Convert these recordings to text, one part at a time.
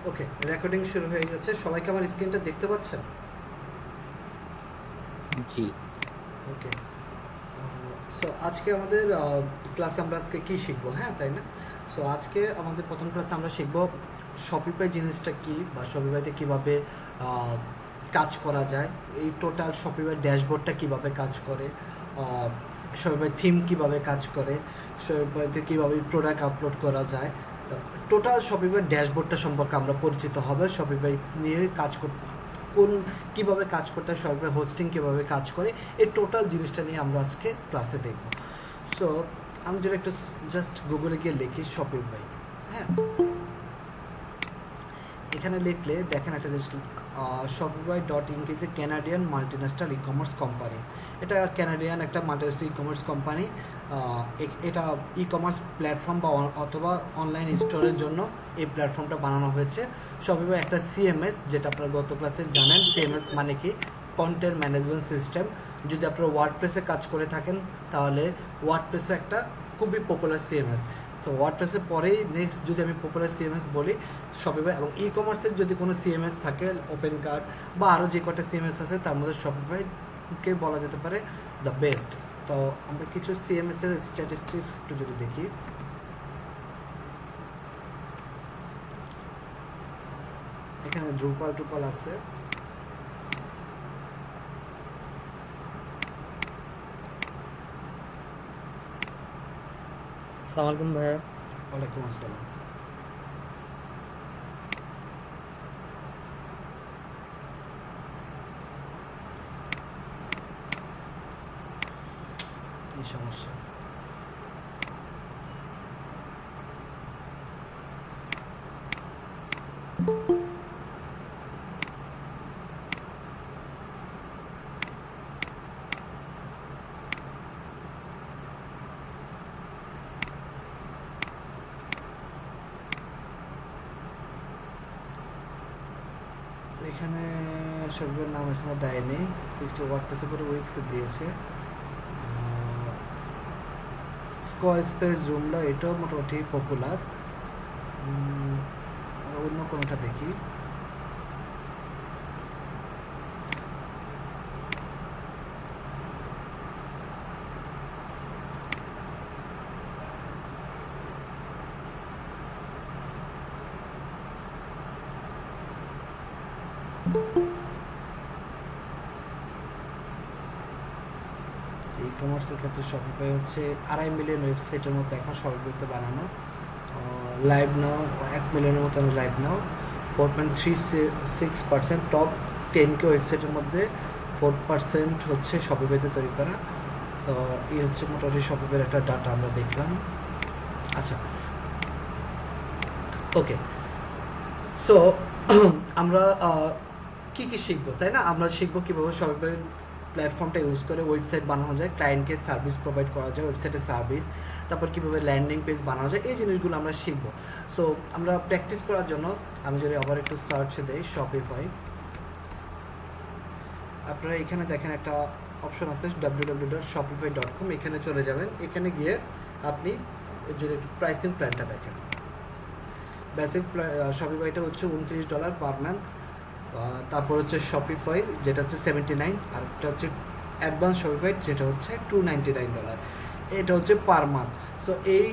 ওকে, recording শুরু হয়ে গেছে। সবাইকে আমার স্ক্রিনটা দেখতে পাচ্ছেন? জি। ওকে, সো আজকে আমাদের ক্লাসে আমরা আজকে কী শিখবো, হ্যাঁ তাই না? সো আজকে আমাদের প্রথম ক্লাসে আমরা শিখবো শপিফাই জিনিসটা কী, বা শপিফাইতে কীভাবে কাজ করা যায়, এই টোটাল শপিফাই ড্যাশবোর্ডটা কীভাবে কাজ করে, শপিফাই থিম কীভাবে কাজ করে, শপিফাইতে কীভাবে প্রোডাক্ট আপলোড করা যায়, টোটাল শপিফাই ড্যাশবোর্ডটা সম্পর্কে আমরা পরিচিত হবে। শপিফাই নিয়ে কাজ কীভাবে কাজ করতে হয়, শপিফাই হোস্টিং কীভাবে কাজ করে, এই টোটাল জিনিসটা নিয়ে আমরা আজকে ক্লাসে দেখব। সো আমি যেটা একটু জাস্ট গুগলে গিয়ে লিখি শপিফাই, হ্যাঁ, এখানে লিখলে দেখেন একটা জিনিস, shopify.inc is a Canadian multinational e commerce company. এটা ক্যানাডিয়ান একটা মাল্টিন্যাশনাল ই কমার্স কোম্পানি। এটা ই কমার্স প্ল্যাটফর্ম বা অথবা অনলাইন স্টোরের জন্য এই প্ল্যাটফর্মটা বানানো হয়েছে। শপিফাই একটা সিএমএস, যেটা আপনারা গত ক্লাসে জানেন। সিএমএস মানে কি? Content management system. যদি আপনারা ওয়ার্ডপ্রেসে কাজ করে থাকেন তাহলে ওয়ার্ডপ্রেসে একটা খুবই পপুলার সিএমএস। সো ওয়ার্ডপ্রেসের পরেই নেক্সট যদি আমি পপুলার সিএমএস বলি শপিফাই, এবং ই কমার্সের যদি কোনো সিএমএস থাকে, ওপেন কার্ড বা আরও যে কটা সিএমএস আছে তার মধ্যে শপিফাইকে বলা যেতে পারে দ্য বেস্ট। তো আমরা কিছু সিএমএস এর স্ট্যাটিস্টিক্স একটু যদি দেখি, এখানে ড্রুপাল আছে। আসসালামু আলাইকুম ভাইয়া। ওয়ালাইকুম আসসালাম। এই সমস্যা, এখানে শপিফাইয়ের নাম এখনো দেয়নি। 60 ওয়ার্ডপ্রেসের পরে উইক্সে দিয়েছে। স্কোয়ার স্পেস জুমলা, এটাও মোটামুটি পপুলার। অন্য কোনোটা দেখি। ই কমার্সের ক্ষেত্রে শপিফাই হচ্ছে 2.5 মিলিয়ন ওয়েবসাইটের মধ্যে এখন শপিফাইতে বানানো। লাইভ নাও 1 মিলিয়নের মতো লাইভ নাও। 4.36% টপ 10K ওয়েবসাইটের মধ্যে 4% হচ্ছে শপিফাইতে তৈরি করা। তো এই হচ্ছে মোটামুটি শপিফাইয়ের একটা ডাটা আমরা দেখলাম। আচ্ছা, ওকে, সো আমরা কী কী শিখবো, তাই না? আমরা শিখবো কীভাবে শপিফাই প্ল্যাটফর্মটা ইউজ করে ওয়েবসাইট বানানো যায়, ক্লায়েন্টকে সার্ভিস প্রোভাইড করা যায়, ওয়েবসাইটের সার্ভিস, তারপর কীভাবে ল্যান্ডিং পেজ বানানো যায়, এই জিনিসগুলো আমরা শিখবো। সো আমরা প্র্যাকটিস করার জন্য আমি যদি আবার একটু সার্চ দিই শপিফাই, আপনারা এখানে দেখেন একটা অপশন আছে www.shopify.com, এখানে চলে যাবেন। এখানে গিয়ে আপনি যদি একটু প্রাইসিং প্ল্যানটা দেখেন, বেসিক শপিফাইটা হচ্ছে $29 পার মান্থ। তারপর হচ্ছে শপিফাই যেটা হচ্ছে 79, আর একটা হচ্ছে অ্যাডভান্স শপিফাই যেটা হচ্ছে $299। এটা হচ্ছে পার মান্থ। সো এই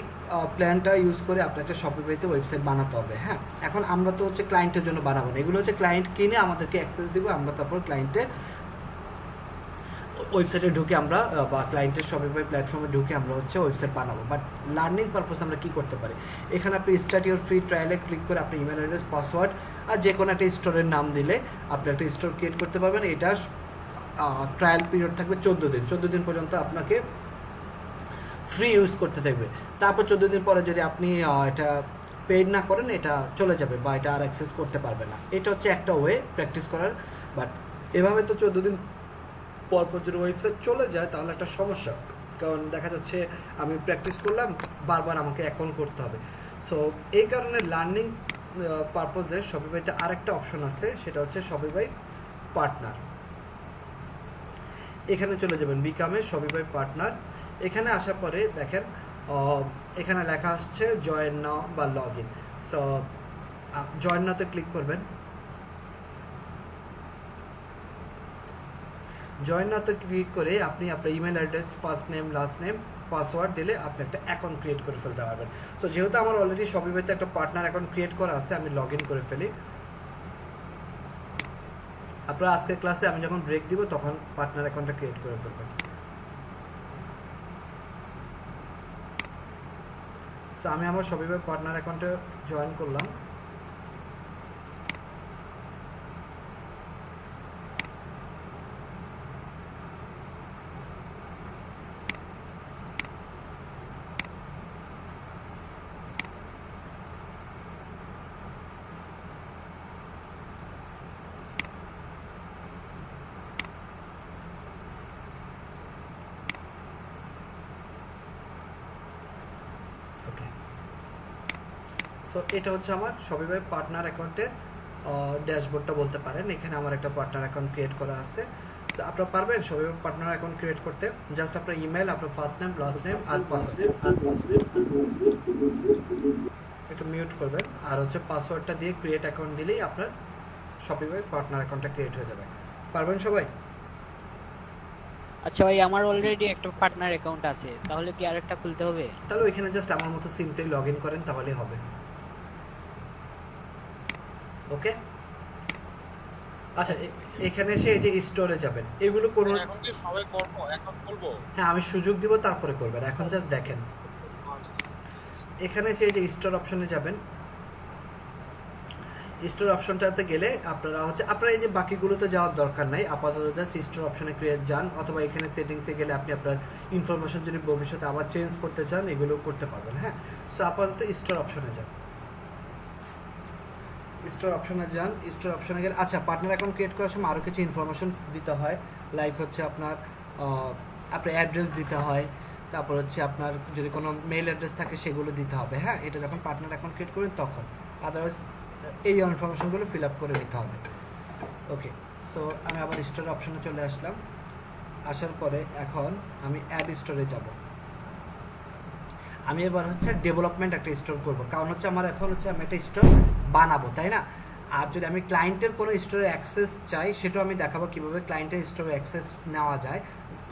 প্ল্যানটা ইউজ করে আপনাকে শপিফাইতে ওয়েবসাইট বানাতে হবে। হ্যাঁ, এখন আমরা তো হচ্ছে ক্লায়েন্টের জন্য বানাবো না, এগুলো হচ্ছে ক্লায়েন্ট কিনে আমাদেরকে অ্যাক্সেস দেবো, আমরা তারপর ক্লায়েন্টের ওয়েবসাইটে ঢুকে আমরা বা ক্লায়েন্টের শপিফাই প্ল্যাটফর্মে ঢুকে আমরা হচ্ছে ওয়েবসাইট বানাবো। বাট লার্নিং পারপোজ আমরা কী করতে পারি, এখানে আপনি স্টার্ট ইউর ফ্রি ট্রায়ালে ক্লিক করে আপনি ইমেল অ্যাড্রেস, পাসওয়ার্ড আর যে কোনো একটা স্টোরের নাম দিলে আপনি একটা স্টোর ক্রিয়েট করতে পারবেন। এটা ট্রায়াল পিরিয়ড থাকবে 14 দিন। 14 দিন পর্যন্ত আপনাকে ফ্রি ইউজ করতে থাকবে। তারপর 14 দিন পরে যদি আপনি এটা পেড না করেন এটা চলে যাবে বা এটা আর অ্যাক্সেস করতে পারবে না। এটা হচ্ছে একটা ওয়ে প্র্যাকটিস করার। বাট এভাবে তো 14 দিন পরপর যদি ওয়েবসাইট চলে যায় তাহলে একটা সমস্যা, কারণ দেখা যাচ্ছে আমি প্র্যাকটিস করলাম, বারবার আমাকে অ্যাকাউন্ট করতে হবে। সো এই কারণে লার্নিং পারপোজে শপিফাইতে আরেকটা অপশন আছে, সেটা হচ্ছে শপিফাই পার্টনার। এখানে চলে যাবেন বিকামে শপিফাই পার্টনার। এখানে আসার পরে দেখেন এখানে লেখা আসছে জয়েন নাও বা লগ ইন। সো জয়েন নাতে ক্লিক করবেন। জয়েন নাতে ক্লিক করে আপনি আপনার email address, first name, last name, password দিলে আপনি একটা অ্যাকাউন্ট ক্রিয়েট করে ফেলতে পারবেন। সো যেহেতু আমার অলরেডি শপিফাইতে একটা পার্টনার অ্যাকাউন্ট ক্রিয়েট করা আছে, আমি লগ ইন করে ফেলি। আপনারা আজকের ক্লাসে আমি যখন ব্রেক দিব তখন পার্টনার অ্যাকাউন্টটা ক্রিয়েট করে ফেলবেন। সো আমি আমার শপিফাই পার্টনার অ্যাকাউন্টে জয়েন করলাম। ওকে, সো এটা হচ্ছে আমার শপিফাই পার্টনার অ্যাকাউন্টের ড্যাশবোর্ডটা বলতে পারেন। এখানে আমার একটা পার্টনার অ্যাকাউন্ট ক্রিয়েট করা আছে। সো আপনারা পারবেন শপিফাই পার্টনার অ্যাকাউন্ট ক্রিয়েট করতে। জাস্ট আপনার ইমেল, আপনার ফার্স্ট নেম, লাস্ট নেম আর পাসওয়ার্ড একটু মিউট করবেন, আর হচ্ছে পাসওয়ার্ডটা দিয়ে ক্রিয়েট অ্যাকাউন্ট দিলেই আপনার শপিফাই পার্টনার অ্যাকাউন্টটা ক্রিয়েট হয়ে যাবে। পারবেন সবাই? আচ্ছা ভাই, আমার অলরেডি একটা পার্টনার অ্যাকাউন্ট আছে, তাহলে কি আরেকটা খুলতে হবে? তাহলে ওইখানে জাস্ট আমার মতো সিম্পলি লগ ইন করেন, তাহলেই হবে। ওকে, আচ্ছা এখানে এসে এই যে স্টোরে যাবেন, এগুলো কোন এখন কি সবাই করব এখন বলবো? হ্যাঁ, আমি সুযোগ দিব, তারপরে করবেন। এখন জাস্ট দেখেন এখানে এসে এই যে স্টোর অপশনে যাবেন। স্টোর অপশনটাতে গেলে আপনারা এই যে বাকিগুলোতে যাওয়ার দরকার নাই, আপাতত জাস্ট স্টোর অপশনে ক্রিয়েট যান, অথবা এখানে সেটিংসে গেলে আপনি আপনার ইনফরমেশন যদি ভবিষ্যতে আবার চেঞ্জ করতে চান এগুলো করতে পারবেন। হ্যাঁ, সো আপাতত স্টোর অপশনে যান। স্টোর অপশনে যান, স্টোর অপশনে গেলে আচ্ছা পার্টনার অ্যাকাউন্ট ক্রিয়েট করার সময় আরও কিছু ইনফরমেশন দিতে হয়, লাইক হচ্ছে আপনার অ্যাড্রেস দিতে হয়, তারপর হচ্ছে আপনার যদি কোনো মেল অ্যাড্রেস থাকে সেগুলো দিতে হবে। হ্যাঁ, এটা যখন পার্টনার অ্যাকাউন্ট ক্রিয়েট করবেন তখন, আদারওয়াইজ এই ইনফরমেশনগুলো ফিল আপ করে নিতে হবে। ওকে, সো আমি আবার স্টোর অপশনে চলে আসলাম। আসার পরে এখন আমি অ্যাড স্টোরে যাব। আমি এবার হচ্ছে ডেভেলপমেন্ট একটা স্টোর করব, কারণ হচ্ছে আমার এখন হচ্ছে আমি একটা স্টোর বানাবো, তাই না? আর যদি আমি ক্লায়েন্টের কোনো স্টোরে অ্যাক্সেস চাই, সেটাও আমি দেখাবো কীভাবে ক্লায়েন্টের স্টোরে অ্যাক্সেস নেওয়া যায়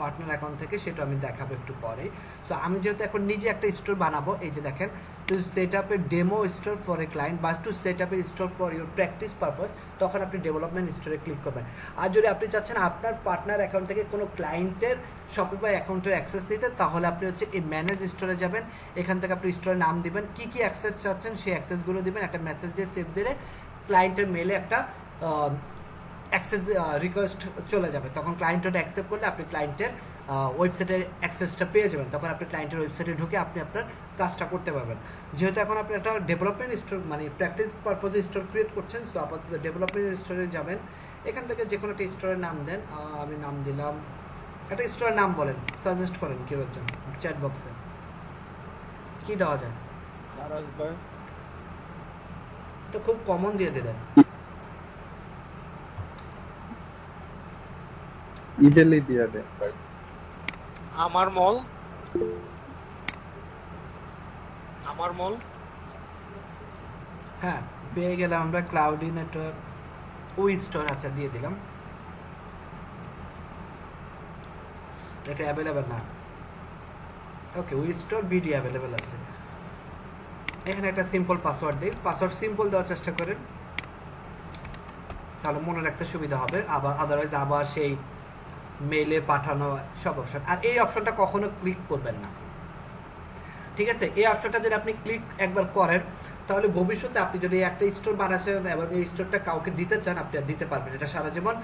পার্টনার অ্যাকাউন্ট থেকে, সেটা আমি দেখাবো একটু পরে। সো আমি যেহেতু এখন নিজে একটা স্টোর বানাবো, এই যে দেখেন, to set up a demo store for a client বা to set up a store for your practice purpose, তখন আপনি ডেভেলপমেন্ট স্টোরে ক্লিক করবেন। আর যদি আপনি চাচ্ছেন আপনার পার্টনার অ্যাকাউন্ট থেকে কোনো ক্লায়েন্টের শপিফাই অ্যাকাউন্টের অ্যাক্সেস দিতে, তাহলে আপনি হচ্ছে এই ম্যানেজ স্টোরে যাবেন। এখান থেকে আপনি স্টোরের নাম দিবেন, কী কী অ্যাক্সেস চাচ্ছেন সেই অ্যাক্সেসগুলো দিবেন, একটা মেসেজ দিয়ে সেভ দিলে ক্লায়েন্টের মেলে একটা অ্যাক্সেস রিকোয়েস্ট চলে যাবে। তখন ক্লায়েন্ট ওটা অ্যাকসেপ্ট করলে আপনি ক্লায়েন্টের ওয়েবসাইটের অ্যাক্সেসটা পেয়ে যাবেন। তখন আপনি ক্লায়েন্টের ওয়েবসাইটে ঢুকে আপনি আপনার কাজটা করতে পারবেন। যেহেতু এখন আপনি একটা ডেভেলপমেন্ট স্টোর মানে প্র্যাকটিস পারপোজে স্টোর ক্রিয়েট করছেন, সো আপাতত ডেভেলপমেন্ট স্টোরে যাবেন। এখান থেকে যে কোনো একটা স্টোরের নাম দেন। আমি নাম দিলাম, একটা স্টোরের নাম বলেন, সাজেস্ট করেন কেউ একজন চ্যাট বক্সে। কী দেওয়া যায়? তো খুব কমন দিয়ে দিলেন। ইডেলি দিয়ে দেন ভাই। আমার মল, আমার মল। হ্যাঁ, পেয়ে গেলাম আমরা ক্লাউডি নেটওয়ার্ক ওই স্টোর। আচ্ছা দিয়ে দিলাম, এটা অ্যাভেলেবেল না। ওকে, ওই স্টোর বিডি অ্যাভেলেবেল আছে। এখানে একটা সিম্পল পাসওয়ার্ড দিই, পাসওয়ার্ড সিম্পল দেওয়ার চেষ্টা করেন, তাহলে মনে রাখতে সুবিধা হবে। আবার আদারওয়াইজ আবার সেই মেইলে পাঠানো সব অপশন। আর এই অপশনটা কখনো ক্লিক করবেন না, ঠিক আছে? এই অপশনটা যদি আপনি ক্লিক একবার করেন, তাহলে ভবিষ্যতে আপনি যদি একটা স্টোর বানাচ্ছেন এবং এই স্টোরটা কাউকে দিতে চান, আপনি দিতে পারবেন। এটা সারা জীবন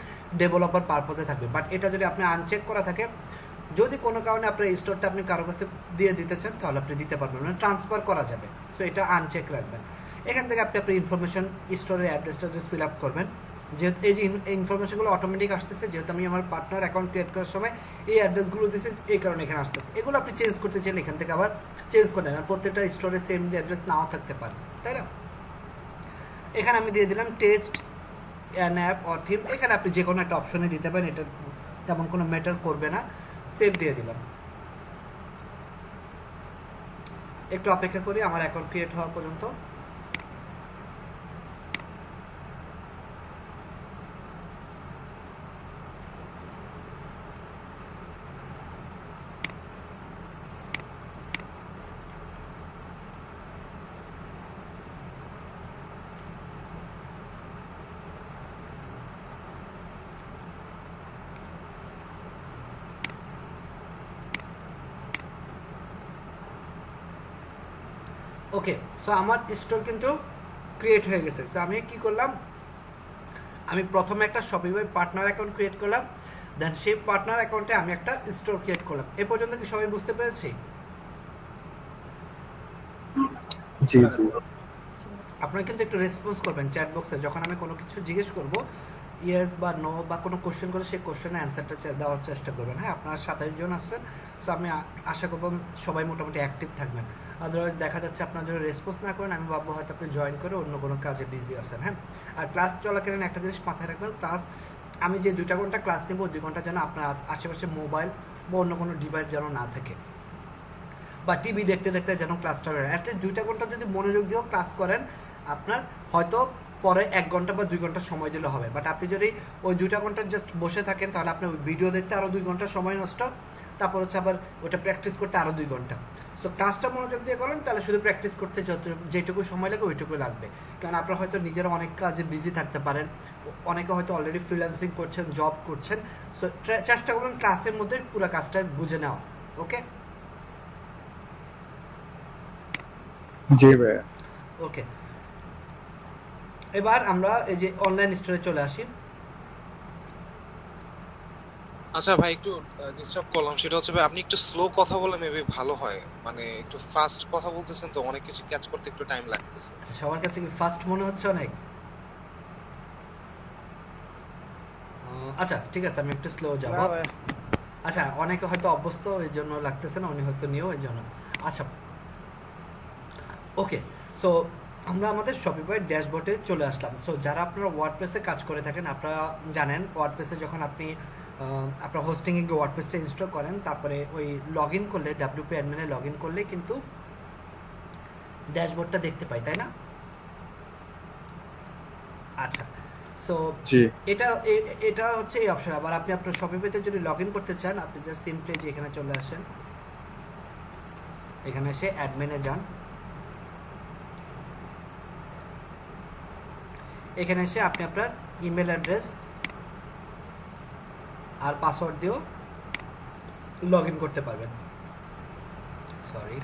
ডেভেলপার পারপোজে থাকবে। বাট এটা যদি আপনি আনচেক করা থাকে, যদি কোনো কারণে আপনার এই স্টোরটা আপনি কারো কাছে দিয়ে দিতে চান, তাহলে আপনি দিতে পারবেন, মানে ট্রান্সফার করা যাবে। সো এটা আনচেক রাখবেন। এখান থেকে আপনি আপনার ইনফরমেশন স্টোরের অ্যাড্রেসটা ফিল আপ করবেন। যেহেতু এই যে ইনফরমেশনগুলো অটোমেটিক আসতেছে, যেহেতু আমি আমার পার্টনার অ্যাকাউন্ট ক্রিয়েট করার সময় এই অ্যাড্রেসগুলো দিয়েছি, এই কারণে এখানে আসতেছে। এগুলো আপনি চেঞ্জ করতে চাইলে এখান থেকে আবার চেঞ্জ করে নেন। প্রত্যেকটা স্টোরে সেম অ্যাড্রেস নাও থাকতে পারে, তাই না? এখানে আমি দিয়ে দিলাম test an app or theme. এখানে আপনি যে কোনো একটা অপশনে দিতে পারেন, এটা তেমন কোনো ম্যাটার করবে না। সেভ দিয়ে দিলাম। একটু অপেক্ষা করি আমার অ্যাকাউন্ট ক্রিয়েট হওয়া পর্যন্ত। ওকে, সো আমার স্টোর কিন্তু ক্রিয়েট হয়ে গেছে। সো আমি কি করলাম, আমি প্রথমে একটা শপিফাই পার্টনার অ্যাকাউন্ট ক্রিয়েট করলাম, দেন সেই পার্টনার অ্যাকাউন্টে আমি একটা স্টোর ক্রিয়েট করলাম। এ পর্যন্ত কি সবাই বুঝতে পেরেছি? জি জি। আপনারা কিন্তু একটু রেসপন্স করবেন চ্যাট বক্সে, যখন আমি কোনো কিছু জিজ্ঞেস করব ইয়েস বা নো বা কোনো কোশ্চেন করে সেই কোশ্চেনের অ্যান্সারটা দেওয়ার চেষ্টা করবেন। হ্যাঁ, আপনারা 27 জন আছেন, সো আমি আশা করব সবাই মোটামুটি অ্যাক্টিভ থাকবেন। আদারওয়াইজ দেখা যাচ্ছে আপনার যদি রেসপন্স না করেন, আমি ভাববো হয়তো আপনি জয়েন করে অন্য কোনো কাজে বিজি আছেন। হ্যাঁ, আর ক্লাস চলাকালীন একটা জিনিস মাথায় রাখবেন, ক্লাস আমি যে 2 ঘন্টা ক্লাস নেব, 2 ঘন্টা যেন আপনার আশেপাশে মোবাইল বা অন্য কোনো ডিভাইস যেন না থাকে, বা টিভি দেখতে দেখতে যেন ক্লাসটা হয়। অ্যাটলিস্ট 2 ঘন্টা যদি মনোযোগ দিয়েও ক্লাস করেন, আপনার হয়তো পরে 1 ঘন্টা বা 2 ঘন্টা সময় দিলে হবে। বাট আপনি যদি ওই 2 ঘন্টা জাস্ট বসে থাকেন, তাহলে আপনার ওই ভিডিও দেখতে আরও 2 ঘন্টা সময় নষ্ট, তারপর হচ্ছে আবার ওটা প্র্যাকটিস করতে আরও 2 ঘন্টা। সো ক্লাসটা মনোযোগ দিয়ে করেন, তাহলে শুধু প্র্যাকটিস করতে যেটুকু সময় লাগে ওইটুকু লাগবে। কারণ আপনারা হয়তো নিজেরা অনেক কাজে বিজি থাকতে পারেন, অনেকে হয়তো অলরেডি ফ্রিল্যান্সিং করছেন, জব করছেন। সো চেষ্টা করবেন ক্লাসের মধ্যে পুরো কাজটা বুঝে নেওয়া। ওকে জি ভাইয়া। ওকে, এবার আমরা এই যে অনলাইন স্টোরে চলে আসি। আচ্ছা ভাই, একটু ডিস্টার্ব করলাম, সেটা হচ্ছে ভাই আপনি একটু স্লো কথা বলে মেবি ভালো হয়, মানে একটু ফাস্ট কথা বলতেছেন তো অনেক কিছু ক্যাচ করতে একটু টাইম লাগতেছে। আচ্ছা, সবার কাছে কি ফার্স্ট মনে হচ্ছে অনেক? আচ্ছা ঠিক আছে, আমি একটু স্লো যাব। আচ্ছা, অনেকে হয়তো অভ্যস্ত এই জন্য লাগতেছে না, উনি হয়তো নিয়েও এই জন্য। আচ্ছা ওকে, সো আমরা আমাদের শপিফাই ড্যাশবোর্ডে চলে আসলাম। সো যারা আপনারা ওয়ার্ডপ্রেসে কাজ করে থাকেন, আপনারা জানেন ওয়ার্ডপ্রেসে যখন আপনি আপনার হোস্টিংয়ে গিয়ে ওয়ার্ডপ্রেসটা ইনস্টল করেন, তারপরে ওই লগ ইন করলে ডাব্লিউপি অ্যাডমিনে লগ ইন করলে কিন্তু ড্যাশবোর্ডটা দেখতে পাই, তাই না? আচ্ছা, সো জি এটা হচ্ছে এই অপশন। আবার আপনি আপনার শপিফাইতে যদি লগ ইন করতে চান, আপনি জাস্ট সিম্পলি যে এখানে চলে আসেন, এখানে এসে অ্যাডমিনে যান, এখানে এসে আপনি আপনার ইমেল অ্যাড্রেস আর পাসওয়ার্ড দিয়েও লগ ইন করতে পারবেন। সরি,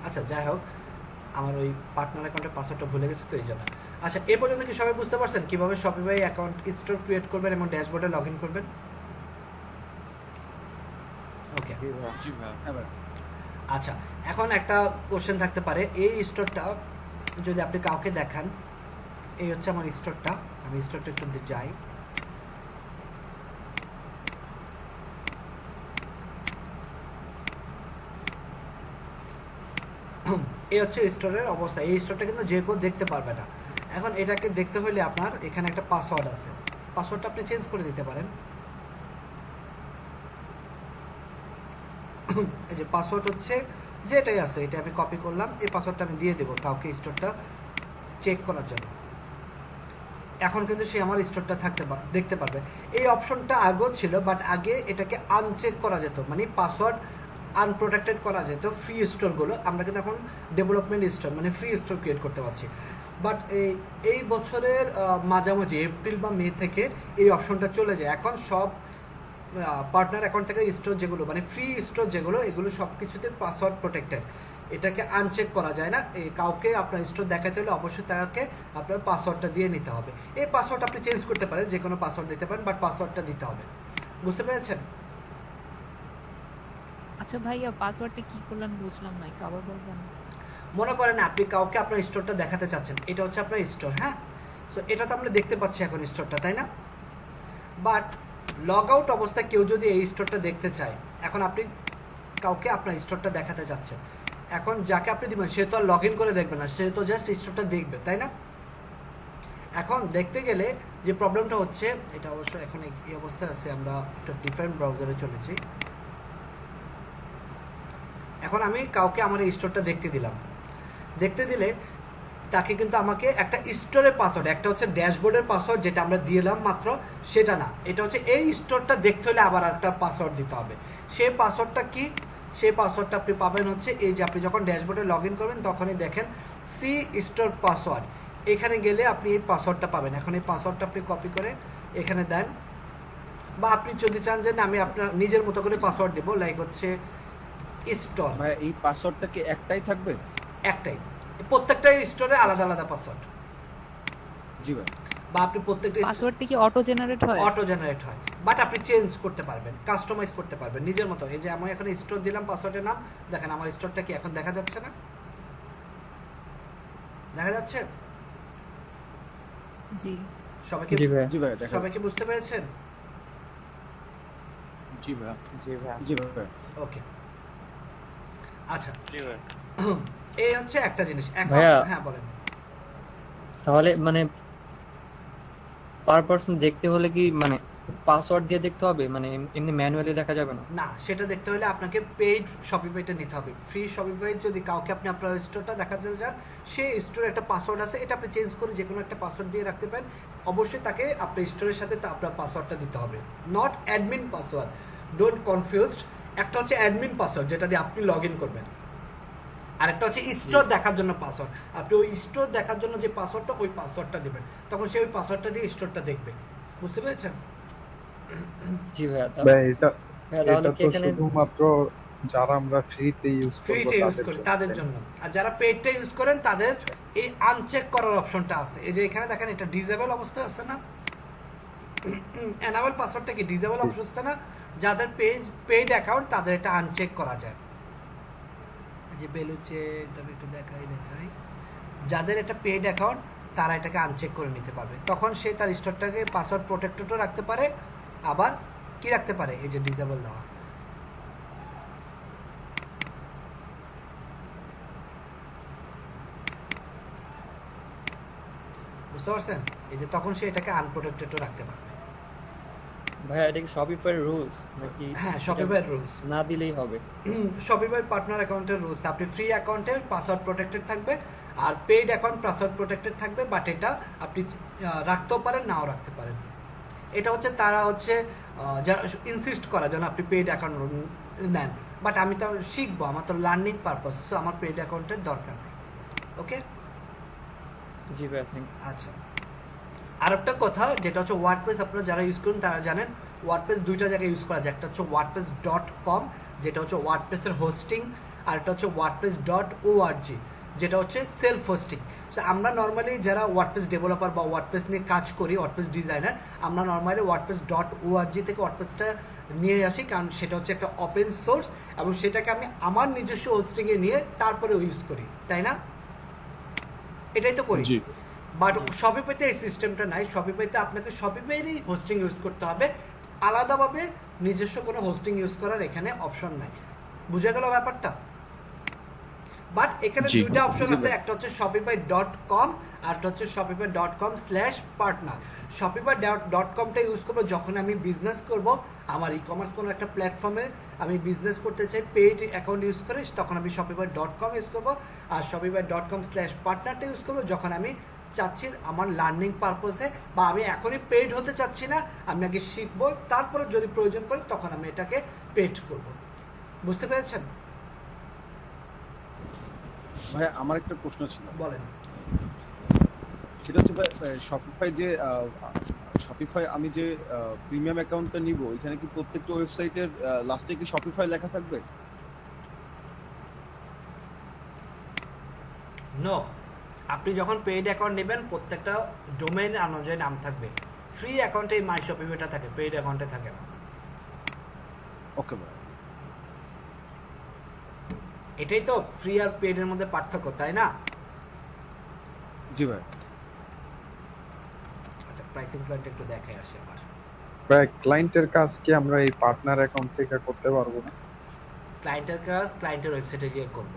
আচ্ছা যাই হোক, আমার ওই পার্টনার অ্যাকাউন্টের পাসওয়ার্ডটা ভুলে গেছে তো এই জন্য। আচ্ছা, এ পর্যন্ত কি সবাই বুঝতে পারছেন কীভাবে শপিফাই অ্যাকাউন্ট স্টোর ক্রিয়েট করবেন এবং ড্যাশবোর্ডে লগ ইন করবেন? ওকে, আচ্ছা এখন একটা কোশ্চেন থাকতে পারে, এই স্টোরটা যদি আপনি কাউকে দেখান, এই হচ্ছে আমার স্টোরটা, আমি স্টোরটা একটু যাই। এই হচ্ছে স্টোরের অবস্থা। এই স্টোরটা কিন্তু যে কেউ দেখতে পারবে না। এখন এটাকে দেখতে হলে আপনার এখানে একটা পাসওয়ার্ড আছে, পাসওয়ার্ডটা আপনি চেঞ্জ করে দিতে পারেন। এই যে পাসওয়ার্ড হচ্ছে যেটাই আছে, এটা আমি কপি করলাম, এই পাসওয়ার্ডটা আমি দিয়ে দেবো কাউকে স্টোরটা চেক করার জন্য। এখন কিন্তু সে আমার স্টোরটা দেখতে পারবে। এই অপশনটা আগেও ছিল, বাট আগে এটাকে আনচেক করা যেত, মানে পাসওয়ার্ড আনপ্রোটেক্টেড করা যেত ফ্রি স্টোরগুলো। আমরা কিন্তু এখন ডেভেলপমেন্ট স্টোর মানে ফ্রি স্টোর ক্রিয়েট করতে পারছি। বাট এই বছরের মাঝামাঝি এপ্রিল বা মে থেকে এই অপশনটা চলে যায়। এখন সব পার্টনার অ্যাকাউন্ট থেকে স্টোর যেগুলো মানে ফ্রি স্টোর যেগুলো, এগুলো সব কিছুতে পাসওয়ার্ড প্রোটেক্টেড, এটাকে আনচেক করা যায় না। কাউকে আপনার স্টোর দেখাতে হলে অবশ্যই তাকে আপনার পাসওয়ার্ডটা দিয়ে নিতে হবে। এই পাসওয়ার্ড আপনি চেঞ্জ করতে পারেন, যে কোনো পাসওয়ার্ড দিতে পারেন, বাট পাসওয়ার্ডটা দিতে হবে। বুঝতে পেরেছেন? আচ্ছা ভাইয়া, পাসওয়ার্ডটা কি করলেন বুঝলাম না, একটু আবার বলবেন? মনে করেন আপনি কাউকে আপনার স্টোরটা দেখাতে চাচ্ছেন, এটা হচ্ছে আপনার স্টোর, হ্যাঁ। সো এটা তো আমরা দেখতে পাচ্ছি এখন স্টোরটা, তাই না? বাট লগ আউট অবস্থায় কেউ যদি এই স্টোরটা দেখতে চায়, এখন আপনি কাউকে আপনার স্টোরটা দেখাতে চাচ্ছেন, এখন যাকে আপনি দিবেন সে তো আর লগ ইন করে দেখবে না, সে তো জাস্ট স্টোরটা দেখবে, তাই না? এখন দেখতে গেলে যে প্রবলেমটা হচ্ছে, এটা অবশ্য এখন এই অবস্থায় আছে, আমরা একটা ডিফারেন্ট ব্রাউজারে চলেছি। এখন আমি কাউকে আমার এই স্টোরটা দেখতে দিলাম, দেখতে দিলে তাকে কিন্তু আমাকে একটা স্টোরের পাসওয়ার্ড, একটা হচ্ছে ড্যাশবোর্ডের পাসওয়ার্ড যেটা আমরা দিলাম মাত্র, সেটা না, এটা হচ্ছে এই স্টোরটা দেখতে হলে আবার একটা পাসওয়ার্ড দিতে হবে। সেই পাসওয়ার্ডটা কি? সেই পাসওয়ার্ডটা আপনি পাবেন হচ্ছে এই যে আপনি যখন ড্যাশবোর্ডে লগ ইন করবেন তখনই দেখেন সি স্টোর পাসওয়ার্ড, এখানে গেলে আপনি এই পাসওয়ার্ডটা পাবেন। এখন এই পাসওয়ার্ডটা আপনি কপি করে এখানে দেন, বা আপনি যদি চান যে না, আমি আপনার নিজের মতো করে পাসওয়ার্ড দেবো, লাইক হচ্ছে স্টোর, ভাই এই পাসওয়ার্ডটা কি একটাই থাকবে? একটাই, প্রত্যেকটা স্টোরে আলাদা আলাদা পাসওয়ার্ড, জি ভাই। বা আপনি প্রত্যেকটা পাসওয়ার্ডটা কি অটো জেনারেট হয়? অটো জেনারেট হয়, বাট আপনি চেঞ্জ করতে পারবেন, কাস্টমাইজ করতে পারবেন নিজের মতো। এই যে আমি এখানে স্টোর দিলাম পাসওয়ার্ডের নাম, দেখেন আমার স্টোরটা কি এখন দেখা যাচ্ছে না? দেখা যাচ্ছে? জি। সবাইকে জি ভাই। জি ভাই দেখা সবাইকে বুঝতে পেরেছেন? জি ভাই। জি ভাই। জি ভাই। ওকে, আচ্ছা, এই হচ্ছে একটা জিনিস। এখন ভাইয়া। হ্যাঁ বলেন। তাহলে মানে পার পারসন দেখতে হলে কি মানে পাসওয়ার্ড দিয়ে দেখতে হবে, মানে এমনি ম্যানুয়ালি দেখা যাবে না? না, সেটা দেখতে হলে আপনাকে পেইড শপিফাইটা নিতে হবে। ফ্রি শপিফাই যদি কাউকে আপনি আপনার স্টোরটা দেখাতে যান, সে স্টোরে একটা পাসওয়ার্ড আছে, এটা আপনি চেঞ্জ করে যে কোনো একটা পাসওয়ার্ড দিয়ে রাখতে পারেন। অবশ্যই তাকে আপনার স্টোরের সাথে আপনার পাসওয়ার্ডটা দিতে হবে, not admin password, don't confused. একটা হচ্ছে অ্যাডমিন পাসওয়ার্ড যেটা দিয়ে আপনি লগ ইন করবেন, আরেকটা হচ্ছে স্টোর দেখার জন্য পাসওয়ার্ড। আপনি ওই স্টোর দেখার জন্য যে পাসওয়ার্ডটা, ওই পাসওয়ার্ডটা দেবেন, তখন সে ওই পাসওয়ার্ডটা দিয়ে স্টোরটা দেখবে। বুঝতে পেরেছেন? জি ভাইয়া। ভাই এটা ভাইয়া তাহলে এটা কি তো এখানে শুধুমাত্র যারা আমরা ফ্রিতে ইউজ করব ফ্রিতে ইউজ করি তাদের জন্য, আর যারা পেইডটা ইউজ করেন তাদের এই আনচেক করার অপশনটা আছে। এই যে এখানে দেখেন এটা ডিসেবল অবস্থায় আছে না, এনাবল পাসওয়ার্ডটা কি ডিসেবল অবস্থা না? যাদের পেইড অ্যাকাউন্ট তাদের এটা আনচেক করা যায়। এই যে বেলুচে এটা একটু দেখাই, যাদের এটা পেইড অ্যাকাউন্ট তারা এটাকে আনচেক করে নিতে পারবে, তখন সে তার স্টোরটাকে পাসওয়ার্ড প্রোটেক্টেডও রাখতে পারে, আবার কি রাখতে পারে, এই যে ডিসেবল দেওয়া। বুঝতে পারছেন? এই যে তখন সে এটাকে আনপ্রোটেক্টেডও রাখতে পারবে। ভাইয়া এটা কি শপিফাই রুলস নাকি? হ্যাঁ, শপিফাই রুলস, না দিলেই হবে? শপিফাই পার্টনার অ্যাকাউন্টের রুলস। আপনি ফ্রি অ্যাকাউন্টে পাসওয়ার্ড প্রোটেক্টেড থাকবে, আর পেইড অ্যাকাউন্ট পাসওয়ার্ড প্রোটেক্টেড থাকবে, বাট এটা আপনি রাখতেও পারেন, নাও রাখতে পারেন। এটা হচ্ছে তারা হচ্ছে যারা ইনসিস্ট করা যেন আপনি পেইড অ্যাকাউন্ট নেন, বাট আমি তো শিখবো, আমার তো লার্নিং পারপাস, সো আমার পেইড অ্যাকাউন্টের দরকার নেই। ওকে, জি ভাইয়া থ্যাংক আচ্ছা। আর একটা কথা যেটা হচ্ছে ওয়ার্ডপ্রেস, আপনারা যারা ইউজ করেন তারা জানেন ওয়ার্ডপ্রেস দুইটা জায়গায় ইউজ করা যায়। একটা হচ্ছে wordpress.com, যেটা হচ্ছে ওয়ার্ডপ্রেসের হোস্টিং, আর একটা হচ্ছে wordpress.org, যেটা হচ্ছে সেলফ হোস্টিং। সো আমরা নর্মালি যারা ওয়ার্ডপ্রেস ডেভেলপার বা ওয়ার্ডপ্রেস নিয়ে কাজ করি, ওয়ার্ডপ্রেস ডিজাইনার, আমরা নর্মালি wordpress.org থেকে ওয়ার্ডপ্রেসটা নিয়ে আসি, কারণ সেটা হচ্ছে একটা ওপেন সোর্স, এবং সেটাকে আমি আমার নিজস্ব হোস্টিংয়ে নিয়ে তারপরে ইউজ করি, তাই না? এটাই তো করি। বাট শপিফাইতে এই সিস্টেমটা নাই। শপিফাইতে আপনাকে শপিফাইয়েরই হোস্টিং ইউজ করতে হবে, আলাদাভাবে নিজস্ব কোনো হোস্টিং ইউজ করার এখানে অপশন নাই। বুঝে গেল ব্যাপারটা? বাট এখানে দুইটা অপশন আছে, একটা হচ্ছে shopify.com আর একটা হচ্ছে shopify.com/partner। shopify.com-টা ইউজ করবো যখন আমি বিজনেস করব, আমার ই কমার্স কোনো একটা প্ল্যাটফর্মে আমি বিজনেস করতে চাই পেইড অ্যাকাউন্ট ইউজ করে, তখন আমি shopify.com ইউজ করবো। আর shopify.com/partner-টা ইউজ করবো যখন আমি চাচ্ছি আমার লার্নিং পারপোসে, বা আমি এখনই পেইড হতে চাচ্ছি না, আমি আগে শিখবো, তারপরে যদি প্রয়োজন পড়ে তখন আমি এটাকে পেইড করব। বুঝতে পেরেছেন? ভাই আমার একটা প্রশ্ন ছিল, বলেন। সেটা হচ্ছে ভাই শপিফাই আমি যে প্রিমিয়াম অ্যাকাউন্টটা নিব, এখানে কি প্রত্যেকটা ওয়েবসাইটের লাস্টে কি শপিফাই লেখা থাকবে? নো, আপনি যখন পেইড অ্যাকাউন্ট নেবেন প্রত্যেকটা ডোমেইন অনুযায়ী নাম থাকবে। ফ্রি অ্যাকাউন্টে মাই শপিফাইটা থাকে, পেইড অ্যাকাউন্টে থাকে না। ওকে ভাই। এটাই তো ফ্রি আর পেইডের মধ্যে পার্থক্য, তাই না? জি ভাই। আচ্ছা, প্রাইসিং প্ল্যানটা একটু দেখাই আসে আবার। ভাই ক্লায়েন্টের কাজ কি আমরা এই পার্টনার অ্যাকাউন্ট থেকে করতে পারবো না? ক্লায়েন্টের কাজ ক্লায়েন্টের ওয়েবসাইটে গিয়ে করব।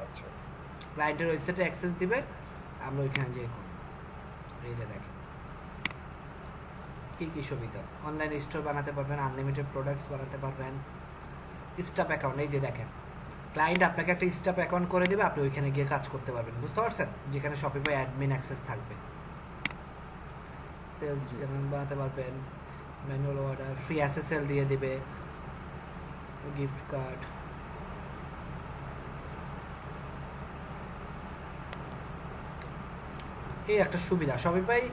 আচ্ছা, ক্লায়েন্টের ওয়েবসাইটে অ্যাক্সেস দিবে, আমরা ওইখানে যেয়ে করব। এই যে দেখেন কি কি সুবিধা, অনলাইন স্টোর বানাতে পারবেন, আনলিমিটেড প্রোডাক্টস বানাতে পারবেন, স্টাফ অ্যাকাউন্ট। এই যে দেখেন ক্লায়েন্ট আপনাকে একটা স্টাফ অ্যাকাউন্ট করে দেবে, আপনি ওইখানে গিয়ে কাজ করতে পারবেন। বুঝতে পারছেন? যেখানে শপিফাই অ্যাডমিন অ্যাক্সেস থাকবে। সেলস যেমন বানাতে পারবেন, ম্যানুয়াল অর্ডার, ফ্রি এসএসএল দিয়ে দিবে, গিফট কার্ড, এই একটা সুবিধা। শপিফাই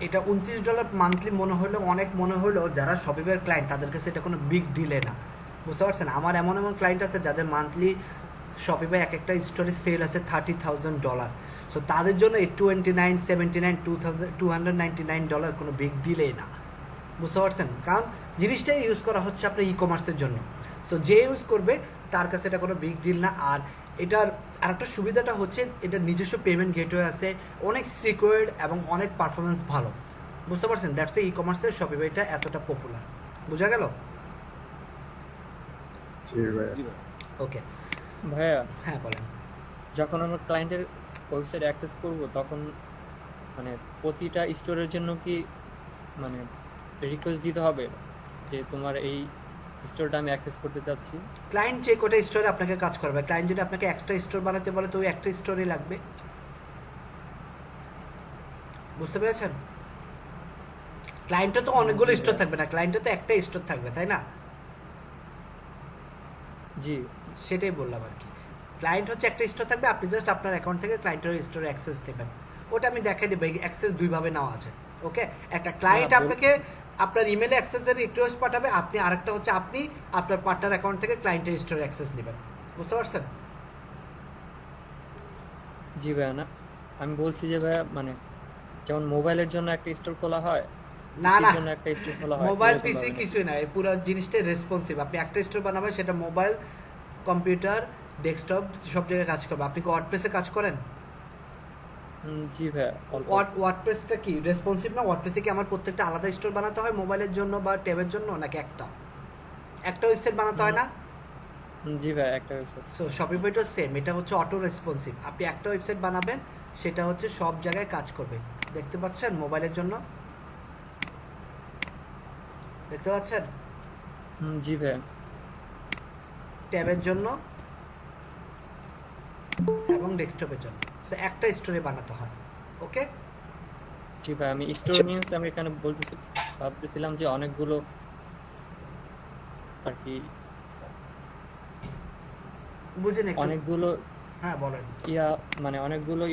এটা $29 মান্থলি মনে হলো অনেক, মনে হলো যারা শপিফাইয়ের ক্লায়েন্ট তাদের কাছে এটা কোনো বিগ ডিলে না, বুঝতে পারছেন? আমার এমন এমন ক্লায়েন্ট আছে যাদের মান্থলি শপিফাই এক একটা স্টোরে সেল আছে $30,000, সো তাদের জন্য এই $29, $79, $299 কোনো বিগ ডিলে না, বুঝতে পারছেন? কারণ জিনিসটাই ইউজ করা হচ্ছে আপনার ই কমার্সের জন্য, সো যে ইউজ করবে তার কাছে এটা কোনো বিগ ডিল না। আর এটার আরেকটা সুবিধাটা হচ্ছে এটা নিজস্ব পেমেন্ট গেটওয়ে আছে, অনেক সিকিউরড এবং অনেক পারফরমেন্স ভালো, বুঝতে পারছেন? দ্যাটস ই কমার্সের শপিফাইটা এতটা পপুলার, বোঝা গেল? জি ভাই। জি ভাই। ওকে, ভাইয়া হ্যাঁ বলেন। যখন আমরা ক্লায়েন্টের ওয়েবসাইট অ্যাক্সেস করব তখন মানে প্রতিটা স্টোরের জন্য কি মানে রিকোয়েস্ট দিতে হবে যে তোমার এই স্টোরটা আমি অ্যাক্সেস করতে চাচ্ছি? ক্লায়েন্ট যে কোটা স্টোরে আপনাকে কাজ করবে, ক্লায়েন্ট যদি আপনাকে এক্সট্রা স্টোর বানাতে বলে তো ওই একটা স্টোরই লাগবে, বুঝতে পেরেছেন? ক্লায়েন্টে তো অনেকগুলো স্টোর থাকবে না, ক্লায়েন্টে তো একটা স্টোর থাকবে, তাই না? জি সেটাই বললাম আর কি। ক্লায়েন্ট হচ্ছে একটা স্টোর থাকবে, আপনি জাস্ট আপনার অ্যাকাউন্ট থেকে ক্লায়েন্টের স্টোরে অ্যাক্সেস দেবেন, ওটা আমি দেখাই দেবো। অ্যাক্সেস দুইভাবে নেওয়া আছে, ওকে? একটা ক্লায়েন্ট আপনাকে আপনার ইমেলে অ্যাক্সেসের রিকোয়েস্ট পাঠাবে, আপনি আরেকটা হচ্ছে আপনি আপনার পার্টনার অ্যাকাউন্ট থেকে ক্লায়েন্টের স্টোরে অ্যাক্সেস নেবেন, বুঝতে পারছেন? জি ভাইয়া, না আমি বলছি যে ভাইয়া মানে যেমন মোবাইলের জন্য একটা স্টোর খোলা হয়, না PC না, র জন্য একটা স্টোর খোলা হয়, মোবাইল এরকম পিসি ভাবে। কিছুই না, এই পুরো জিনিসটাই রেসপন্সিভ। আপনি একটা স্টোর বানাবেন, সেটা মোবাইল, কম্পিউটার, ডেস্কটপ সব জায়গায় কাজ করবে। আপনি কি ওয়ার্ডপ্রেসে কাজ করেন? জি ভাইয়া, অল্প। ওয়ার্ডপ্রেসটা কি রেসপন্সিভ না? ওয়ার্ডপ্রেসে কি আমার প্রত্যেকটা আলাদা স্টোর বানাতে হয় মোবাইলের জন্য বা ট্যাবের জন্য, নাকি একটা ওয়েবসাইট বানাতে হয় না? জি ভাইয়া, একটা ওয়েবসাইট। সো শপিফাইটাও সেম, এটা হচ্ছে অটো রেসপন্সিভ। আপনি একটা ওয়েবসাইট বানাবেন, সেটা হচ্ছে সব জায়গায় কাজ করবে। দেখতে পাচ্ছেন মোবাইলের জন্য, দেখতে পাচ্ছেন? জি ভাইয়া। ট্যাবের জন্য এবং ডেস্কটপের জন্য, সো একটা স্টোরে বানাতে হয়, ওকে? জি ভাই, আমি স্টোর মিনস আমি এখানে ভাবতেছিলাম যে অনেকগুলো আর কি, বুঝেন একটু? অনেকগুলো হ্যাঁ বলেন। ইয়া মানে অনেকগুলো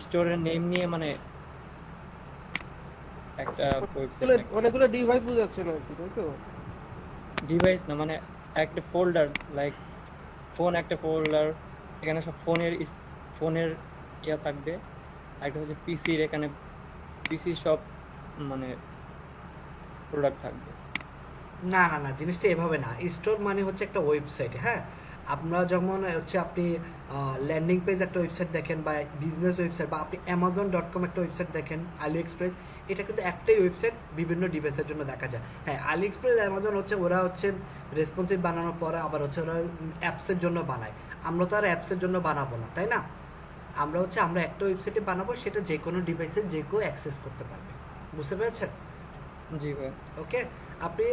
স্টোরের নেম নিয়ে মানে একটা ওয়েবসাইট, অনেকগুলো ডিভাইস বোঝাচ্ছেন আর কি, তাই তো? ডিভাইস না মানে একটা ফোল্ডার, লাইক ফোন একটা ফোল্ডার, এখানে সব ফোনের ইয়া থাকবে। একটা হচ্ছে পিসির, এখানে পিসি সব মানে প্রোডাক্ট থাকবে। না না না, জিনিসটা এভাবে না। স্টোর মানে হচ্ছে একটা ওয়েবসাইট, হ্যাঁ? আপনারা যেমন হচ্ছে আপনি ল্যান্ডিং পেজ একটা ওয়েবসাইট দেখেন, বা বিজনেস ওয়েবসাইট, বা আপনি amazon.com একটা ওয়েবসাইট দেখেন, আলি এক্সপ্রেস, এটা কিন্তু একটাই ওয়েবসাইট, বিভিন্ন ডিভাইসের জন্য দেখা যায়। হ্যাঁ, আলি এক্সপ্রেস, অ্যামাজন হচ্ছে ওরা হচ্ছে রেসপন্সিভ বানানোর পরে আবার হচ্ছে ওরা অ্যাপসের জন্য বানায়। আমরা তো আর অ্যাপসের জন্য বানাবো না, তাই না? আমরা একটা ওয়েবসাইটে বানাবো, সেটা যে কোনো ডিভাইসে যে কেউ অ্যাক্সেস করতে পারবে, বুঝতে পেরেছেন? জি ভাই। ওকে, আপনি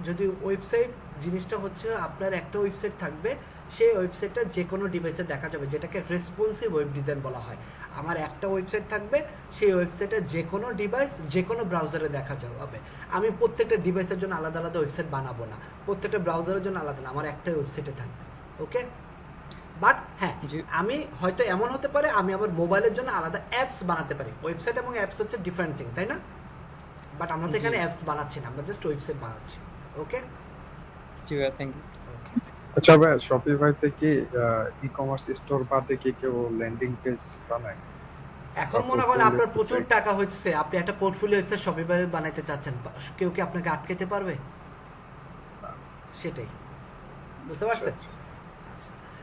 যদি ওয়েবসাইট জিনিসটা হচ্ছে আপনার একটা ওয়েবসাইট থাকবে, সেই ওয়েবসাইটটা যে কোনো ডিভাইসে দেখা যাবে, যেটাকে রেসপন্সিভ ওয়েব ডিজাইন বলা হয়। আমার একটা ওয়েবসাইট থাকবে, সেই ওয়েবসাইটে যে কোনো ডিভাইস যে কোনো ব্রাউজারে দেখা যাবে। আমি প্রত্যেকটা ডিভাইসের জন্য আলাদা আলাদা ওয়েবসাইট বানাবো না, প্রত্যেকটা ব্রাউজারের জন্য আলাদা না, আমার একটা ওয়েবসাইটে থাকবে, ওকে? বাট হ্যাঁ, আমি হয়তো এমন হতে পারে আমি আমার মোবাইলের জন্য আলাদা অ্যাপস বানাতে পারি। ওয়েবসাইট এবং অ্যাপস হচ্ছে ডিফারেন্ট থিং, তাই না? বাট আমরা তো এখানে অ্যাপস বানাচ্ছি না, আমরা জাস্ট ওয়েবসাইট বানাচ্ছি, ওকে? জি ভাই, থ্যাংক ইউ। আচ্ছা ভাই, শপিফাইতে কি ই কমার্স স্টোর বাদে কি কেউ ল্যান্ডিং পেজ বানায়? এখন মনে করেন আপনার প্রচুর টাকা হচ্ছে, আপনি একটা পোর্টফোলিও ওয়েবসাইট শপিফাই বানাইতে চাচ্ছেন, কেউ কি আপনাকে আটকাতে পারবে? সেটাই, বুঝতে পারছেন? আচ্ছা,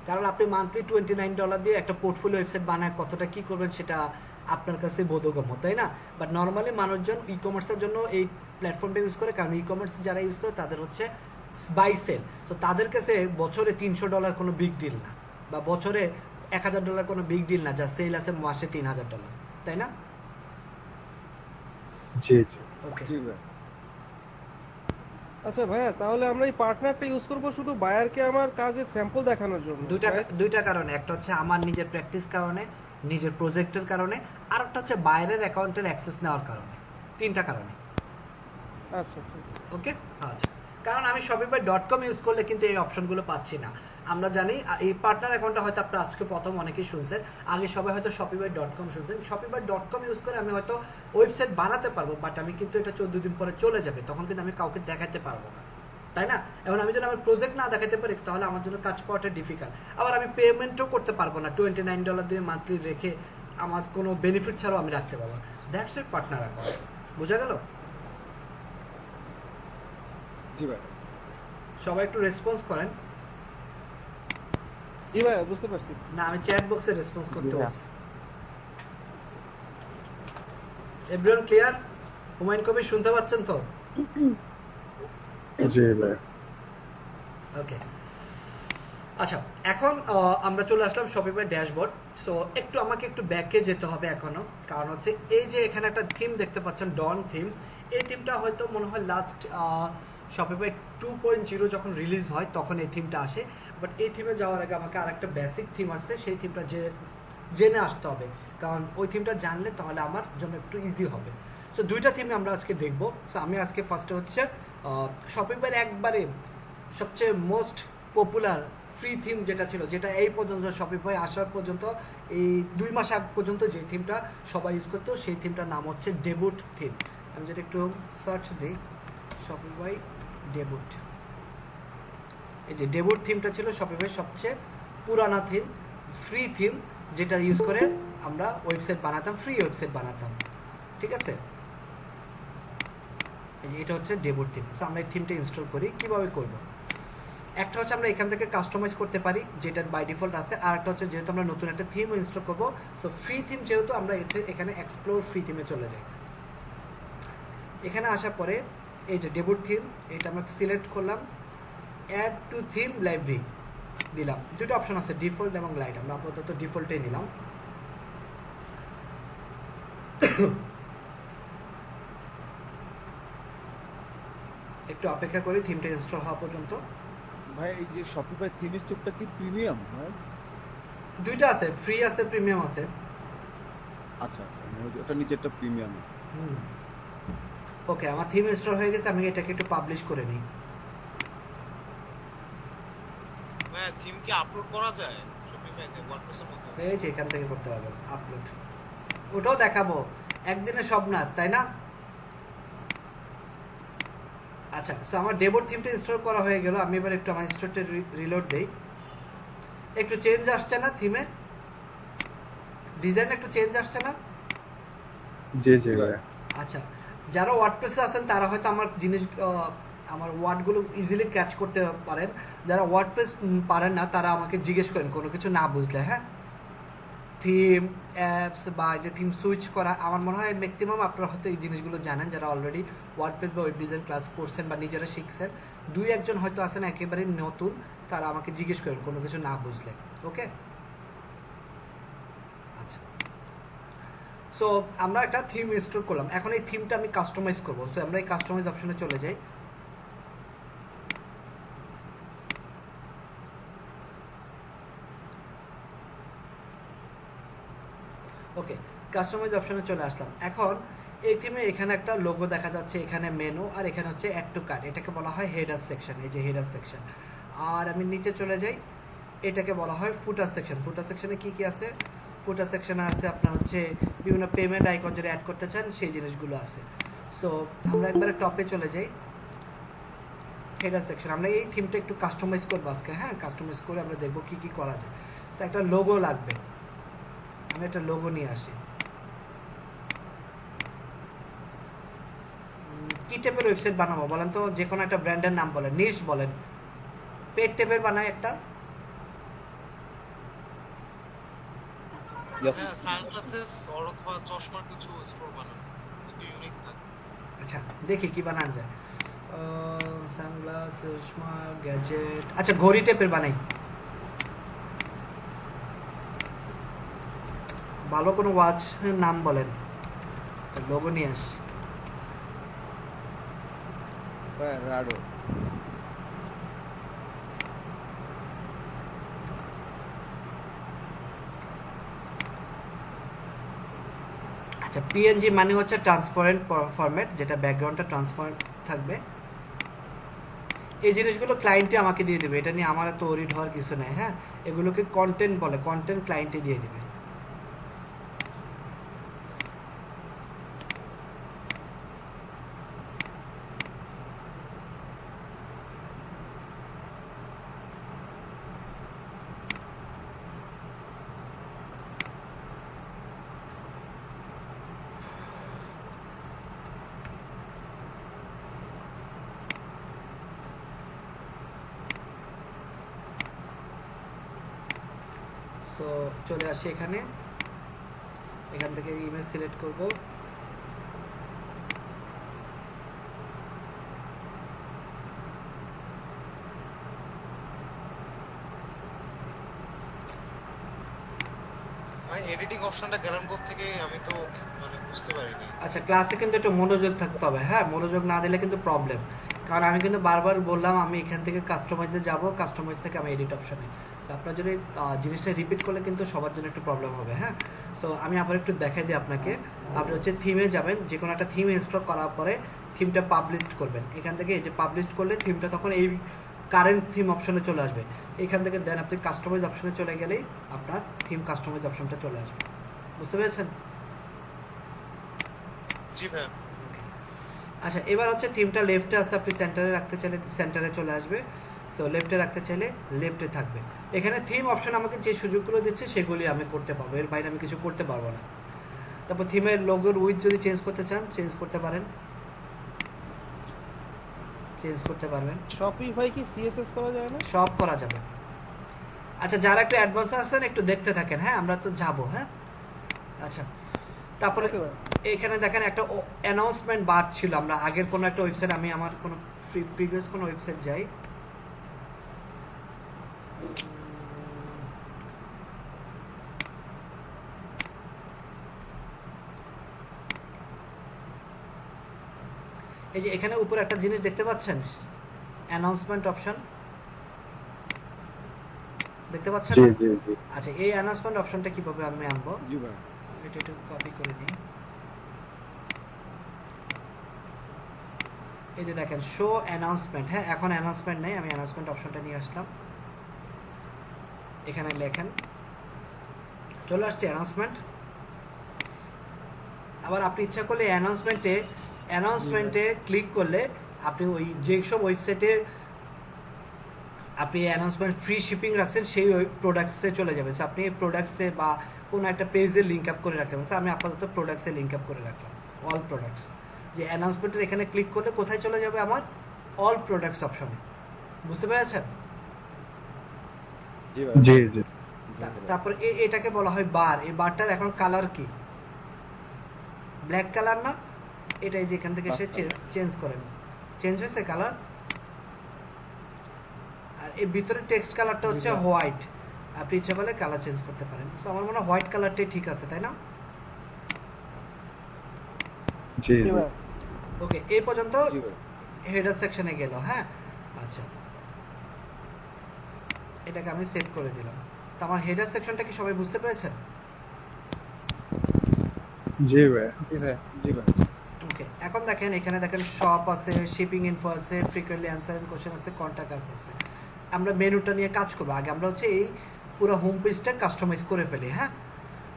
কারণ আপনি মান্থলি $29 দিয়ে একটা পোর্টফোলিও ওয়েবসাইট বানায় কতটা কি করবেন সেটা আপনার কাছে বোধগম্য, তাই না? বাট নর্মালি মানুষজন ই কমার্সের জন্য এই প্ল্যাটফর্মটা ইউজ করে, কারণ ই কমার্স যারা ইউজ করে তাদের হচ্ছে বাই সেল, তো তাদের কাছে বছরে $300 কোনো বিগ ডিল না, বা বছরে $1000 কোনো বিগ ডিল না, যা সেল আছে মাসে $3000, তাই না? জি জি। ওকে, জি ভাই। আচ্ছা ভাইয়া, তাহলে আমরা এই পার্টনারটা ইউজ করব শুধু বায়ারকে আমার কাজের স্যাম্পল দেখানোর জন্য? দুইটা কারণে, একটা হচ্ছে আমার নিজের প্র্যাকটিস কারণে, নিজের প্রজেক্টের কারণে, আর একটা হচ্ছে বাইরের অ্যাকাউন্টের অ্যাক্সেস নেওয়ার কারণে, তিনটা কারণে, আচ্ছা ঠিক আছে। ওকে? আচ্ছা, কারণ আমি shopify.com ইউজ করলে কিন্তু এই অপশনগুলো পাচ্ছি না। আমরা জানি এই পার্টনার অ্যাকাউন্টটা হয়তো আপনারা আজকে প্রথম অনেকেই শুনছেন, আগে সবাই হয়তো shopify.com শুনছেন। shopify.com ইউজ করে আমি হয়তো ওয়েবসাইট বানাতে পারবো, বাট আমি কিন্তু এটা 14 দিন পরে চলে যাবে, তখন কিন্তু আমি কাউকে দেখাতে পারবো না, তাই না? এখন আমি যদি আমার প্রজেক্ট না দেখাতে পারি তাহলে আমার জন্য কাজ পাওয়াটা ডিফিকাল্ট। আবার আমি পেমেন্টও করতে পারবো না, $29 দিয়ে মান্থলি রেখে আমার কোনো বেনিফিট ছাড়াও আমি রাখতে পারবো। That's it partner account. বোঝা গেল? জি ভাই। সবাই একটু রেসপন্স করেন। জি ভাই, বুঝতে পারছি। না, আমি চ্যাট বক্সে রেসপন্স করতে বলছি। Everyone clear? হুমায়ুন কবির শুনতে পাচ্ছেন তো? জি ভাই। ওকে, আচ্ছা এখন আমরা চলে আসলাম শপিফাই ড্যাশবোর্ড। সো আমাকে একটু ব্যাকে যেতে হবে এখনো, কারণ হচ্ছে এই যে এখানে একটা থিম দেখতে পাচ্ছেন, ডন থিম। এই থিমটা হয়তো মনে হয় লাস্ট শপিফাই 2.0 যখন রিলিজ হয় তখন এই থিমটা আসে, বাট এই থিমে যাওয়ার আগে আমাকে আরেকটা বেসিক থিম আছে, সেই থিমটা জেনে আসতে হবে, কারণ ওই থিমটা জানলে তাহলে আমার জন্য একটু ইজি হবে। সো দুইটা থিমে আমরা আজকে দেখব। সো আমি আজকে ফার্স্টে হচ্ছে শপিফাইয়ের একবারে সবচেয়ে মোস্ট পপুলার ফ্রি থিম যেটা ছিল, যেটা এই পর্যন্ত শপিফাই আসার পর্যন্ত এই 2 মাস আগ পর্যন্ত যে থিমটা সবাই ইউজ করতো, সেই থিমটার নাম হচ্ছে ডেবুট থিম। আমি যদি একটু সার্চ দিই শপিফাই ডেবুট, এই যে ডেবুট থিমটা ছিল শপিফাই সবচেয়ে পুরানা থিম, ফ্রি থিম, যেটা ইউজ করে আমরা ওয়েবসাইট বানাতাম, ফ্রি ওয়েবসাইট বানাতাম। ঠিক আছে, এই যে এটা হচ্ছে ডেবুট থিম। সো আমরা এই থিমটা ইনস্টল করি। কিভাবে করব? একটা হচ্ছে আমরা এখান থেকে কাস্টমাইজ করতে পারি, যেটা বাই ডিফল্ট আছে। আর একটা হচ্ছে যেহেতু আমরা নতুন একটা থিম ইনস্টল করব, সো ফ্রি থিম যেহেতু আমরা এখানে এক্সপ্লোর ফ্রি থিমে চলে যাই। এখানে আসার পরে এই যে ডেবুট থিম, এটা আমরা সিলেক্ট করলাম, অ্যাড টু থিম লাইব্রেরি দিলাম। দুটো অপশন আছে, ডিফল্ট এবং লাইট। আমরা আপাতত ডিফল্টে নিলাম। একটু অপেক্ষা করি থিমটা ইনস্টল হওয়া পর্যন্ত। ভাই এই যে শপিফাই থিম স্টোরটা কি প্রিমিয়াম? হ্যাঁ, দুইটা আছে, ফ্রি আছে, প্রিমিয়াম আছে। আচ্ছা আচ্ছা, ওটা নিচেরটা প্রিমিয়াম। ওকে, আমার থিম ইনস্টল হয়ে গেছে, আমি এটাকে একটু পাবলিশ করে নিই। হ্যাঁ, থিম কি আপলোড করা যায় শপিফাইতে ওয়ার্ডপ্রেসের মধ্যে? এই যে এখান থেকে করতে পারবেন আপলোড, ওটাও দেখাবো। একদিনে সব না, তাই না? আচ্ছা, সো আমার ডেবুট থিমটা ইনস্টল করা হয়ে গেল। আমি এবার একটু আমার স্টোরটা রিলোড দেই। একটু চেঞ্জ আসছে না থিমে? ডিজাইন একটু চেঞ্জ আসছে না? জি জি ভাই। আচ্ছা, যারা ওয়ার্ডপ্রেসে আছেন তারা হয়তো আমার আমার ওয়ার্ডগুলো ইজিলি ক্যাচ করতে পারেন। যারা ওয়ার্ডপ্রেস পারেন না তারা আমাকে জিজ্ঞেস করেন কোনো কিছু না বুঝলে। হ্যাঁ, থিম অ্যাপস বা যে থিম সুইচ করা, আমার মনে হয় ম্যাক্সিমাম আপনারা হয়তো এই জিনিসগুলো জানেন, যারা অলরেডি ওয়ার্ডপ্রেস বা ওয়েব ডিজাইন ক্লাস করছেন বা নিজেরা শিখছেন। 2-1 হয়তো আছেন একেবারে নতুন, তারা আমাকে জিজ্ঞেস করেন কোনো কিছু না বুঝলে। ওকে, আচ্ছা। সো আমরা একটা থিম ইনস্টল করলাম, এখন এই থিমটা আমি কাস্টমাইজ করব। সো আমরা এই কাস্টমাইজ অপশনে চলে যাই। ওকে, কাস্টমাইজ অপশনে চলে আসলাম। এখন এই থিমে এখানে একটা লোগো দেখা যাচ্ছে, এখানে মেনু, আর এখানে হচ্ছে অ্যাড টু কার্ট। এটাকে বলা হয় হেডার সেকশন, এই যে হেডার সেকশন। আর আমি নিচে চলে যাই, এটাকে বলা হয় ফুটার সেকশন। ফুটার সেকশনে কি কি আছে? ফুটার সেকশনে আছে আপনার হচ্ছে বিভিন্ন পেমেন্ট আইকন যদি অ্যাড করতে চান সেই জিনিসগুলো আছে। সো আমরা একবারে টপে চলে যাই, হেডার সেকশন। আমরা এই থিমটা একটু কাস্টমাইজ করবো আজকে। হ্যাঁ, কাস্টমাইজ করে আমরা দেখবো কি কি করা যায়। সো একটা লোগো লাগবে, আমি একটা লোগো নিয়ে আসি। কি টাইপের ওয়েবসাইট বানাবো বলেন তো? যে কোনো একটা ব্র্যান্ডের নাম বলেন, নিশ বলেন। পেট টাইপের বানাই একটা। হ্যাঁ, সানগ্লাসেস অথবা চশমার কিছু স্টোর বানানো, একটু ইউনিক থাকে। আচ্ছা, দেখি কি বানানো যায়। সানগ্লাস, চশমা, গ্যাজেট। আচ্ছা, ঘড়ি টাইপের বানাই। ভালো কোনো ওয়াচ নাম বলেন, লোগো নিয়ে আস। রাডো। আচ্ছা, পিএনজি মানে হচ্ছে ট্রান্সপারেন্ট ফরম্যাট, যেটা ব্যাকগ্রাউন্ডটা ট্রান্সপারেন্ট থাকবে। এই জিনিসগুলো ক্লায়েন্টে আমাকে দিয়ে দেবে, এটা নিয়ে আমার এত ওরিড হওয়ার কিছু নেই। হ্যাঁ, এগুলোকে কন্টেন্ট বলে, কন্টেন্ট ক্লায়েন্টে দিয়ে দেবে। সো চলে আসি এখানে, এখান থেকে ইমেজ সিলেক্ট করব। ভাই এডিটিং অপশনটা গেলাম থেকে আমি তো মানে বুঝতে পারিনি। আচ্ছা, ক্লাসে কিন্তু একটু মনোযোগ থাকতে হবে। হ্যাঁ, মনোযোগ না দিলে কিন্তু প্রবলেম, কারণ আমি কিন্তু বারবার বললাম আমি এখান থেকে কাস্টমাইজে যাব, কাস্টমাইজ থেকে আমি এডিট অপশনে। সো আপনার যদি জিনিসটা রিপিট করলে কিন্তু সবার জন্য একটু প্রবলেম হবে। হ্যাঁ, সো আমি আবার একটু দেখাই দিই আপনাকে। আপনি হচ্ছে থিমে যাবেন, যে কোনো একটা থিম ইনস্টল করার পরে থিমটা পাবলিশ করবেন। এখান থেকে এই যে পাবলিশ করলে থিমটা তখন এই কারেন্ট থিম অপশনে চলে আসবে। এখান থেকে দেন আপনি কাস্টমাইজ অপশনে চলে গেলেই আপনার থিম কাস্টমাইজ অপশনটা চলে আসবে। বুঝতে পেরেছেন? জি ভাই। আচ্ছা, এবার হচ্ছে থিমটা লেফটে আছে, আপনি সেন্টারে রাখতে চাইলে সেন্টারে চলে আসবে। সো লেফটে রাখতে চাইলে লেফটে থাকবে। এখানে থিম অপশন আমাকে যে সুযোগগুলো দিচ্ছে সেগুলি আমি করতে পারবো, এর বাইরে আমি কিছু করতে পারবো না। তারপর থিমের লোগোর উইথ যদি চেঞ্জ করতে চান চেঞ্জ করতে পারেন, চেঞ্জ করতে পারবেন। শপিফাই কি সিএসএস করা যায় না? সব করা যাবে। আচ্ছা, যারা একটু অ্যাডভান্স আছেন একটু দেখতে থাকেন। হ্যাঁ, আমরা তো যাবো। হ্যাঁ, আচ্ছা, তারপরে এখানে দেখেন একটা অ্যানাউন্সমেন্ট বার ছিল। আমরা আগের কোনো একটা ওয়েবসাইট, আমি আমার কোনো প্রিভিয়াস কোনো ওয়েবসাইট যাই, এই যে এখানে উপরে একটা জিনিস দেখতে পাচ্ছেন, অ্যানাউন্সমেন্ট অপশন দেখতে পাচ্ছেন? জি জি জি। আচ্ছা, এই অ্যানাউন্সমেন্ট অপশনটা কিভাবে আমি আনবো? জি ভাই। এটা একটু কপি করে নিই। এই যে দেখেন শো অ্যানাউন্সমেন্ট। হ্যাঁ, এখন অ্যানাউন্সমেন্ট নেই, আমি অ্যানাউন্সমেন্ট অপশনটা নিয়ে আসলাম। এখানে লেখেন, চলে আসছে অ্যানাউন্সমেন্ট। আবার আপনি ইচ্ছা করলে অ্যানাউন্সমেন্টে ক্লিক করলে আপনি ওই যেসব ওয়েবসাইটে আপনি অ্যানাউন্সমেন্ট ফ্রি শিপিং রাখছেন সেই ওই প্রোডাক্টসে চলে যাবে। সো আপনি প্রোডাক্টসে বা কোনো একটা পেজে লিঙ্ক আপ করে রাখতে পারেন। আমি আপাতত প্রোডাক্টসে লিঙ্ক আপ করে রাখলাম, অল প্রোডাক্টস। যে অ্যানাউন্সমেন্টের এখানে ক্লিক করলে কোথায় চলে যাবে? আমার অল প্রোডাক্টস অপশনে। বুঝতে পেরেছেন? জি ভাই। জি জি। তারপর এটাকে বলা হয় বার। এই বারটার এখন কালার কি? ব্ল্যাক কালার না? এটাই যে এখান থেকে সে চেঞ্জ করেন, চেঞ্জ হয়েছে কালার। আর এই ভিতরে টেক্সট কালারটা হচ্ছে হোয়াইট। আপনি ইচ্ছা করলে কালার চেঞ্জ করতে পারেন। সো আমার মনে হয় হোয়াইট কালারটাই ঠিক আছে, তাই না? জি জি। ওকে, এই পর্যন্ত জি ভাই। হেডার সেকশনে গেল। হ্যাঁ, আচ্ছা, এটাকে আমি সেভ করে দিলাম। তো আমার হেডার সেকশনটা কি সবাই বুঝতে পেরেছেন? জি ভাই। জি ভাই। জি ভাই। ওকে, এখন দেখেন এখানে দেখেন শপ আছে, শিপিং ইনফো আছে, ফ্রিকোয়েন্টলি অ্যান্সার এন্ড কোশ্চেন আছে, কন্টাক্ট আছে। আমরা মেনুটা নিয়ে কাজ করবো। আগে আমরা হচ্ছে এই পুরো হোম পেজটা কাস্টমাইজ করে ফেলি। হ্যাঁ,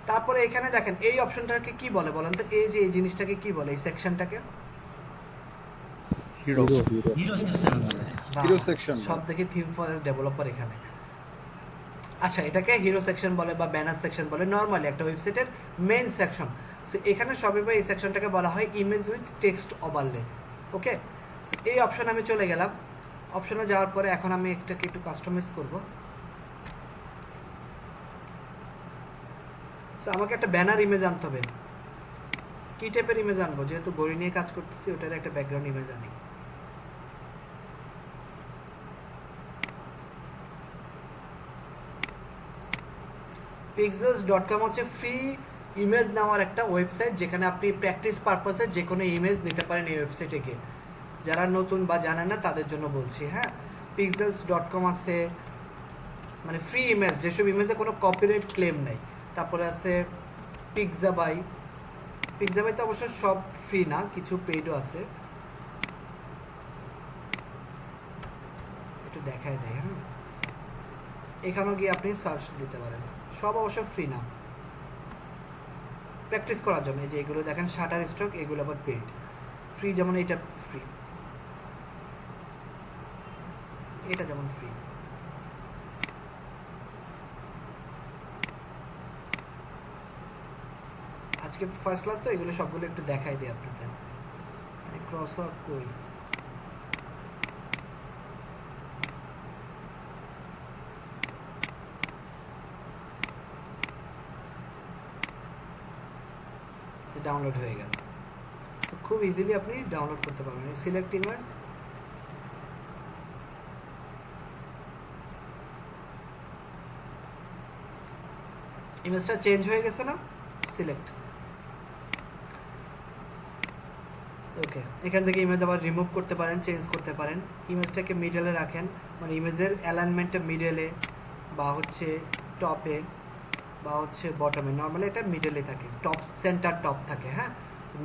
তারপরে এখানে দেখেন এই অপশনটাকে কি বলে বলেন তো? এই যে এই জিনিসটাকে কি বলে, এই সেকশনটাকে? Hero section. সব দেখি থিম ফর ডেভেলপার এখানে। আচ্ছা, এটাকে হিরো সেকশন বলে বা ব্যানার সেকশন বলে, নর্মালি একটা ওয়েবসাইটের মেইন সেকশন। সো এখানে সবই এই সেকশনটাকে বলা হয় ইমেজ উইথ টেক্সট ওভারলে। ওকে, এই অপশনে আমি চলে গেলাম। অপশনে যাওয়ার পরে এখন আমি এটাকে একটু কাস্টমাইজ করব। সো আমাকে একটা ব্যানার ইমেজ আনতে হবে। কি টাইপের ইমেজ আনবো? যেহেতু গড়ি নিয়ে কাজ করতেছি, ওটার একটা ব্যাকগ্রাউন্ড ইমেজ আনি। pixels.com হচ্ছে ফ্রি ইমেজ নেওয়ার একটা ওয়েবসাইট, যেখানে আপনি প্র্যাকটিস পারপাসে যে কোনো ইমেজ নিতে পারেন এই ওয়েবসাইটে গিয়ে। যারা নতুন বা জানেন না তাদের জন্য বলছি। হ্যাঁ, pixels.com আছে, মানে ফ্রি ইমেজ, যেসব ইমেজে কোনো কপিরাইট ক্লেম নেই। তারপরে আছে পিক্সাবাই। পিক্সাবাই তো অবশ্য সব ফ্রি না, কিছু পেইডও আছে। একটু দেখায় দেয়। হ্যাঁ, এখানেও গিয়ে আপনি সার্চ দিতে পারেন, সব অবশ্য ফ্রি না, প্র্যাকটিস করার জন্য। এই যে এগুলো দেখেন শাটার স্টক, এগুলো আবার পেড। ফ্রি যেমন এটা ফ্রি, এটা যেমন ফ্রি। আজকে ফার্স্ট ক্লাস তো এগুলো সবগুলো একটু দেখাই দিই আপনাদের। ক্রসওয়াক কই, ডাউনলোড হয়ে গেল। তো খুব ইজিলি আপনি ডাউনলোড করতে পারবেন। সিলেক্ট ইমেজ, ইমেজটা চেঞ্জ হয়ে গেছে না, সিলেক্ট। ওকে, এখান থেকে ইমেজ আবার রিমুভ করতে পারেন, চেঞ্জ করতে পারেন। ইমেজটাকে মিডলে রাখেন, মানে ইমেজের অ্যালাইনমেন্টটা মিডলে বা হচ্ছে টপে বা হচ্ছে বটমে। নর্মালি এটা মিডলে থাকে, টপ সেন্টার টপ থাকে। হ্যাঁ,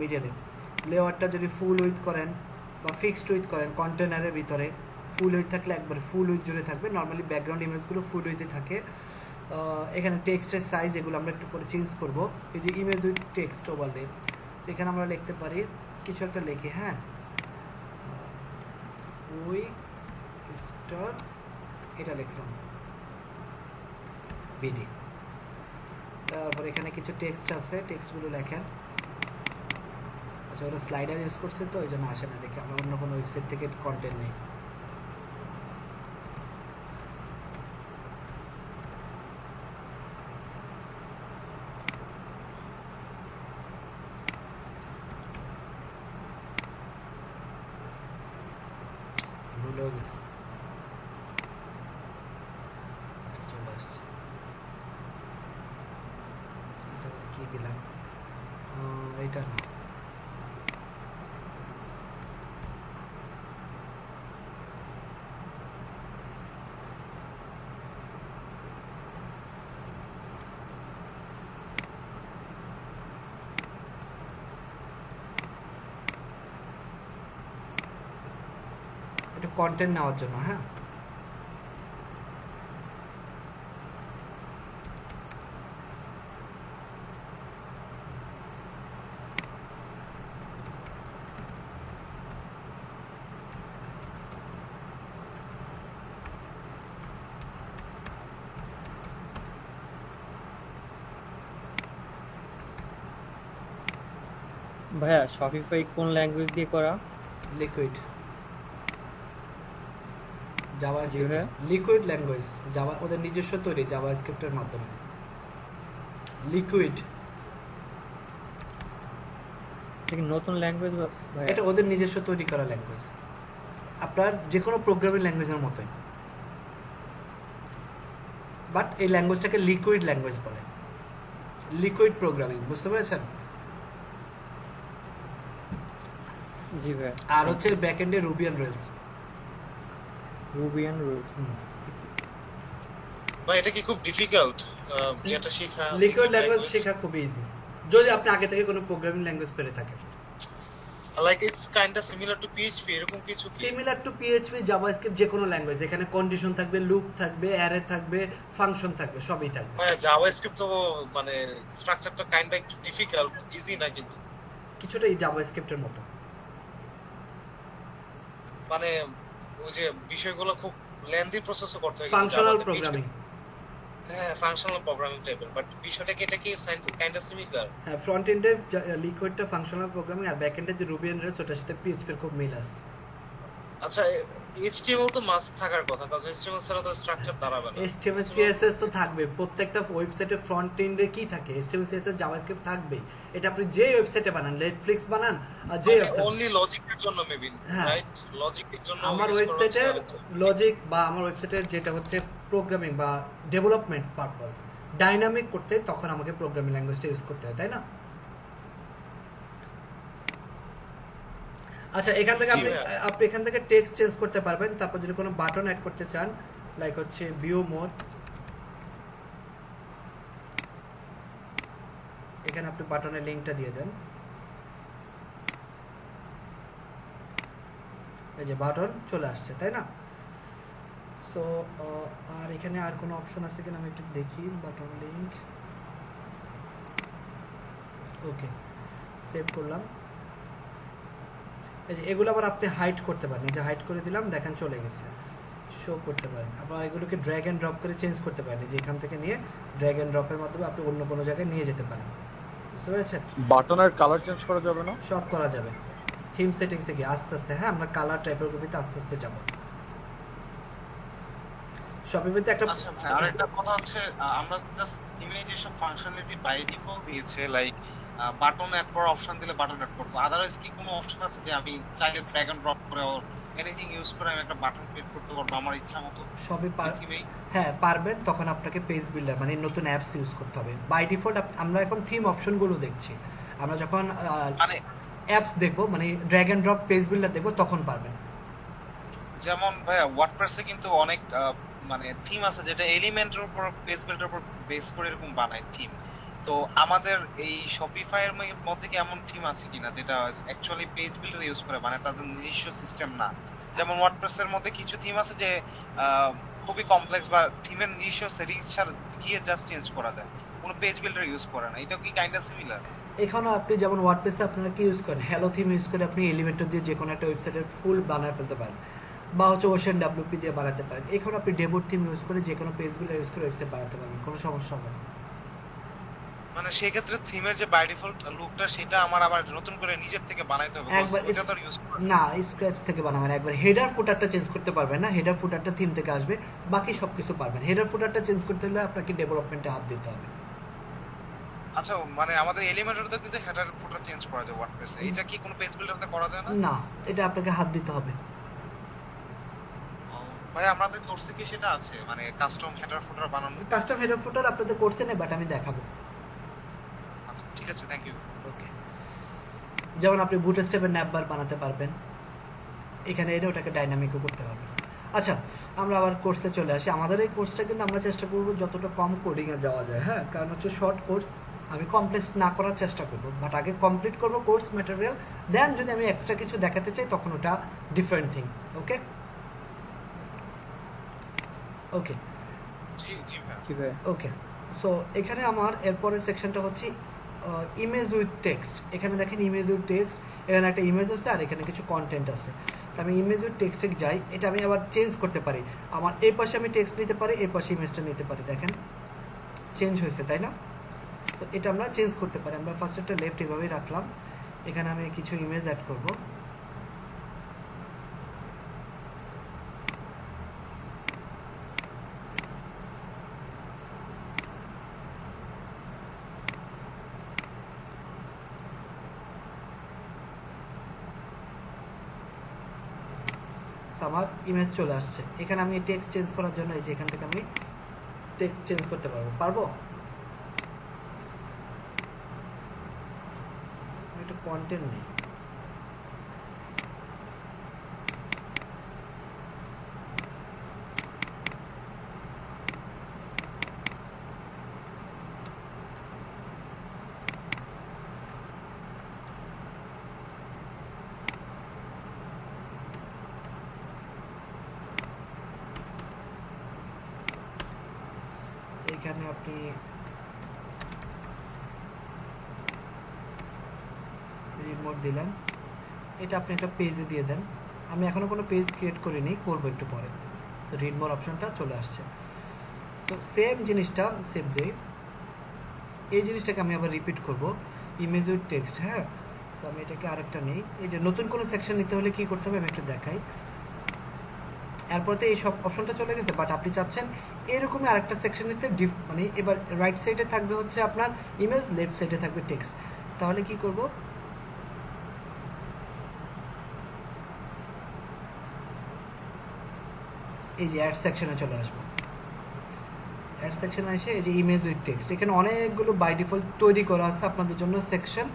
মিডলে। লেয়ারটা যদি ফুল উইথ করেন বা ফিক্সড উইথ করেন, কন্টেনারের ভিতরে ফুল উইথ থাকলে একবার ফুল উইথ জুড়ে থাকবে। নর্মালি ব্যাকগ্রাউন্ড ইমেজগুলো ফুল উইথে থাকে। এখানে টেক্সটের সাইজ এগুলো আমরা একটু পরে চেঞ্জ করব। এই যে ইমেজ উইথ টেক্সট ওভারলে, এখানে আমরা লিখতে পারি কিছু একটা লিখে, হ্যাঁ, ওই স্টার, এটা লিখলাম বিডি। তারপর এখানে কিছু টেক্সট আছে, টেক্সটগুলো লেখেন। আচ্ছা, ওরা স্লাইডার ইউজ করছে তো ওই জন্য আসে না, দেখে আমরা অন্য কোনো ওয়েবসাইট থেকে কন্টেন্ট নেই। ভুলে গেছি। আচ্ছা, চলে আসছে। এটা কি দিলাম, এটা না, এটা কন্টেন্ট নেওয়ার জন্য। হ্যাঁ, ভাইয়া শপিফাই কোন ল্যাঙ্গুয়েজ দিয়ে করা? লিকুইড, জাভাস্ক্রিপ্ট, ভাইয়া? লিকুইড ল্যাঙ্গুয়েজ, জাভা ওদের নিজস্ব তৈরি জাভাস্ক্রিপ্টের মাধ্যমে। লিকুইড এটা কি নতুন ল্যাঙ্গুয়েজ ভাইয়া? এটা ওদের নিজস্ব তৈরি করা ল্যাঙ্গুয়েজ, আপনার যে কোনো প্রোগ্রামিং ল্যাঙ্গুয়েজের মতোই, বাট এই ল্যাঙ্গুয়েজটাকে লিকুইড ল্যাঙ্গুয়েজ বলে। লিকুইড প্রোগ্রামিং, বুঝতে পেরেছেন? জি ভাইয়া। আর হচ্ছে ব্যাকএন্ডে Ruby on Rails. Ruby on Rails. ভাই এটা কি খুব ডিফিকাল্ট এটা শেখা? লিকুইড ল্যাঙ্গুয়েজ শেখা খুব ইজি যদি আপনি আগে থেকে কোনো প্রোগ্রামিং ল্যাঙ্গুয়েজ পেরে থাকেন। Like it's kind of similar to PHP, এরকম কিছু কি? সিমিলার টু পিএইচপি, জাভাস্ক্রিপ্ট, যে কোনো ল্যাঙ্গুয়েজ। এখানে কন্ডিশন থাকবে, লুপ থাকবে, অ্যারে থাকবে, ফাংশন থাকবে, সবই থাকবে। ভাই জাভাস্ক্রিপ্ট তো মানে স্ট্রাকচারটা কাইন্ড অফ একটু ডিফিকাল্ট, ইজি না কিন্তু? কিছুটা এই জাভাস্ক্রিপ্টের মতো, মানে ওই যে বিষয়গুলো খুব লেন্দি প্রসেসও করতে হয় ফাংশনাল প্রোগ্রামিং। হ্যাঁ, ফাংশনাল প্রোগ্রামিং টাইপের, বাট বিষয়টা কি এটা কি কাইন্ড অফ সিমিলার? হ্যাঁ, ফ্রন্ট এন্ডের লিকুইডটা ফাংশনাল প্রোগ্রামিং, আর ব্যাক এন্ডের যে রুবি অন রেলস ওটার সাথে পিএইচপির খুব মিল আছে। আচ্ছা, এইচটিএমএল তো মাস্ট থাকার কথা, কারণ এইচটিএমএল ছাড়া তো স্ট্রাকচার দাঁড়াবে না। HTML CSS তো থাকবে, প্রত্যেকটা ওয়েবসাইটে ফ্রন্ট এন্ডে কি থাকে, HTML CSS জাভাস্ক্রিপ্ট থাকবে। এটা আপনি যে ওয়েবসাইটে বানান, নেটফ্লিক্স বানান আর যে ওয়েবসাইট, অনলি লজিকের জন্য মেবি, হ্যাঁ। রাইট? লজিকের জন্য আমার ওয়েবসাইটের লজিক বা আমার ওয়েবসাইটের যেটা হচ্ছে প্রোগ্রামিং বা ডেভেলপমেন্ট পারপাস, ডাইনামিক করতে তখন আমাকে প্রোগ্রামিং ল্যাঙ্গুয়েজটা ইউজ করতে হয়, তাই না? আচ্ছা, এখান থেকে আপনি এখান থেকে টেক্সট চেঞ্জ করতে পারবেন। তারপর যদি কোনো বাটন অ্যাড করতে চান, লাইক হচ্ছে ভিউ মোড, এখানে আপনি বাটনের লিঙ্কটা দিয়ে দেন। এই যে বাটন চলে আসছে, তাই না? সো আর এখানে আর কোনো অপশন আছে কিনা আমি একটু দেখি, বাটন লিঙ্ক, ওকে সেভ করলাম। এই যে এগুলো আবার আপনি হাইড করতে পারেন, এই যে হাইড করে দিলাম, দেখেন চলে গেছে, শো করতে পারেন। আবার এগুলোকে ড্র্যাগ অ্যান্ড ড্রপ করে চেঞ্জ করতে পারেন, যে এখান থেকে নিয়ে ড্র্যাগ অ্যান্ড ড্রপের মাধ্যমে আপনি অন্য কোনো জায়গায় নিয়ে যেতে পারেন, বুঝতে পেরেছেন? বাটনের কালার চেঞ্জ করা যাবে না? সব করা যাবে থিম সেটিংসে গিয়ে আস্তে আস্তে। হ্যাঁ, আমরা কালার টাইপোগ্রাফিতে আস্তে আস্তে যাব। শপিংতে একটা আচ্ছা ভাই, আরেকটা কথা হচ্ছে আমরা জাস্ট ইমেজ এসব ফাংশনালিটি বাই ডিফল্ট দিয়েছে, লাইক বাটন অ্যাড করার অপশন দিলে বাটন অ্যাড করতে, আদারওয়াইজ কি কোনো অপশন আছে যে আমি চাইলে ড্র্যাগ এন্ড ড্রপ করে অর এনিথিং ইউজ করে আমি একটা বাটন ক্রিয়েট করতে পারবো আমার ইচ্ছা মতো? সবই থিমেই হ্যাঁ পারবেন। তখন আপনাকে পেজ বিল্ডার মানে নতুন অ্যাপস ইউজ করতে হবে। বাই ডিফল্ট আমরা এখন থিম অপশনগুলো দেখছি, আমরা যখন মানে অ্যাপস দেখবো, মানে drag and drop page builder দেখবো, তখন পারবেন। যেমন ভাইয়া ওয়ার্ডপ্রেসে কিন্তু অনেক মানে থিম আছে যেটা এলিমেন্টের উপর পেজ বিল্ডার উপর বেস করে এরকম বানায় থিম। তো আমাদের এই শপিফাই এর মধ্যে কি এমন থিম আছে কিনা যেটা অ্যাকচুয়ালি পেজ বিল্ডার ইউজ করে, মানে তাদের নিজস্ব সিস্টেম না? যেমন ওয়ার্ডপ্রেসের মধ্যে কিছু থিম আছে যে খুবই কমপ্লেক্স বা থিমের নিজস্ব সেটিংস ছাড়া গিয়ে জাস্ট চেঞ্জ করা যায়, কোনো পেজ বিল্ডার ইউজ করে না। এটা কি কাইন্ড অফ সিমিলার? এখানেও আপনি যেমন ওয়ার্ডপ্রেসে আপনারা কি ইউজ করেন, হ্যালো থিম ইউজ করে আপনি এলিমেন্টর দিয়ে যে কোনো একটা ওয়েবসাইটের ফুল বানায় ফেলতে পারেন, বা হচ্ছে ওশেন ডাব্লিউপি দিয়ে বানাতে পারেন। এখন আপনি ডেবোর থিম ইউজ করে যে কোনো পেজ বিল্ডার ইউজ করে ওয়েবসাইট বানাতে পারবেন, কোনো সমস্যা হবে না। মানে সেই ক্ষেত্রে থিমের যে বাই ডিফল্ট লুকটা সেটা আমার আবার নতুন করে নিজের থেকে বানাইতে হবে, একবার এটা তো ইউজ করা না, স্ক্র্যাচ থেকে বানাবেন। একবার হেডার ফুটারটা চেঞ্জ করতে পারবেন না, হেডার ফুটারটা থিম থেকে আসবে, বাকি সব কিছু পারবেন। হেডার ফুটারটা চেঞ্জ করতে হলে আপনাকে ডেভেলপমেন্টে হাত দিতে হবে। আচ্ছা, মানে আমাদের এলিমেন্টরতে কিন্তু হেডার ফুটার চেঞ্জ করা যায় ওয়ার্ডপ্রেসে, এটা কি কোনো পেজ বিল্ডারতে করা যায় না? না, এটা আপনাকে হাত দিতে হবে। ভাই আমাদের কোর্সে কি সেটা আছে, মানে কাস্টম হেডার ফুটার বানানো? কাস্টম হেডার ফুটার আপনাদের কোর্সে নেই, বাট আমি দেখাবো। আচ্ছা ঠিক আছে, থ্যাংক ইউ। ওকে, যেমন আপনি বুটস্ট্র্যাপের ন্যাপবার বানাতে পারবেন, এখানে এনে ওটাকে ডাইনামিকও করতে পারবেন। আচ্ছা, আমরা আবার কোর্সে চলে আসি। আমাদের এই কোর্সটা কিন্তু আমরা চেষ্টা করব যতটা কম কোডিংয়ে যাওয়া যায়, হ্যাঁ, কারণ হচ্ছে শর্ট কোর্স, আমি কমপ্লেক্স না করার চেষ্টা করব, বাট আগে কমপ্লিট করব কোর্স ম্যাটেরিয়াল, দেন যদি আমি এক্সট্রা কিছু দেখাতে চাই তখন ওটা ডিফারেন্ট থিং। ওকে ওকে জি জি ভাই। ঠিক আছে। ওকে, সো এখানে আমার এরপরের সেকশনটা হচ্ছে ইমেজ উইথ টেক্সট। এখানে দেখেন ইমেজ উইথ টেক্সট, এখানে একটা ইমেজ আছে আর এখানে কিছু কন্টেন্ট আছে। তো আমি ইমেজ উইথ টেক্সটে যাই, এটা আমি আবার চেঞ্জ করতে পারি। আমার এই পাশে আমি টেক্সট নিতে পারি, এই পাশে ইমেজটা নিতে পারি। দেখেন চেঞ্জ হয়েছে, তাই না? তো এটা আমরা চেঞ্জ করতে পারি। আমরা ফার্স্ট একটা লেফট এভাবেই রাখলাম, এখানে আমি কিছু ইমেজ অ্যাড করব। আমার ইমেজ চলে আসছে। এখানে আমি টেক্সট চেঞ্জ করার জন্য এই যে এখান থেকে আমি টেক্সট চেঞ্জ করতে পারবো। একটা কন্টেন্ট নেই, এখানে আপনি রিমোট দিলেন, এটা আপনি একটা পেজে দিয়ে দেন। আমি এখনো কোনো পেজ ক্রিয়েট করিনি, করবো একটু পরে। সো রিড মোর অপশনটা চলে আসছে। সো সেম জিনিসটা সেভ দিই, এই জিনিসটাকে আমি আবার রিপিট করব, ইমেজ উইথ টেক্সট। হ্যাঁ, সো আমি এটাকে আরেকটা নেই। এই যে নতুন কোনো সেকশন নিতে হলে কি করতে হবে আমি একটু দেখাই। এরপরে এই সব অপশনটা চলে গেছে, বাট আপনি চাচ্ছেন এরকমই আরেকটা সেকশন নিতে, মানে এবার রাইট সাইডে থাকবে হচ্ছে আপনার ইমেজ, লেফট সাইডে থাকবে টেক্সট। তাহলে কি করব, এই যে অ্যাড সেকশনে চলে আসবো। অ্যাড সেকশনে এসে এই যে ইমেজ উইথ টেক্সট, এখানে অনেকগুলো বাই ডিফল্ট তৈরি করা আছে আপনাদের জন্য সেকশন।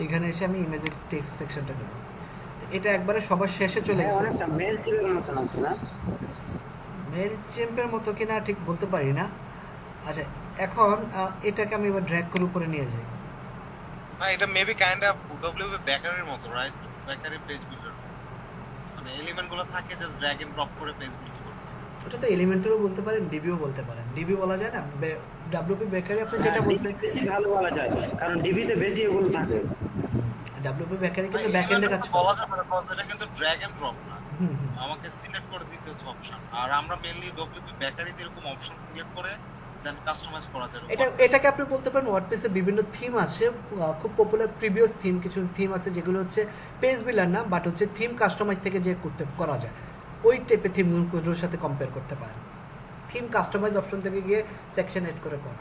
এখানে এসে আমি ইমেজ উইথ টেক্সট সেকশনটা নেব। এটা একবারে সবার শেষে চলে গেছে। মেল চিপের মতন আছে না? মেল চেম্পের মতো কিনা ঠিক বলতে পারি না। আচ্ছা, এখন এটাকে আমি এবার ড্র্যাগ করে উপরে নিয়ে যাই। না, এটা মেবি কাইন্ড অফ ডব্লিউপি ব্যাকারির মতো, রাইট? ব্যাকারি পেজ বিল্ডার, মানে এলিমেন্টগুলো থাকে, জাস্ট ড্র্যাগ এন্ড ড্রপ করে পেজ বিল্ড করতে। ওটা তো এলিমেন্টারও বলতে পারেন, ডিবিও বলতে পারেন। ডিবি বলা যায় না, ডাব্লিউপি বেকারি আপনি যেটা বলছেন, বেশি ভালো বলা যায়, কারণ ডিবিতে বেশি এগুলো থাকে। ডাব্লিউপি বেকারি কিন্তু ভাই, ব্যাকএন্ডে কাজ element করে। বলা যাবে না, cause এটা কিন্তু ড্র্যাগ এন্ড ড্রপ না। হুম হুম। আমাকে সিলেক্ট করে দিতে হচ্ছে অপশন, আর আমরা মেইনলি ডব্লিউপি বেকারিতে এরকম অপশন সিলেক্ট করে দেন কাস্টমাইজ করা যায়। এটাকে আপনি বলতে পারেন ওয়ার্ডপ্রেসে বিভিন্ন থিম আছে, খুব পপুলার প্রিভিয়াস থিম, কিছু থিম আছে যেগুলো হচ্ছে পেজ বিল্ডার না, বাট হচ্ছে থিম কাস্টমাইজ থেকে যে করা যায়, ওই টাইপের থিমগুলোর সাথে কম্পেয়ার করতে পারেন। থিম কাস্টমাইজ অপশন থেকে গিয়ে সেকশন এড করে করা।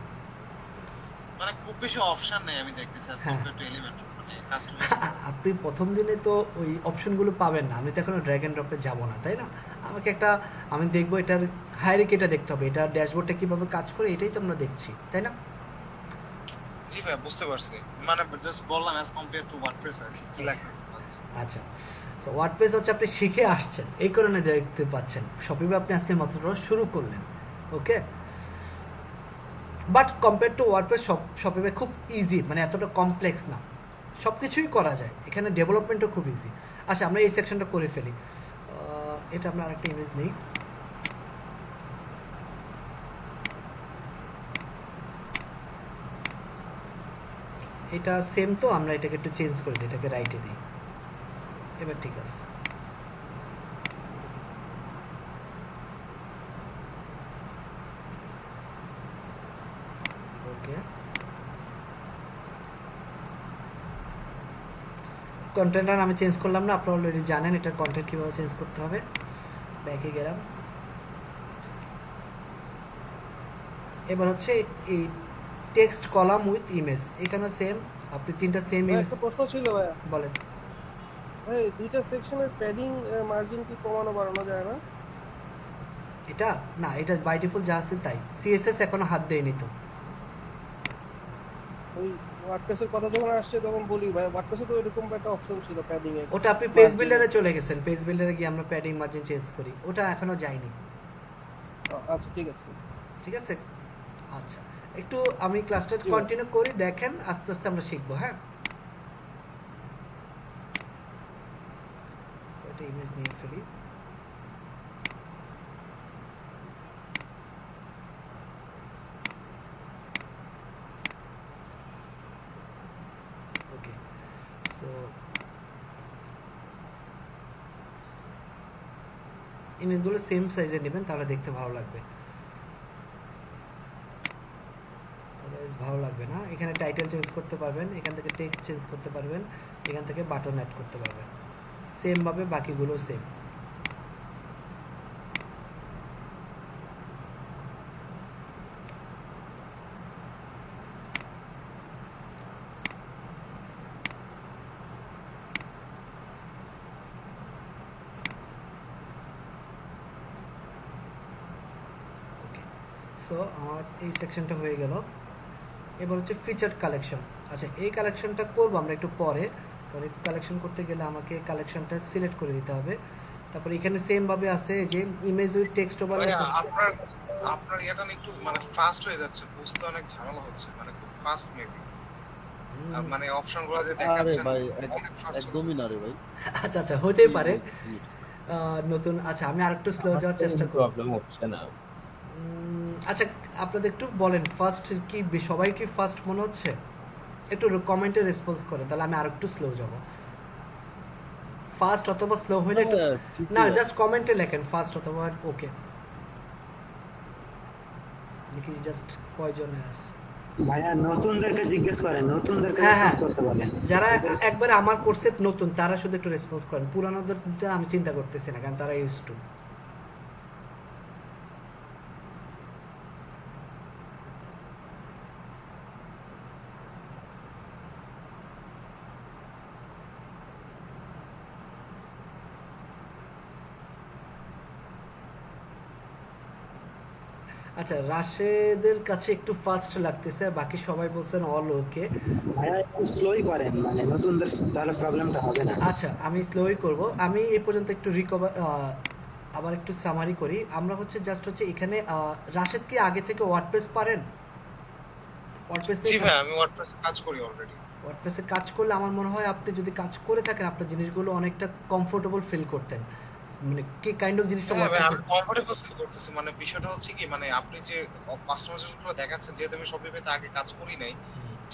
মানে খুব বেশি অপশন নেই আমি দেখতেছি আজ হ্যাঁ। কম্পেয়ার টু এলিমেন্ট, মানে কাস্টমাইজ। আপনি প্রথম দিনে তো ওই অপশনগুলো পাবেন না, আমি তো এখনো ড্র্যাগ এন্ড ড্রপে যাবো না, তাই না? আমাকে একটা, আমি দেখবো এটার হায়ারিকিটা দেখতে হবে, এটা ড্যাশবোর্ডটা কিভাবে কাজ করে, এটাই তো আমরা দেখছি, তাই না? জি ভাই, বুঝতে পারছি, মানে জাস্ট বললাম অ্যাজ কম্পেয়ার টু ওয়ার্ডপ্রেস আর কি লাগতেছে। আচ্ছা, তো ওয়ার্ডপ্রেস হচ্ছে আপনি শিখে আসছেন, এই কারণে দেখতে পাচ্ছেন শপিফাই আপনি আজকে মাত্র শুরু করলেন, okay? But compare to WordPress Shopify খুব ইজি, মানে এতটা কমপ্লেক্স না, সব কিছুই করা যায়, এখানে ডেভেলপমেন্টও খুব ইজি। আচ্ছা, আমরা এই সেকশনটা করে ফেলি। এটা আমরা আরেকটা ইমেজ নেই। এটা সেম, তো আমরা এটাকে একটু চেঞ্জ করে দিই, এটাকে রাইটে দিই, এবার ঠিক আছে। ওকে, কন্টেন্টটা আমি চেঞ্জ করলাম না, আপনারা অলরেডি জানেন এটার কন্টেন্ট কীভাবে চেঞ্জ করতে হবে। ব্যাকে গেলাম, এবার হচ্ছে এই টেক্সট কলাম উইথ ইমেজ, এখানে সেম, আপনি তিনটা সেম ভাই, ইমেজ। একটা প্রশ্ন ছিল ভাইয়া, বলেন। ভাই দুইটা সেকশনের প্যাডিং মার্জিন কি কমানো বাড়ানো যায় না? এটা না, এটা বাই ডিফল্ট যা আছে তাই, সিএসএস এখনো হাত দেয়নি তো। ওই ওয়ার্ডপ্রেসের কথা যখন আসছে তখন বলি ভাই, ওয়ার্ডপ্রেসে তো এরকম একটা অপশন ছিল প্যাডিং এর। ওটা আপনি পেজ বিল্ডারে চলে গেছেন, পেজ বিল্ডারে গিয়ে আমরা প্যাডিং মার্জিন চেঞ্জ করি, ওটা এখনো যায়নি। আচ্ছা ঠিক আছে। ঠিক আছে, আচ্ছা একটু আমি ক্লাসটা কন্টিনিউ করি, দেখেন আস্তে আস্তে আমরা শিখবো। হ্যাঁ, এটা ইমেজ নিয়ে ফেলি। ওকে, সো ইমেজগুলো সেম সাইজে নেবেন, তাহলে দেখতে ভালো লাগবে, ভালো লাগবে না। এখানে টাইটেল চেঞ্জ করতে পারবেন, এখান থেকে টেক্সট চেঞ্জ করতে পারবেন, এখান থেকে বাটন অ্যাড করতে পারবেন, সেম ভাবে বাকিগুলো সেম। সো আমার এই সেকশনটা হয়ে গেল। এবার হচ্ছে ফিচার কালেকশন। আচ্ছা, এই কালেকশনটা করবো আমরা একটু পরে, কারণ এই কালেকশন করতে গেলে আমাকে কালেকশনটা সিলেক্ট করে দিতে হবে। তারপরে এখানে সেম ভাবে আছে যে ইমেজ উইথ টেক্সট ওভার। আপনার এটা একটু মানে ফাস্ট হয়ে যাচ্ছে, বুঝতে অনেক ঝামেলা হচ্ছে, মানে খুব ফাস্ট মেবি, মানে অপশনগুলো যে দেখাচ্ছেন। আরে ভাই, একদমই না রে ভাই। আচ্ছা আচ্ছা, হতেই পারে নতুন। আচ্ছা, আমি আরেকটু স্লো যাওয়ার চেষ্টা করব। প্রবলেম হচ্ছে না। আচ্ছা, আপনাদের একটু বলেন, ফার্স্ট কি সবাই কি ফার্স্ট মনে হচ্ছে? একটু কমেন্টে রেসপন্স করে, তাহলে আমি আরেকটু স্লো যাব। ফার্স্ট অথবা স্লো হইলে একটু না, জাস্ট কমেন্টে লেখেন ফার্স্ট অথবা ওকে, দেখি জাস্ট কয়জনের আছে। ভাইয়া নতুনদেরকে জিজ্ঞেস করেন, নতুনদেরকে হ্যাঁ, রেসপন্স করতে বলেন। যারা একবারে আমার কোর্সে নতুন তারা শুধু একটু রেসপন্স করেন, পুরানোদেরটা আমি চিন্তা করতেছি না, কারণ তারা ইউজ টু। আচ্ছা, রাশেদের কাছে একটু ফাস্ট লাগতেছে, বাকি সবাই বলছেন অল ওকে। ভাইয়া একটু স্লোই করেন, মানে নতুনদের তাহলে প্রবলেমটা হবে না। আচ্ছা, আমি স্লোই করব। আমি এই পর্যন্ত একটু রিকভার, আবার একটু সামারি করি। আমরা হচ্ছে জাস্ট হচ্ছে এখানে রাশেদ কি আগে থেকে ওয়ার্ডপ্রেস পারেন? ওয়ার্ডপ্রেস? জি ভাই, আমি ওয়ার্ডপ্রেসে কাজ করি অলরেডি। ওয়ার্ডপ্রেসে কাজ করলে আমার মনে হয় আপনি যদি কাজ করে থাকেন আপনার জিনিসগুলো অনেকটা কমফোর্টেবল ফিল করতেন। মানে কি কাইন্ড অফ জিনিসটা হ্যাঁ ভাই, বলতেছে? আমি কমফোর্টেবল ফিল করতেছি। মানে বিষয়টা হচ্ছে কি, মানে আপনি যে কাস্টমাইজেশন গুলো দেখাচ্ছেন, যেহেতু আমি শপিফাইতে আগে কাজ করি নাই,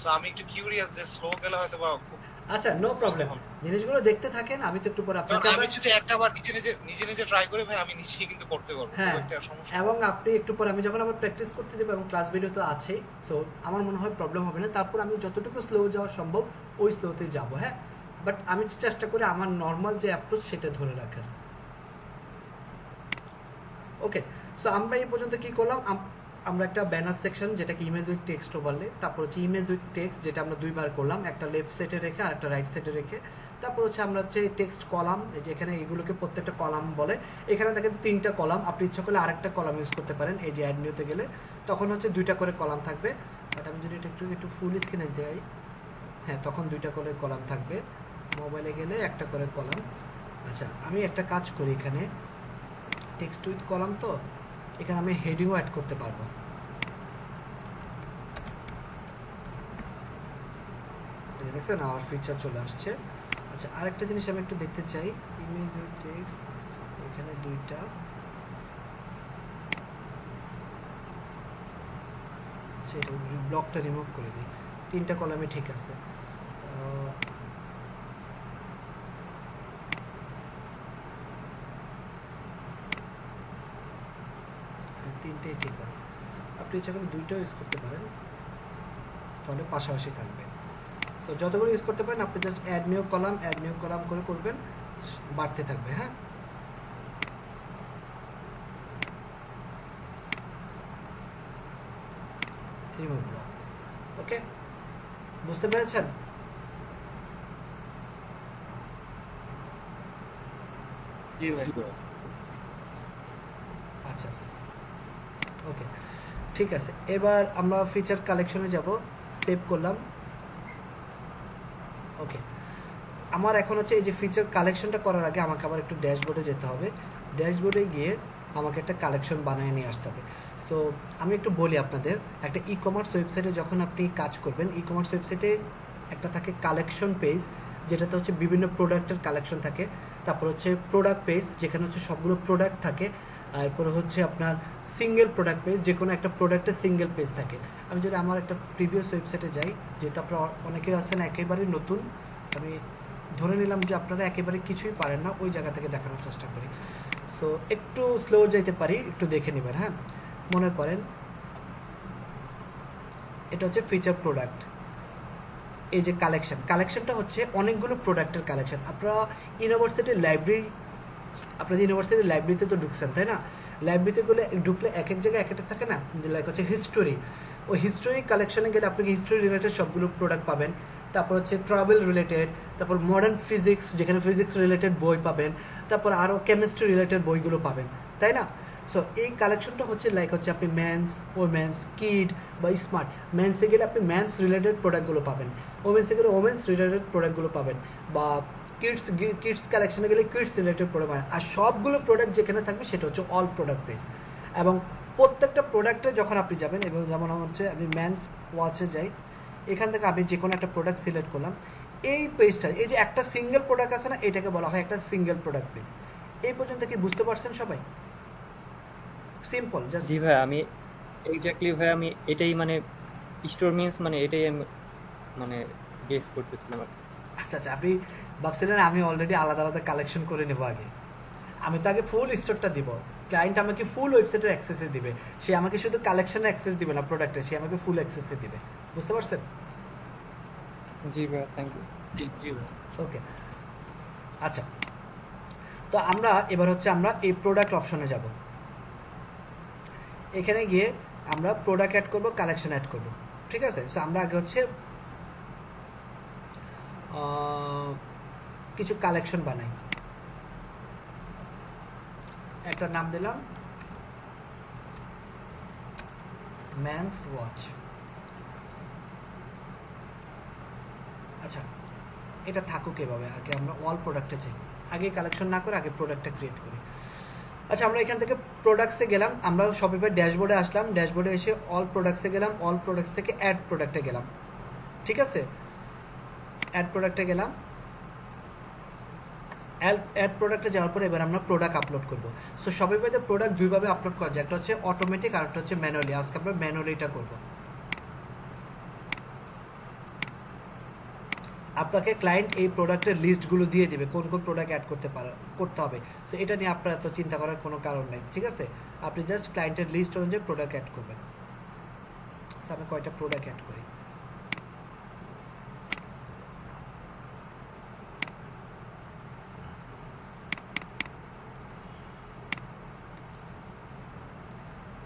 তো আমি একটু কিউরিয়াস যে স্লো গেলে হয়তো বা খুব আচ্ছা, নো প্রবলেম, জিনিসগুলো দেখতে থাকেন, আমি তো একটু পরে কারণ আপনাকে আমি যদি একবার নিজে ট্রাই করি ভাই, আমি নিজেই কিন্তু করতে পারবো, হ্যাঁ, খুব একটা সমস্যা এবং আপনি একটু পরে আমি যখন আবার প্র্যাকটিস করতে দেবো এবং ক্লাস ভিডিও তো আছেই, সো আমার মনে হয় প্রবলেম হবে না। তারপর আমি যতটুকু স্লো যাওয়া সম্ভব ওই স্লোতে যাব, হ্যাঁ, বাট আমি চেষ্টা করি আমার নর্মাল যে অ্যাপ্রোচ সেটা ধরে রাখার। ওকে, সো আমরা এই পর্যন্ত কি করলাম, আমরা একটা ব্যানার সেকশন যেটাকে ইমেজ উইথ টেক্সট বললে, তারপর হচ্ছে ইমেজ উইথ টেক্সট যেটা আমরা দুইবার করলাম, একটা লেফট সাইডে রেখে আর একটা রাইট সাইডে রেখে। তারপর হচ্ছে আমরা হচ্ছে টেক্সট কলাম, যেখানে এগুলোকে প্রত্যেকটা কলাম বলে, এখানে দেখেন 3টা কলাম, আপনি ইচ্ছা করলে আরেকটা কলাম ইউজ করতে পারেন। এই যে অ্যাড নিউতে গেলে তখন হচ্ছে 2টা করে কলাম থাকবে, বাট আমি যদি এটা একটু ফুল স্ক্রিনে দেই, হ্যাঁ, তখন 2টা করে কলাম থাকবে। মোবাইলে গেলে একটা করে কলাম। আচ্ছা, আমি একটা কাজ করি, এখানে টেক্সট উইথ কলাম, তো এখানে আমি হেডিংও অ্যাড করতে পারবো। দেখছেন আমার ফিচার চলে আসছে। আচ্ছা, আরেকটা জিনিস আমি একটু দেখতে চাই, ইমেজ উইথ টেক্সট, এখানে 2টা, আচ্ছা এটা ব্লকটা রিমুভ করে দিই, 3টা কলামে ঠিক আছে। তিনটেই ঠিক আছে, আপনি ইচ্ছা করে 2টাও ইউজ করতে পারেন, তাহলে পাশাপাশি থাকবে। সো যতগুলো ইউজ করতে পারেন আপনি জাস্ট অ্যাড নিউ কলাম করে করবেন, বাড়তে থাকবে। হ্যাঁ, রিমুভ ব্লক। ওকে, বুঝতে পেরেছেন? জি ভাই। আচ্ছা, ওকে, ঠিক আছে। এবার আমরা ফিচার কালেকশনে যাব, সেভ করলাম। ওকে, আমার এখন হচ্ছে এই যে ফিচার কালেকশনটা করার আগে আমাকে আবার একটু ড্যাশবোর্ডে যেতে হবে। ড্যাশবোর্ডে গিয়ে আমাকে একটা কালেকশন বানিয়ে নিয়ে আসতে হবে। সো আমি একটু বলি আপনাদের, একটা ই কমার্স ওয়েবসাইটে যখন আপনি কাজ করবেন, ই কমার্স ওয়েবসাইটে একটা থাকে কালেকশন পেজ, যেটাতে হচ্ছে বিভিন্ন প্রোডাক্টের কালেকশন থাকে। তারপর হচ্ছে প্রোডাক্ট পেজ, যেখানে হচ্ছে সবগুলো প্রোডাক্ট থাকে। এরপরে হচ্ছে আপনার সিঙ্গেল প্রোডাক্ট পেজ, যে কোনো একটা প্রোডাক্টের সিঙ্গেল পেজ থাকে। আমি যদি আমার একটা প্রিভিয়াস ওয়েবসাইটে যাই, যেহেতু আপনারা অনেকে আছেন একেবারেই নতুন, আমি ধরে নিলাম যে আপনারা একেবারে কিছুই পারেন না, ওই জায়গা থেকে দেখানোর চেষ্টা করি। সো একটু স্লো যাইতে পারি, একটু দেখে নেবেন। হ্যাঁ, মনে করেন এটা হচ্ছে ফিচার প্রোডাক্ট, এই যে কালেকশনটা হচ্ছে অনেকগুলো প্রোডাক্টের কালেকশন। আপনারা ইউনিভার্সিটির লাইব্রেরিতে তো ঢুকছেন, তাই না? লাইব্রেরিতে ঢুকলে এক এক জায়গায় এক একটা থাকে না, যে লাইক হচ্ছে হিস্টোরি, ওই হিস্টোরি কালেকশনে গেলে আপনি হিস্টোরি রিলেটেড সবগুলো প্রোডাক্ট পাবেন। তারপর হচ্ছে ট্রাভেল রিলেটেড, তারপর মডার্ন ফিজিক্স, যেখানে ফিজিক্স রিলেটেড বই পাবেন, তারপর আরও কেমিস্ট্রি রিলেটেড বইগুলো পাবেন, তাই না? সো এই কালেকশনটা হচ্ছে লাইক হচ্ছে আপনি মেন্স, ওমেন্স, কিড বা স্মার্ট। মেন্সে গেলে আপনি মেন্স রিলেটেড প্রোডাক্টগুলো পাবেন, ওমেন্সে গেলে ওমেন্স রিলেটেড প্রোডাক্টগুলো পাবেন, বা কিডস কালেকশনে গেলে কিডস রিলেটেড প্রোডাক্ট পাবেন। আর সবগুলো প্রোডাক্ট যেখানে থাকবে সেটা হচ্ছে অল প্রোডাক্ট পেজ। এবং প্রত্যেকটা প্রোডাক্টে যখন আপনি যাবেন, এবং যেমন হচ্ছে আমি মেন্স ওয়াচে যাই, এখান থেকে আমি যে কোনো একটা প্রোডাক্ট সিলেক্ট করলাম, এই পেজটা, এই যে একটা সিঙ্গেল প্রোডাক্ট আছে না, এটাকে বলা হয় একটা সিঙ্গেল প্রোডাক্ট পেজ। এই পর্যন্ত কি বুঝতে পারছেন সবাই? Simple, just. জি ভাই, আমি এক্স্যাক্টলি ভাই, আমি এটাই মানে স্টোর মিন্স মানে এটাই আমি মানে গেস করতেছিলাম। আচ্ছা, আপনি ভাবছিলেন আমি অলরেডি আলাদা আলাদা কালেকশন করে নেব আগে। আমি তো আগে ফুল স্টোরটা দিব, ক্লায়েন্ট আমাকে ফুল ওয়েবসাইটের অ্যাক্সেসে দিবে, সে আমাকে শুধু কালেকশনের অ্যাক্সেস দিবে না প্রোডাক্টের, সে আমাকে ফুল অ্যাক্সেসে দিবে। বুঝতে পারছেন? জি ভাই, থ্যাংক ইউ। জি ভাই। ওকে, আচ্ছা, তো আমরা এবার হচ্ছে আমরা এই প্রোডাক্ট অপশনে যাব। এখানে গিয়ে আমরা প্রোডাক্ট অ্যাড করব, কালেকশন অ্যাড করব, ঠিক আছে? সো আমরা আগে হচ্ছে কিছু কালেকশন বানাই। একটা নাম দিলাম ম্যানস ওয়াচ। আচ্ছা, এটা থাকুক এভাবে। আগে আমরা অল প্রোডাক্টে চাই, আগে কালেকশন না করে আগে প্রোডাক্টটা ক্রিয়েট করি। আচ্ছা, আমরা এখান থেকে প্রোডাক্টসে গেলাম, আমরা শপিফাই ড্যাশবোর্ডে আসলাম, ড্যাশবোর্ডে এসে অল প্রোডাক্টসে গেলাম, অল প্রোডাক্টস থেকে অ্যাড প্রোডাক্টে গেলাম, ঠিক আছে? অ্যাড প্রোডাক্টে গেলাম, অ্যাড প্রোডাক্টে যাওয়ার পরে এবার আমরা প্রোডাক্ট আপলোড করবো। সো শপিফাইতে প্রোডাক্ট দুইভাবে আপলোড করা যায়, একটা হচ্ছে অটোমেটিক আর একটা হচ্ছে ম্যানুয়ালি। আজকে আমরা ম্যানুয়ালিটা করবো। আপনাকে ক্লায়েন্ট এই প্রোডাক্টের লিস্টগুলো দিয়ে দিবে কোন কোন প্রোডাক্ট অ্যাড করতে হবে। সো এটা নিয়ে আপনার এত চিন্তা করার কোনো কারণ নেই, ঠিক আছে? আপনি জাস্ট ক্লায়েন্টের লিস্ট অনুযায়ী প্রোডাক্ট অ্যাড করবেন। সো আমি কয়টা প্রোডাক্ট অ্যাড করি।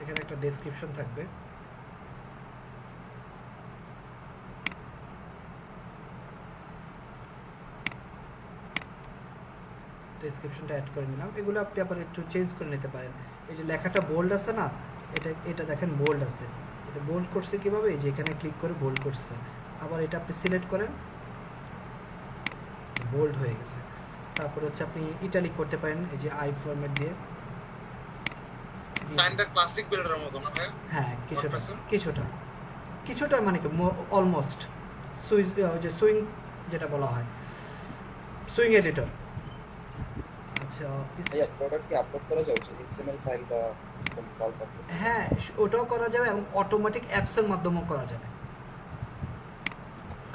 এখানে একটা ডেসক্রিপশন থাকবে, ডেসক্রিপশনটা অ্যাড করে নিলাম। এগুলো আপনি আবার একটু চেঞ্জ করে নিতে পারেন। এই যে লেখাটা বোল্ড আছে না, এটা দেখেন বোল্ড আছে। এটা বোল্ড করছে কীভাবে? এই যে এখানে ক্লিক করে বোল্ড করছে। আবার এটা আপনি সিলেক্ট করেন, বোল্ড হয়ে গেছে। তারপর হচ্ছে আপনি ইটালিক করতে পারেন এই যে আই ফরম্যাট দিয়ে। কাইন্ডটা ক্লাসিক বিল্ডারের মতো না ভাই? হ্যাঁ, কিছুটা মানে কি অলমোস্ট সুইং যেটা বলা হয়, সুইং এডিটর। আচ্ছা, প্রোডাক্ট কি আপলোড করা যাবে এক্সএমএল ফাইল বা হ্যাঁ, ওটাও করা যাবে এবং অটোমেটিক অ্যাপসের মাধ্যমেও করা যাবে।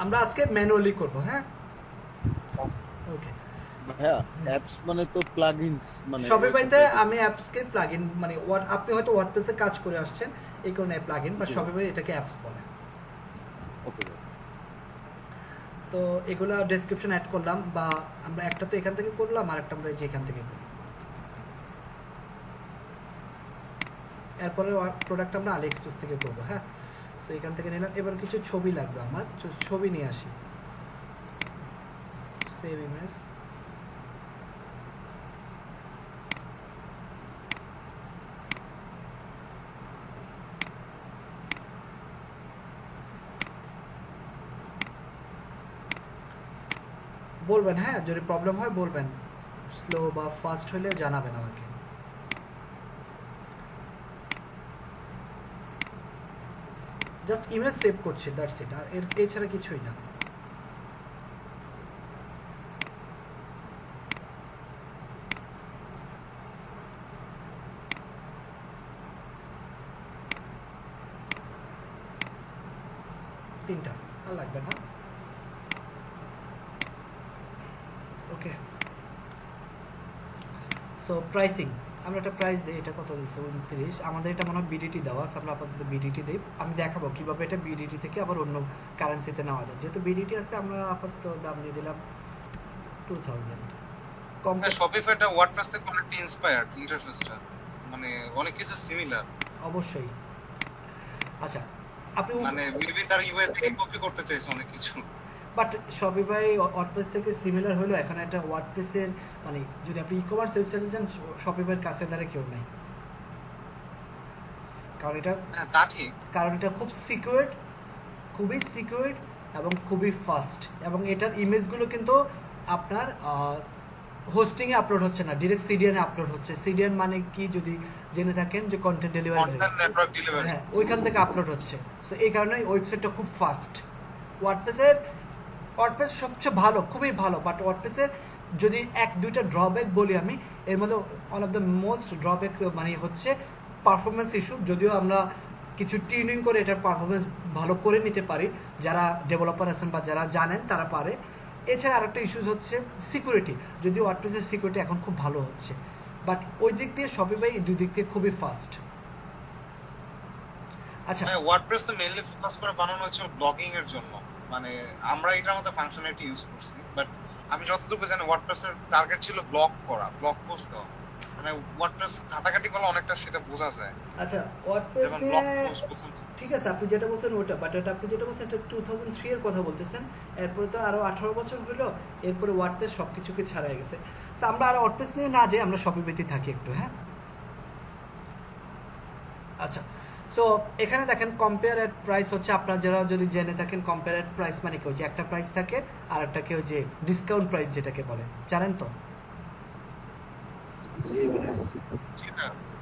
আমরা আজকে ম্যানুয়ালি করব। হ্যাঁ, ওকে। হ্যাঁ, অ্যাপস মানে তো প্লাগইনস, মানে শপিফাইতে আমি অ্যাপসকে প্লাগইন মানে আপনি হয়তো ওয়ার্ডপ্রেসে কাজ করে আসছেন এই কারণে প্লাগইন, বা শপিফাই এটাকে অ্যাপস বলে। ওকে, তো এগুলা ডেসক্রিপশন অ্যাড করলাম, বা আমরা একটা তো এখান থেকে করলাম আর একটা আমরা যেখান থেকে করি। এরপরে প্রোডাক্ট আমরা আলি এক্সপ্রেস থেকে করবো। হ্যাঁ, সো এখান থেকে নিলাম। এবার কিছু ছবি লাগবে আমার, ছবি নিয়ে আসি। Save image. বলবেন, হ্যাঁ, যদি প্রবলেম হয় বলবেন, স্লো বা ফাস্ট হলে জানাবেন আমাকে। জাস্ট ইমেজ সেভ করছি, দ্যাটস ইট। আর এছাড়া কিছুই না। তিনটা আর লাগবে না। ওকে, সো প্রাইসিং আমরা একটা প্রাইস দিই। এটা কত দিচ্ছে? 29। আমাদের এটা মনে হয় বিডিটি দেওয়া আছে, আমরা আপাতত বিডিটি দিই। আমি দেখাবো কীভাবে এটা বিডিটি থেকে আবার অন্য কারেন্সিতে নেওয়া যায়। যেহেতু বিডিটি আছে আমরা আপাতত দাম দিয়ে দিলাম 2000। কম শপিফাইটা ওয়ার্ডপ্রেস থেকে অনেকটা ইন্সপায়ার্ড, ইন্টারফেসটা মানে অনেক কিছু সিমিলার। অবশ্যই। আচ্ছা, আপনি মানে মেবি তার ইউআই থেকে কপি করতে চাইছে অনেক কিছু, বাট শপিফাই ওয়ার্ডপ্রেস থেকে সিমিলার হলেও এখন একটা ওয়ার্ডপ্রেসের মানে যদি আপনি ই-কমার্স ওয়েবসাইটে যান, শপিফাইয়ের কাছে দ্বারা কেউ নেই। কারণ এটা তা ঠিক, কারণ এটা খুব সিকিউরড, খুবই সিকিউরড এবং খুবই ফাস্ট। এবং এটার ইমেজগুলো কিন্তু আপনার হোস্টিংয়ে আপলোড হচ্ছে না, ডিরেক্ট সিডিএনে আপলোড হচ্ছে। সিডিএন মানে কি যদি জেনে থাকেন, যে কন্টেন্ট ডেলিভারি, হ্যাঁ, ওইখান থেকে আপলোড হচ্ছে। সো এই কারণে ওয়েবসাইটটা খুব ফাস্ট। ওয়ার্ডপ্রেস সবচেয়ে ভালো, খুবই ভালো। বাট ওয়ার্ডপ্রেসের যদি এক দুইটা ড্রব্যাক বলি আমি, এর মধ্যে one of the most drawback মানে হচ্ছে পারফরমেন্স ইস্যু। যদিও আমরা কিছু টিউনিং করে এটার পারফরমেন্স ভালো করে নিতে পারি, যারা ডেভেলপার আছেন বা যারা জানেন তারা পারে। এছাড়া আরেকটা ইস্যুস হচ্ছে সিকিউরিটি। যদিও ওয়ার্ডপ্রেসের সিকিউরিটি এখন খুব ভালো হচ্ছে, বাট ওই দিক দিয়ে শপিফাই দুই দিক দিয়ে খুবই ফাস্ট। আচ্ছা, ওয়ার্ডপ্রেস তো মেইনলি ফোকাস করে বানানো হচ্ছে ব্লগিং এর জন্য। মানে আমরা এটার মধ্যে ফাংশনালিটি ইউজ করছি, বাট আমি যতটুকু জানি ওয়ার্ডপ্রেসের টার্গেট ছিল ব্লগ করা, ব্লগ পোস্ট দেওয়া। মানে ওয়ার্ডপ্রেস ঘাটাঘাটি করলে অনেকটা সেটা বোঝা যায়। আচ্ছা, ওয়ার্ডপ্রেস যেমন ব্লগ পোস্ট পছন্দ, ঠিক আছে, আপনি যেটা বলছেন ওটা, বাট এটা আপনি যেটা বলছেন এটা 2003 এর কথা বলতেছেন। এরপরে তো আরো 18 বছর হলো, এরপরে ওয়ার্ডপ্রেস সবকিছুকে ছাড়াই গেছে। তো আমরা আর ওয়ার্ডপ্রেস নিয়ে না যাই, আমরা শপিফাইতে থাকি একটু। হ্যাঁ, আচ্ছা, সো এখানে দেখেন কম্পেয়ার এট প্রাইস হচ্ছে, আপনারা যারা যদি জেনে থাকেন কম্পেয়ার এট প্রাইস মানে কি হচ্ছে, একটা প্রাইস থাকে আর একটা কেউ যে ডিসকাউন্ট প্রাইস যেটাকে বলে, জানেন তো?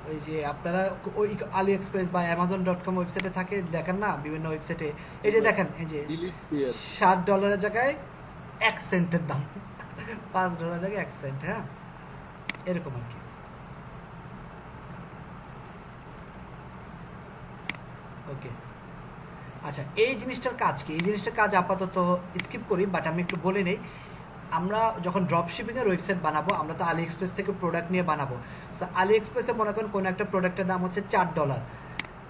ওই যে আপনারা ওই আলি এক্সপ্রেস বা amazon.com ওয়েবসাইটে থাকে, দেখেন না বিভিন্ন ওয়েবসাইটে, এই যে দেখেন এই যে $7 জায়গায় 1 সেন্টের দাম। $5 লাগে 1 সেন্ট, হ্যাঁ এরকম আর কি। ওকে আচ্ছা, এই জিনিসটার কাজ কি? এই জিনিসটার কাজ আপাতত স্কিপ করি, বাট আমি একটু বলে নেই। আমরা যখন ড্রপ শিপিংয়ের ওয়েবসাইট বানাবো, আমরা তো আলি এক্সপ্রেস থেকে প্রোডাক্ট নিয়ে বানাবো। সো আলি এক্সপ্রেসে মনে করেন কোনো একটা প্রোডাক্টের দাম হচ্ছে $4,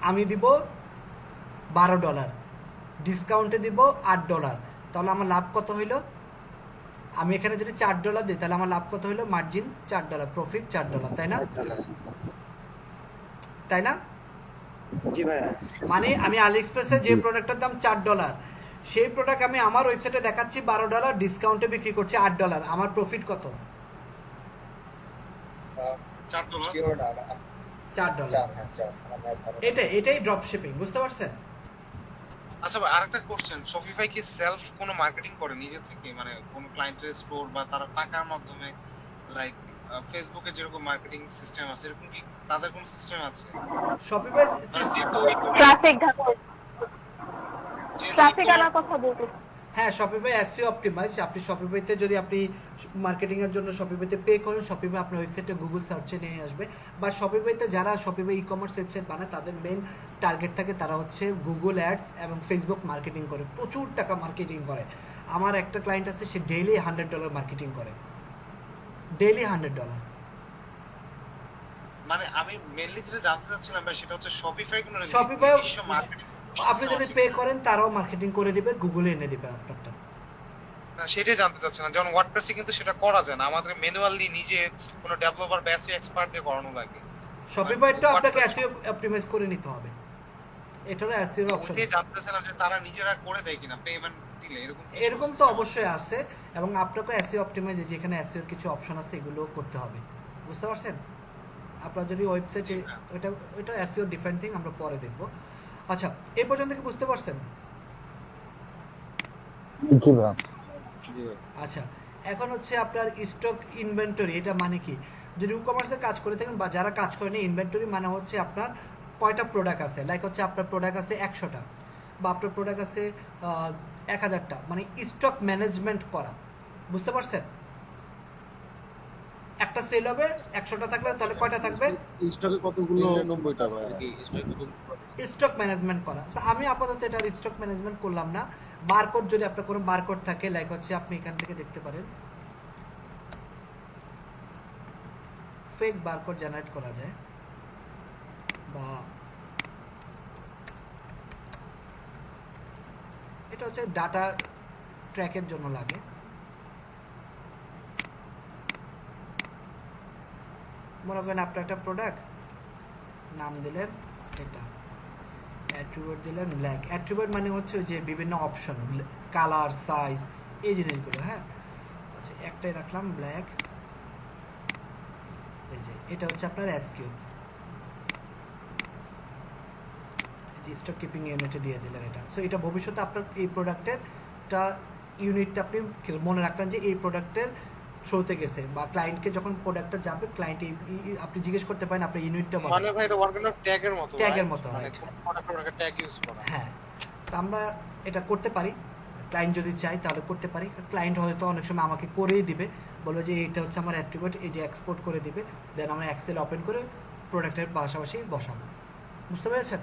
আমি দিব $12, ডিসকাউন্টে দিব $8, তাহলে আমার লাভ কত হইল? আমি এখানে যদি $4 দিই তাহলে আমার লাভ কত হইল? মার্জিন $4, প্রফিট $4, তাই না? তাই না? জি ভাইয়া। মানে আমি আলি এক্সপ্রেসে যে প্রোডাক্টের দাম $4, সেই প্রোডাক্ট আমি আমার ওয়েবসাইটে দেখাচ্ছি $12, ডিসকাউন্টে বিক্রি করছি $8, আমার প্রফিট কত? $4। এটাই ড্রপ শিপিং, বুঝতে পারছেন? আচ্ছা ভাই, আরেকটা কোশ্চেন, শপিফাই কি সেলফ কোনো মার্কেটিং করে নিজে থেকে, মানে কোনো ক্লায়েন্টের স্টোর বা তারা টাকার মাধ্যমে, লাইক ফেসবুকে যেরকম মার্কেটিং সিস্টেম আছে এরকম কি তাদের কোনো সিস্টেম আছে? শপিফাই ট্রাফিক আনার কথা বলতে। হ্যাঁ, শপিফাই এসইও অপটিমাইজ। আপনি শপিফাইতে যদি আপনি মার্কেটিং এর জন্য শপিফাইতে পে করেন, শপিফাই আপনার ওয়েবসাইটে গুগল সার্চে নিয়ে আসবে। বা শপিফাইতে যারা শপিফাই ই কমার্স ওয়েবসাইট বানায় তাদের মেইন টার্গেট থাকে তারা হচ্ছে গুগল অ্যাডস এবং ফেসবুক মার্কেটিং করে, প্রচুর টাকা মার্কেটিং করে। আমার একটা ক্লায়েন্ট আছে, সে ডেইলি $100 মার্কেটিং করে, ডেইলি $100। মানে আমি মেইনলি যেটা জানতে চাচ্ছিলাম ভাই সেটা হচ্ছে শপিফাই কোনো শপিফাই মার্কেটিং আপনি যদি পে করেন তারাও মার্কেটিং করে দিবে, গুগলে এনে দিবে আপনারটা। না সেটাই জানতে চাচ্ছিলাম, যেমন ওয়ার্ডপ্রেসে কিন্তু সেটা করা যায় না, আমাদের ম্যানুয়ালি নিজে কোনো ডেভেলপার বা এসইও এক্সপার্ট দিয়ে করানো লাগে। শপিফাইটা আপনাকে এসইও অপটিমাইজ করে নিতে হবে, এটারও এসইও অপশন। ওইটাই জানতে চাচ্ছিলাম যে তারা নিজেরা করে দেয় কিনা পেমেন্ট দিলে, এরকম তো অবশ্যই আছে। এবং আপনাকে এসইও অপটিমাইজ, যেখানে এসইওর কিছু অপশন আছে এগুলো করতে হবে, বুঝতে পারছেন? আপনার যদি ওয়েবসাইটে এটা এসইও ডিফারেন্ট থিং, আমরা পরে দেখব। আচ্ছা, এই পর্যন্ত কি বুঝতে পারছেন? আচ্ছা, এখন হচ্ছে আপনার স্টক ইনভেন্টরি, এটা মানে কি? যদি ই কমার্সে কাজ করে থাকেন বা যারা কাজ করেন, ইনভেন্টরি মানে হচ্ছে আপনার কয়টা প্রোডাক্ট আছে। লাইক হচ্ছে আপনার প্রোডাক্ট আছে 100টা বা আপনার প্রোডাক্ট আছে 1000টা, মানে স্টক ম্যানেজমেন্ট করা, বুঝতে পারছেন? একটা সেল হবে 100টা থাকলে তাহলে কয়টা থাকবে? স্টকে কতগুলো 90টা ভাই স্টক ম্যানেজমেন্ট করা। সো আমি আপাতত এটা স্টক ম্যানেজমেন্ট করলাম না। বারকোড, যদি আপনার কোনো বারকোড থাকে, লাইক হচ্ছে আপনি এখান থেকে দেখতে পারেন ফেক বারকোড জেনারেট করা যায়, বা এটা হচ্ছে ডাটা ট্র্যাকের জন্য লাগে। মনে করেন আপনার একটা প্রোডাক্ট নাম দিলেন, এটা অ্যাট্রিবিউট দিলেন ব্ল্যাক। অ্যাট্রিবিউট মানে হচ্ছে যে বিভিন্ন অপশন, কালার, সাইজ, এই জিনিসগুলো। হ্যাঁ, আচ্ছা একটাই রাখলাম ব্ল্যাক। এই যে এটা হচ্ছে আপনার এসকিউ, স্টক কিপিং ইউনিটে দিয়ে দিলেন এটা। সো এটা ভবিষ্যতে আপনার এই প্রোডাক্টের ইউনিটটা আপনি মনে রাখলেন যে এই প্রোডাক্টের থ্রুতে গেছে, বা ক্লায়েন্টকে যখন প্রোডাক্টটা যাবে ক্লায়েন্ট আপনি জিজ্ঞেস করতে পারেন আপনার ইউনিটটা মানে ভাই এটা ওয়ার্ক অফ ট্যাগের মতো, ট্যাগের মতো, মানে প্রোডাক্টের ট্যাগ ইউজ করা। হ্যাঁ, তো আমরা এটা করতে পারি, ক্লায়েন্ট যদি চাই তাহলে করতে পারি। ক্লায়েন্ট হয়তো অনেক সময় আমাকে করেই দিবে, বলবে যে এইটা হচ্ছে আমার অ্যাট্রিবিউট, এই যে এক্সপোর্ট করে দিবে, দেন আমরা এক্সেল ওপেন করে প্রোডাক্টের পাশাপাশি বসাবো। বুঝতে পেরেছেন?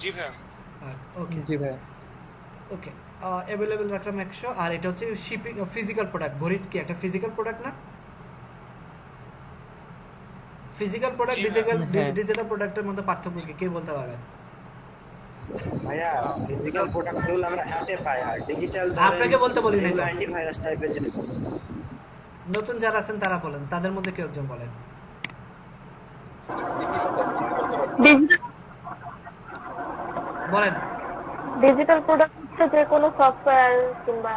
জি ভাই। ওকে জি ভাই। ওকে, অ্যাভেলেবেল রাখলাম 100। আর এটা হচ্ছে শিপিং ফিজিক্যাল প্রোডাক্ট। ঘড়ি কি একটা ফিজিক্যাল প্রোডাক্ট না? ফিজিক্যাল প্রোডাক্ট ডিজিটাল প্রোডাক্টের মধ্যে পার্থক্য কি কে বলতে পারবেন? ভাইয়া ফিজিক্যাল প্রোডাক্ট গুলো আমরা হাতে পাই, আর ডিজিটাল আপনাকে বলতে বলি না, অ্যান্টিভাইরাস টাইপের জিনিস। নতুন যারা আছেন তারা বলেন, তাদের মধ্যে কেউ একজন বলেন। বলেন। ডিজিটাল প্রোডাক্ট হচ্ছে যে কোনো সফটওয়্যার কিংবা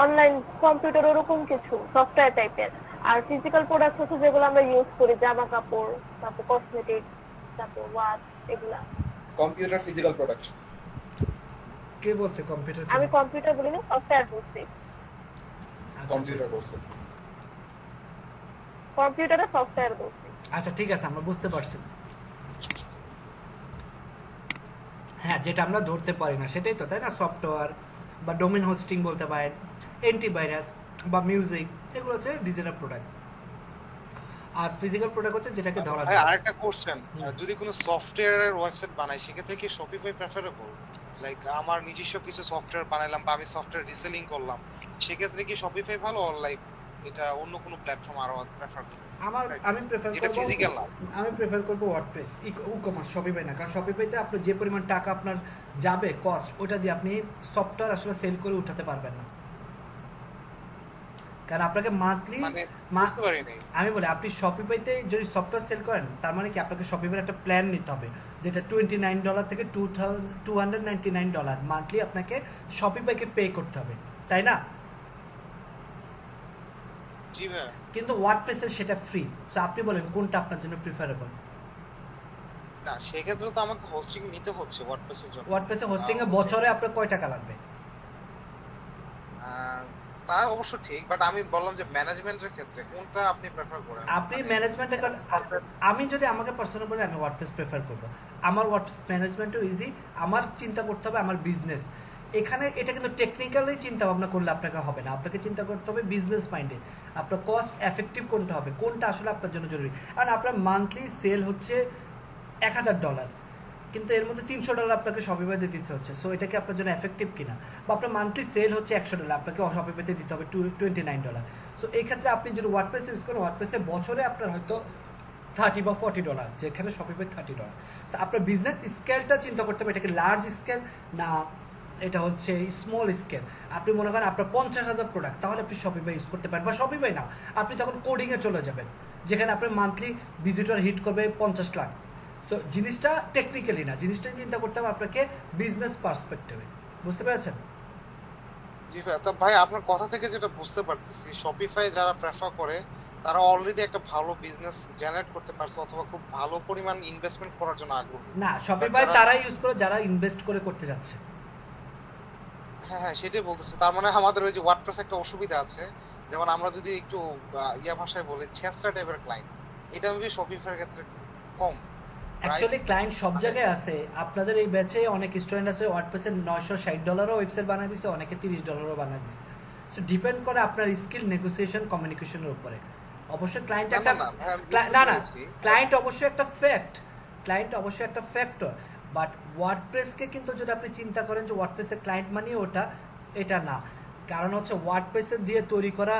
অনলাইন কম্পিউটার ওরকম কিছু সফটওয়্যার টাইপের। আর ফিজিক্যাল প্রোডাক্ট হচ্ছে যেগুলো আমরা ইউজ করি, জামা কাপড়, তারপর কসমেটিক, তারপর ওয়াচ, এগুলা। Computer physical product. কে বলছে কম্পিউটার? আমি কম্পিউটার বলি না, সফটওয়্যার বলছি। কম্পিউটার বলছে, কম্পিউটারে সফটওয়্যার বলছি। আচ্ছা ঠিক আছে, আমরা বুঝতে পারছি। হ্যাঁ, যেটা আমরা ধরতে পারি না সেটাই তো, তাই না? সফটওয়্যার বা ডোমেন হোস্টিং বলতে পারেন, অ্যান্টিভাইরাস বা মিউজিক, এগুলো হচ্ছে ডিজিটাল প্রোডাক্ট। আর ফিজিক্যাল প্রোডাক্ট হচ্ছে যেটাকে ধরা ভাই যায়। আরেকটা কোশ্চেন, যদি কোনো সফটওয়্যারের ওয়েবসাইট বানাই সেক্ষেত্রে কি শপিফাই প্রেফারেবল? লাইক আমার নিজস্ব কিছু সফটওয়্যার বানাইলাম বা আমি সফটওয়্যার রিসেলিং করলাম, সেক্ষেত্রে কি শপিফাই ভালো, অর লাইক এটা অন্য কোনো প্ল্যাটফর্ম আরো প্রেফার করব? আমি প্রেফার এটা করব, ফিজিক্যাল না। আমি প্রেফার করব ওয়ার্ডপ্রেস, ই-কমার্স, শপিফাই না। কারণ শপিফাইতে আপনার যে পরিমাণ টাকা আপনার যাবে কস্ট, ওটা দিয়ে আপনি সফটওয়্যার আসলে সেল করে উঠাতে পারবেন না। কারণ আপনাকে মান্থলি, বুঝতে পারিনি। আমি বলি আপনি শপিফাইতে যদি সফটওয়্যার সেল করেন, তার মানে কি আপনাকে শপিফাইয়ের একটা প্ল্যান নিতে হবে, যেটা $29 থেকে $299 মান্থলি আপনাকে শপিফাইকে পে করতে হবে, তাই না? জি ভাই। কিন্তু ওয়ার্ডপ্রেসের সেটা ফ্রি। সো আপনি বলেন কোনটা আপনার জন্য প্রিফারেবল? না, সেক্ষেত্রে তো আমাকে হোস্টিং নিতে হচ্ছে ওয়ার্ডপ্রেসের জন্য। ওয়ার্ডপ্রেসে হোস্টিং এ বছরে আপনার কয় টাকা লাগবে? তা অবশ্য ঠিক, বাট আমি বললাম যে ম্যানেজমেন্টের ক্ষেত্রে কোনটা আপনি প্রেফার করেন? আপনি ম্যানেজমেন্টের, আমি যদি আমাকে পার্সোনাল বলি, আমি ওয়ার্ডপ্রেস প্রেফার করব। আমার ওয়ার্ডপ্রেস ম্যানেজমেন্টও ইজি, আমার চিন্তা করতে হবে আমার বিজনেস। এখানে এটা কিন্তু টেকনিক্যালি চিন্তা ভাবনা করলে আপনাকে হবে না, আপনাকে চিন্তা করতে হবে বিজনেস মাইন্ডে, আপনার কস্ট এফেক্টিভ কোনটা হবে, কোনটা আসলে আপনার জন্য জরুরি। কারণ আপনার মান্থলি সেল হচ্ছে $1000, কিন্তু এর মধ্যে $300 আপনাকে শপিফাইতে দিতে হচ্ছে। সো এটা কি আপনার জন্য এফেক্টিভ কিনা? বা আপনার মান্থলি সেল হচ্ছে $100, আপনাকে শপিফাইতে দিতে হবে $29। সো এই ক্ষেত্রে আপনি যদি ওয়ার্ডপ্রেস ইউজ করেন, ওয়ার্ডপ্রেসে বছরে আপনার হয়তো $30 বা $40, যেখানে শপিফাই $30। সো আপনার বিজনেস স্কেলটা চিন্তা করতে হবে, এটা কি লার্জ স্কেল না এটা হচ্ছে স্মল স্কেল। আপনি মনে করেন আপনার 50,000 প্রোডাক্ট, তাহলে আপনি শপিফাই ইউজ করতে পারেন। বা শপিফাই না, আপনি তখন কোডিংয়ে চলে যাবেন, যেখানে আপনার মান্থলি ভিজিটর হিট করবে 50 লাখ। সো জিনিসটা টেকনিক্যালি না, জিনিসটা চিন্তা করতে হবে আপনাকে বিজনেস পার্সপেক্টিভে। বুঝতে পেরেছেন? জি ভাই। তা ভাই আপনার কথা থেকে যেটা বুঝতে পারতেছি, শপিফাই যারা প্রেফার করে তারা অলরেডি একটা ভালো বিজনেস জেনারেট করতে পারছে অথবা খুব ভালো পরিমাণ ইনভেস্টমেন্ট করার জন্য আগ্রহী। না, শপিফাই তারা ইউজ করে যারা ইনভেস্ট করে করতে যাচ্ছে। হ্যাঁ হ্যাঁ, সেটাই বলতেছে। তার মানে আমাদের ওই যে ওয়ার্ডপ্রেস একটা অসুবিধা আছে, যেমন আমরা যদি একটু ইয়া ভাষায় বলি ছেঁচড়া টাইপের ক্লায়েন্ট, এটা আমি শপিফাইয়ের ক্ষেত্রে কম। অ্যাকচুয়ালি ক্লায়েন্ট সব জায়গায় আছে। আপনাদের এই ব্যাচে অনেক স্টুডেন্ট আছে ওয়ার্ডপ্রেসে $960 ওয়েবসাইট বানিয়ে দিছে, অনেকে $30 বানিয়ে দিছে। সো ডিপেন্ড করে আপনার স্কিল, নেগোসিয়েশন, কমিউনিকেশনের উপরে। অবশ্যই ক্লায়েন্ট একটা ক্লায়েন্ট অবশ্যই একটা ফ্যাক্ট, ক্লায়েন্ট অবশ্যই একটা ফ্যাক্টর। বাট ওয়ার্ডপ্রেসকে কিন্তু যদি আপনি চিন্তা করেন যে ওয়ার্ডপ্রেসের ক্লায়েন্ট মানে ওটা, এটা না। কারণ হচ্ছে ওয়ার্ডপ্রেসের দিয়ে তৈরি করা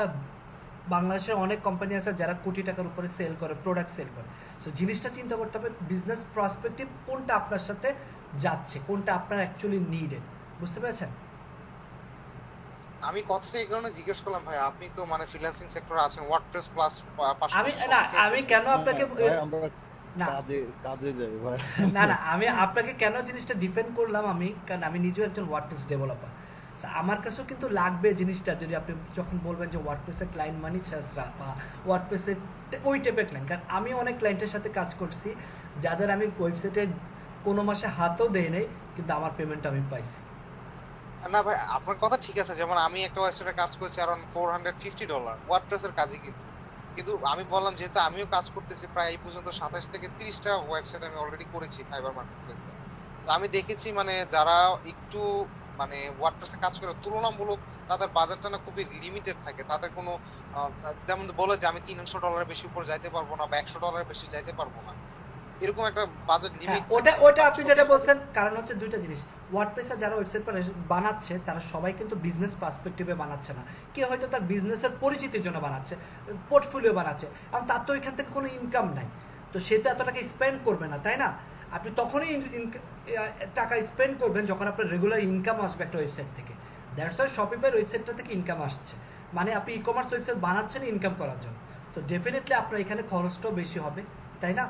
বাংলাদেশের অনেক কোম্পানি আছে যারা কোটি টাকার উপরে সেল করে, প্রোডাক্ট সেল করে। সো জিনিসটা চিন্তা করতে হবে বিজনেস পার্সপেক্টিভ, কোনটা আপনার সাথে যাচ্ছে, কোনটা আপনার অ্যাকচুয়ালি নিডেড। বুঝতে পেরেছেন? আমি কথাটা এই কারণে জিজ্ঞেস করলাম ভাই, আপনি তো মানে ফ্রিল্যান্সিং সেক্টরে আছেন, ওয়ার্ডপ্রেস প্লাস আমি কেন আপনাকে কাজে যাই ভাই। না, আমি আপনাকে কেন জিনিসটা ডিপেন্ড করলাম, কারণ আমি নিজেও একজন ওয়ার্ডপ্রেস ডেভেলপার। আমার কাছেও কিন্তু লাগবে জিনিসটা, যদি আপনি যখন বলবেন যে ওয়ার্ডপ্রেসের ক্লায়েন্ট মানি ছেঁচড়া বা ওয়ার্ডপ্রেসের ওই টাইপের ক্লায়েন্ট। কারণ আমি অনেক ক্লায়েন্টের সাথে কাজ করছি যাদের আমি ওয়েবসাইটে কোনো মাসে হাতও দেই নাই, কিন্তু আমার পেমেন্ট আমি পাইছি। না ভাই, আপনার কথা ঠিক আছে। যেমন আমি একটা ওয়েবসাইটে কাজ করেছি অ্যারাউন্ড $450 ওয়ার্ডপ্রেসের কাজই, কিন্তু আমি বললাম যেহেতু আমিও কাজ করতেছি প্রায় এই পর্যন্ত 27 থেকে 30টা ওয়েবসাইট আমি অলরেডি করেছি ফাইবার মার্কেটপ্লেসে। তো আমি দেখেছি মানে যারা একটু মানে ওয়ার্ডপ্রেসে কাজ করে তুলনামূলক তাদের বাজেটটা না খুবই লিমিটেড থাকে। তাদের কোনো যেমন বলে যে আমি $300 বেশি উপর যাইতে পারবো না বা $100 বেশি যাইতে পারবো না, এরকম একটা বাজেট লিমিট। ওটা আপনি যেটা বলছেন, কারণ হচ্ছে দুইটা জিনিস। ওয়ার্ডপ্রেসে যারা ওয়েবসাইট বানাচ্ছে তারা সবাই কিন্তু বিজনেস পার্সপেক্টিভে বানাচ্ছে না। কেউ হয়তো তার বিজনেসের পরিচিতির জন্য বানাচ্ছে, পোর্টফোলিও বানাচ্ছে, কারণ তার তো ওইখান থেকে কোনো ইনকাম নাই, তো সে তো এত টাকা স্পেন্ড করবে না, তাই না? আপনি তখনই টাকা স্পেন্ড করবেন যখন আপনার রেগুলার ইনকাম আসবে একটা ওয়েবসাইট থেকে। দ্যাটস ওয়াই শপিফাইয়ের ওয়েবসাইটটা থেকে ইনকাম আসছে, মানে আপনি ই কমার্স ওয়েবসাইট বানাচ্ছেন ইনকাম করার জন্য। সো ডেফিনেটলি আপনার এখানে খরচটাও বেশি হবে, তাই না?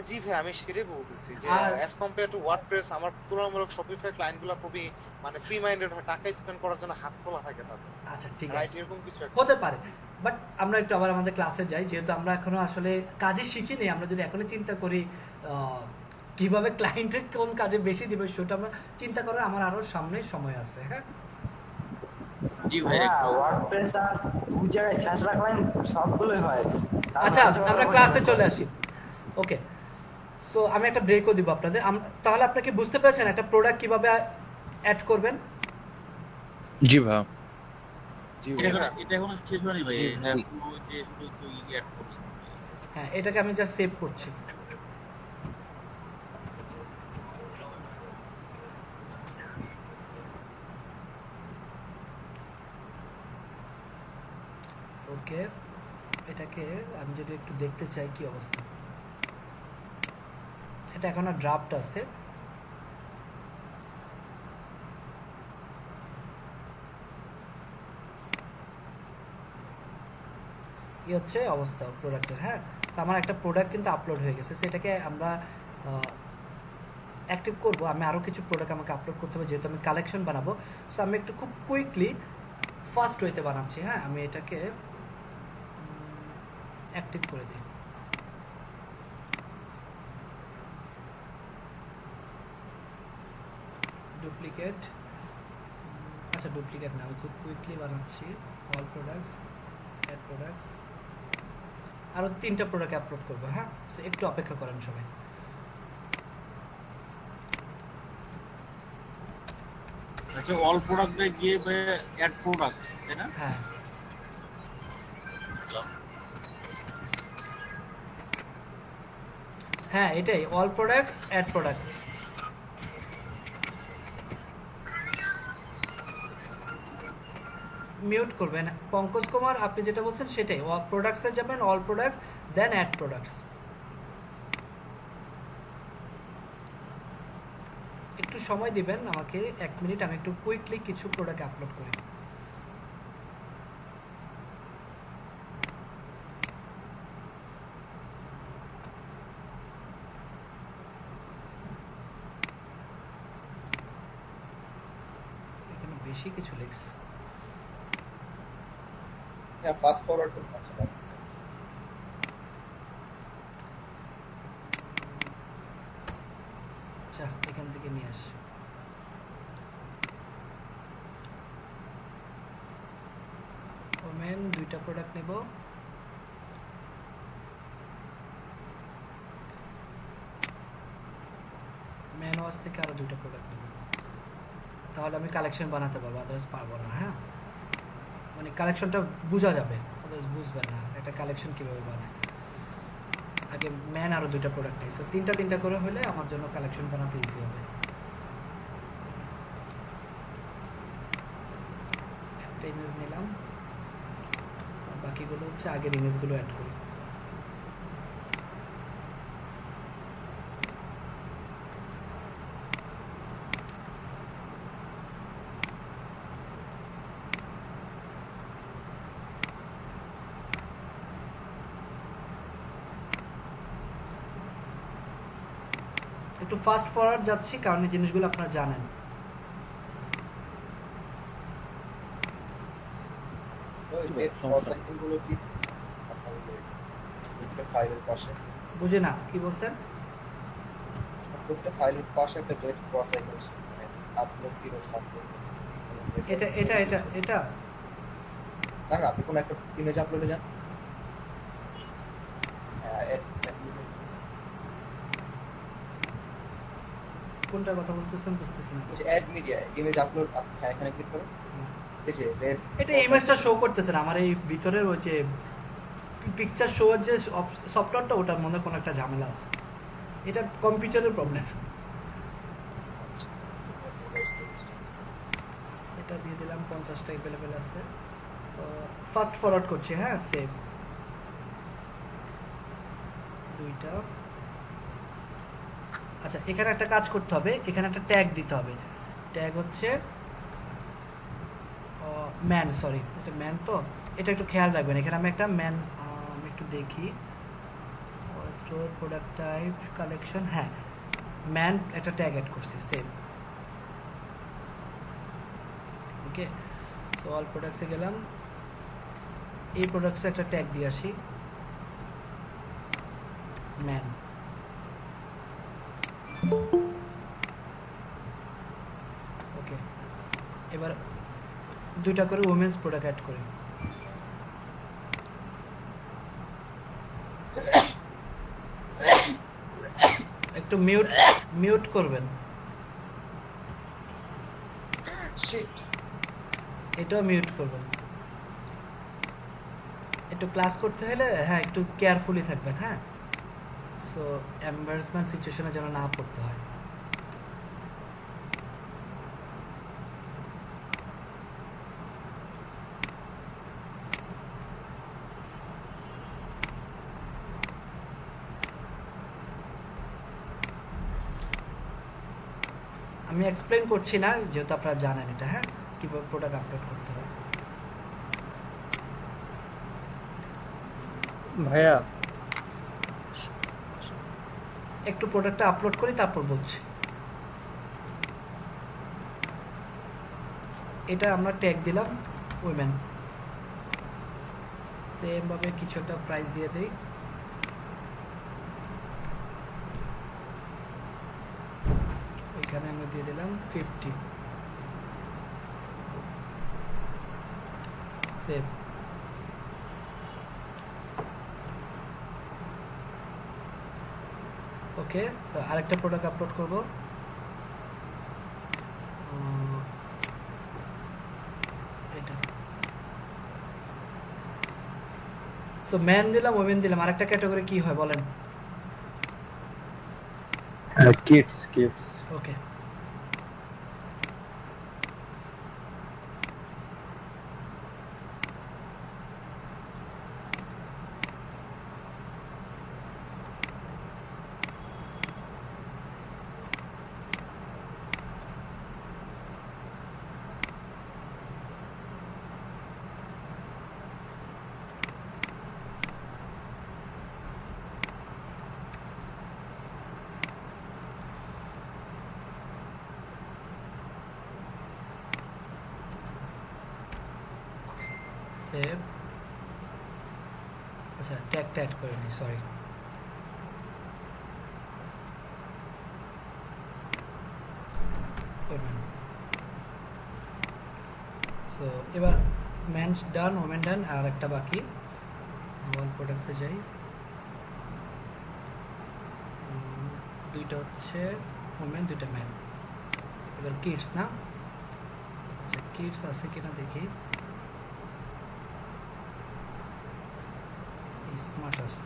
জি ভাই, আমি সেটাই বলতেছি যে অ্যাজ কম্পেয়ার টু ওয়ার্ডপ্রেস আমার তুলনামূলক শপিফাই ক্লায়েন্টগুলো খুবই মানে ফ্রি মাইন্ডেড হয়, টাকা স্পেন্ড করার জন্য হাত খোলা থাকে তাদের। আচ্ছা ঠিক রাইট, আছে, এরকম কিছু হতে পারে। বাট আমরা একটু আবার আমাদের ক্লাসে যাই, যেহেতু আমরা এখনো আসলে কাজে শিখিনি। আমরা যদি এখনো চিন্তা করি কিভাবে ক্লায়েন্টের কোন কাজে বেশি দিবে, সেটা আমরা চিন্তা করার আমার আরো সামনে সময় আছে। হ্যাঁ জি ভাই, ওয়ার্ডপ্রেস আর দুই জায়গায় ছেঁচড়া ক্লায়েন্ট সবগুলোই হয়। আচ্ছা, আমরা ক্লাসে চলে আসি। ওকে, সো আমি একটা ব্রেকও দিব আপনাদের। তাহলে আপনাকে বুঝতে পেরেছেন একটা প্রোডাক্ট কিভাবে অ্যাড করবেন? জি ভাই। জি এটা এখনো শেষ হয়নি ভাই, জি, এটা জি। পুরো যে শুধু তুই অ্যাড করলি। হ্যাঁ, এটাকে আমি জাস্ট সেভ করছি। ওকে, এটাকে আমি যদি একটু দেখতে চাই কি অবস্থা। এটা এখন ড্রাফট আছে। এই হচ্ছে অবস্থা প্রোডাক্টের। হ্যাঁ, তো আমার একটা প্রোডাক্ট কিন্তু আপলোড হয়ে গেছে, সেটাকে আমরা অ্যাক্টিভ করব। আমি আরও কিছু প্রোডাক্ট আমাকে আপলোড করতে হবে, যেহেতু আমি কালেকশন বানাবো। সো আমি একটু খুব কুইকলি ফাস্ট ওয়েতে বানাচ্ছি। হ্যাঁ, আমি এটাকে অ্যাক্টিভ করে দিই। ডুপ্লিকেট, আচ্ছা ডুপ্লিকেট না, আমি খুব কুইকলি বানাচ্ছি। অল প্রোডাক্টস, অ্যাড প্রোডাক্টস, আরও 3টা প্রোডাক্ট আপলোড করবো। হ্যাঁ, সো একটু অপেক্ষা করেন সবাই। আচ্ছা, অল প্রোডাক্টে গিয়ে অ্যাড প্রোডাক্ট, তাই না? হ্যাঁ, হ্যাঁ এটাই all products, add product. Mute করবেন পঙ্কজ কুমার, আপনি যেটা বলছেন সেটাই। প্রোডাক্টসে যাবেন, all products, then add products. একটু সময় দিবেন আমাকে 1 মিনিট, আমি একটু কুইকলি কিছু প্রোডাক্ট আপলোড করি। এখানে বেশি কিছু লিখছি। হ্যাঁ, ফাস্ট ফরওয়ার্ড করতে আচ্ছা লাগছে। আচ্ছা, এখান থেকে নিয়ে আসি। ওমেন 2টা প্রোডাক্ট নেব। ম্যান ওয়াশ থেকে আরো 2টা প্রোডাক্ট নেব, তাহলে আমি কালেকশন বানাতে পারবো, আদারওয়াইজ পারবো না। হ্যাঁ, মানে কালেকশনটা বোঝা যাবে, আদারওয়াইজ বুঝবেন না এটা কালেকশন কীভাবে বানায়। আগে ম্যান আরও 2টা প্রোডাক্ট নেই, সো 3টা করে হলে আমার জন্য কালেকশন বানাতে ইজি হবে। একটা ইমেজ নিলাম, আর বাকিগুলো হচ্ছে আগের ইমেজগুলো অ্যাড করি। একটু ফাস্ট ফরওয়ার্ড যাচ্ছি, কারণ এই জিনিসগুলো আপনারা জানেন। সাইকেলগুলো কি আপনার প্রতিটা ফাইলের পাশে? বুঝি না কি বলছেন। প্রতিটা ফাইলের পাশে একটা ডেট ক্রস আইকন আছে, মানে আপলোড হিরো সামথিং। এটা এটা এটা এটা না না, আপনি কোন একটা ইমেজ আপলোডে যান। কোনটা কথা বলতেছেন বুঝতেছি না। যে অ্যাড মিডিয়া ইমেজ আপলোড, হ্যাঁ এখানে ক্লিক করুন। এই যে রেড, এটা ইমেজটা শো করতেছে না আমার এই ভিতরের ওই যে পিকচার শো যে সফটওয়্যারটা, ওটার মধ্যে কোনো একটা ঝামেলা আছে। এটা কম্পিউটারের প্রবলেম। এটা দিয়ে দিলাম, 50টা অ্যাভেলেবেল আছে। ফাস্ট ফরওয়ার্ড করছি। হ্যাঁ, সেভ 2টা। আচ্ছা, এখানে একটা কাজ করতে হবে, এখানে একটা ট্যাগ দিতে হবে। ট্যাগ হচ্ছে ম্যান, সরি এটা ম্যান, তো এটা একটু খেয়াল রাখবেন। এখানে আমি একটা ম্যান, আমি একটু দেখি স্টোর প্রোডাক্ট টাইপ কালেকশন, হ্যাঁ ম্যান একটা ট্যাগ অ্যাড করছি, সেভ। ওকে, সো অল প্রোডাক্টসে গেলাম, এই প্রোডাক্টসে একটা ট্যাগ দিয়ে আসি, ম্যান। ওকে, এবার 2টা করে ওমেন্স প্রোডাক্ট অ্যাড করি। একটু মিউট করবেন। শিট, এটাও মিউট করবেন। একটু ক্লাস করতে হলে হ্যাঁ একটু কেয়ারফুলি থাকবেন, হ্যাঁ, সো এম্বারাসমেন্ট সিচুয়েশনে যেন না পড়তে হয়। আমি এক্সপ্লেন করছি না যেহেতু আপনারা জানেন এটা, হ্যাঁ, কীভাবে প্রোডাক্ট আপলোড করতে হবে। ভাইয়া একটু প্রোডাক্টটা আপলোড করি তারপর বলছি। এটা আমরা ট্যাগ দিলাম উইমেন, সেম ভাবে কিছু একটা প্রাইস দিয়ে দেই। এখানে আমরা দিয়ে দিলাম 50, সেভ। ওকে, সো আরেকটা প্রোডাক্ট আপলোড করব। এটা সো ম্যান দিলাম, ওমেন দিলাম, আরেকটা ক্যাটাগরি কি হয় বলেন? কিডস। ওকে, সেভ। আচ্ছা ট্যাগটা অ্যাড করে নি, সরি। সো এবার ম্যান ডান, ওমেন ডান, আর একটা বাকি। ওয়াল প্রোডাক্টসে যাই, দুইটা হচ্ছে ওমেন, দুইটা ম্যান। এবার কিডস না, আচ্ছা কিডস আছে কিনা দেখি। স্মার্ট আছে,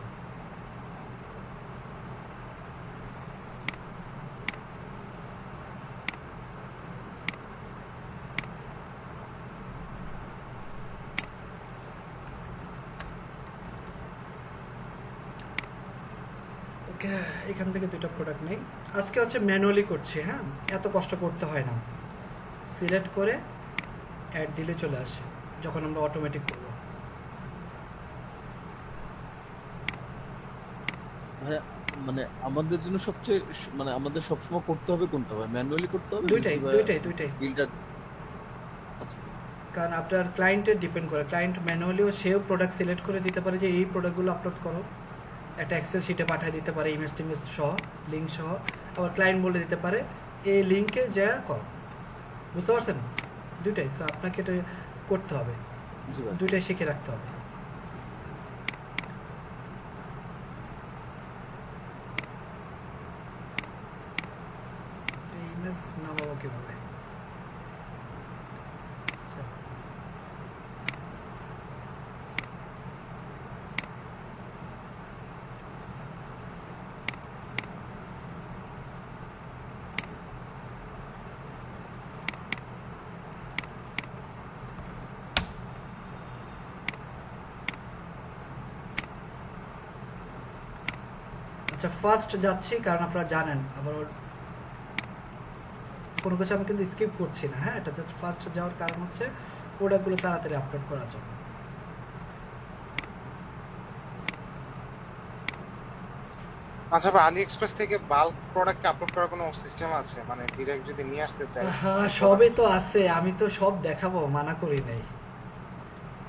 ওকে। এখান থেকে দুইটা প্রোডাক্ট নেই, আজকে হচ্ছে ম্যানুয়ালি করছি, হ্যাঁ, এত কষ্ট করতে হয় না। সিলেক্ট করে অ্যাড দিলে চলে আসে যখন আমরা অটোমেটিক করব। মানে আমাদের জন্য সবচেয়ে মানে আমাদের সবসময় করতে হবে কোনটা, ভাই ম্যানুয়ালি করতে হবে? দুইটাই। বিল্ডার, কারণ আপনার ক্লায়েন্টের ডিপেন্ড করে, ক্লায়েন্ট ম্যানুয়ালিও সেও প্রোডাক্ট সিলেক্ট করে দিতে পারে যে এই প্রোডাক্টগুলো আপলোড করো, একটা এক্সেল শিটে পাঠিয়ে দিতে পারে ইমেজ টিমেজ সহ, লিঙ্ক সহ। আবার ক্লায়েন্ট বলে দিতে পারে এই লিঙ্কে যা করো, বুঝতে পারছেন? দুইটাই, সো আপনাকে এটা করতে হবে, দুইটাই শিখে রাখতে হবে। ইমেজ নামাবো কীভাবে? আচ্ছা ফার্স্ট যাচ্ছি, কারণ আপনারা জানেন আবার কোনো কিছু আমি কিন্তু স্কিপ করছি না, হ্যাঁ, এটা জাস্ট ফার্স্ট যাওয়ার কারণ হচ্ছে প্রোডাক্টগুলো তাড়াতাড়ি আপলোড করার জন্য। আচ্ছা ভাই, আলি এক্সপ্রেস থেকে বাল্ক প্রোডাক্ট আপলোড করার কোনো সিস্টেম আছে, মানে ডাইরেক্ট যদি নিয়ে আসতে চাই? হ্যাঁ সবই তো আছে, আমি তো সব দেখাবো, মানা করি নাই,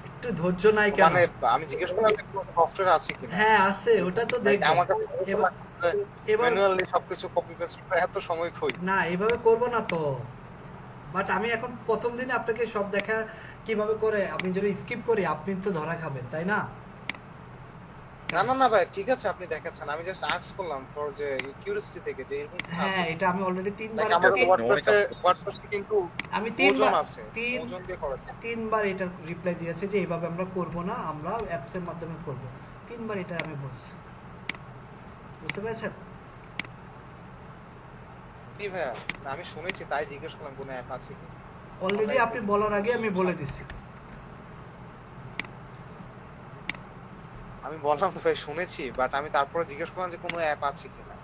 একটু ধৈর্য নাই কেন? মানে আমি জিজ্ঞেস করলাম যে কোনো সফটওয়্যার আছে কিনা। হ্যাঁ আছে, ওটা তো দেখব। আমার কাছে এবার ম্যানুয়ালি সবকিছু কপি পেস্ট করে এত সময় কই না, এইভাবে করব না তো। বাট আমি এখন প্রথম দিনে আপনাকে সব দেখা কিভাবে করে, আপনি যদি স্কিপ করি আপনি তো ধরা খাবেন, তাই না? না না না ভাই ঠিক আছে আপনি দেখাচ্ছেন, আমি জাস্ট আস্ক করলাম ফর যে কিউরিওসিটি থেকে যে এরকম হ্যাঁ এটা আমি অলরেডি 3 বার আমাদের ওয়ার্ডপ্রেসে কিন্তু আমি 3 বার আছে ওজন দিয়ে করা যায়। 3 বার এটার রিপ্লাই দিয়েছে যে এইভাবে আমরা করব না, আমরা অ্যাপস এর মাধ্যমে করব। 3 বার এটা আমি বলছি, বুঝতে পেরেছেন? কি ভাই আমি শুনেছি তাই জিজ্ঞেস করলাম কোন অ্যাপ আছে কি। অলরেডি আপনি বলার আগে আমি বলে দিছি। আমি বললাম তো ভাই শুনেছি, বাট আমি তারপরে জিজ্ঞেস করলাম যে কোনো অ্যাপ আছে কিনা।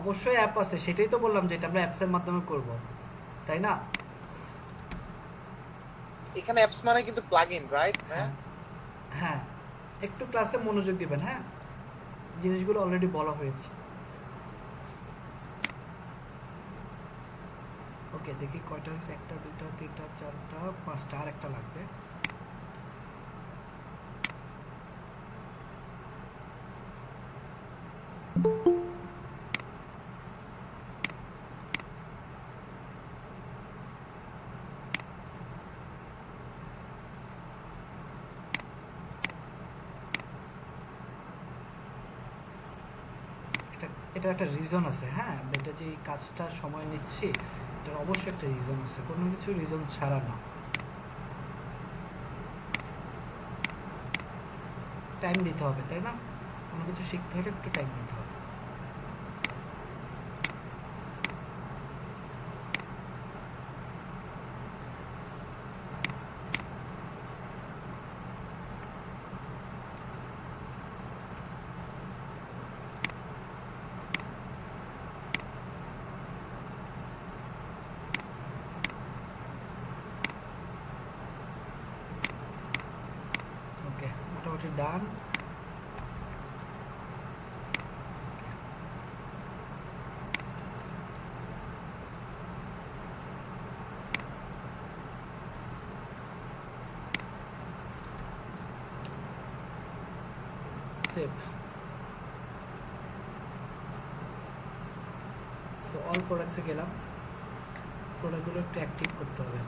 অবশ্যই অ্যাপ আছে, সেটাই তো বললাম যে এটা আমরা অ্যাপস এর মাধ্যমে করব, তাই না? এখানে অ্যাপস মানে কিন্তু প্লাগইন, রাইট? হ্যাঁ একটু ক্লাসে মনোযোগ দিবেন, হ্যাঁ জিনিসগুলো অলরেডি বলা হয়েছে। ওকে দেখি কয়টা হয়েছে, 1টা 2টা 3টা 4টা 5টা, আর একটা লাগবে। এটা একটা রিজন আছে, হ্যাঁ এটা যে এই কাজটা সময় নিচ্ছি এটার অবশ্যই একটা রিজন আছে, কোনো কিছু রিজন ছাড়া না। টাইম দিতে হবে, তাই না? কোনো কিছু শিখতে হলে একটু টাইম দিতে হবে। মোটামুটি ডান। সেভ। সো অল প্রোডাক্টসে গেলাম, প্রোডাক্টগুলো একটু অ্যাক্টিভ করতে হবে।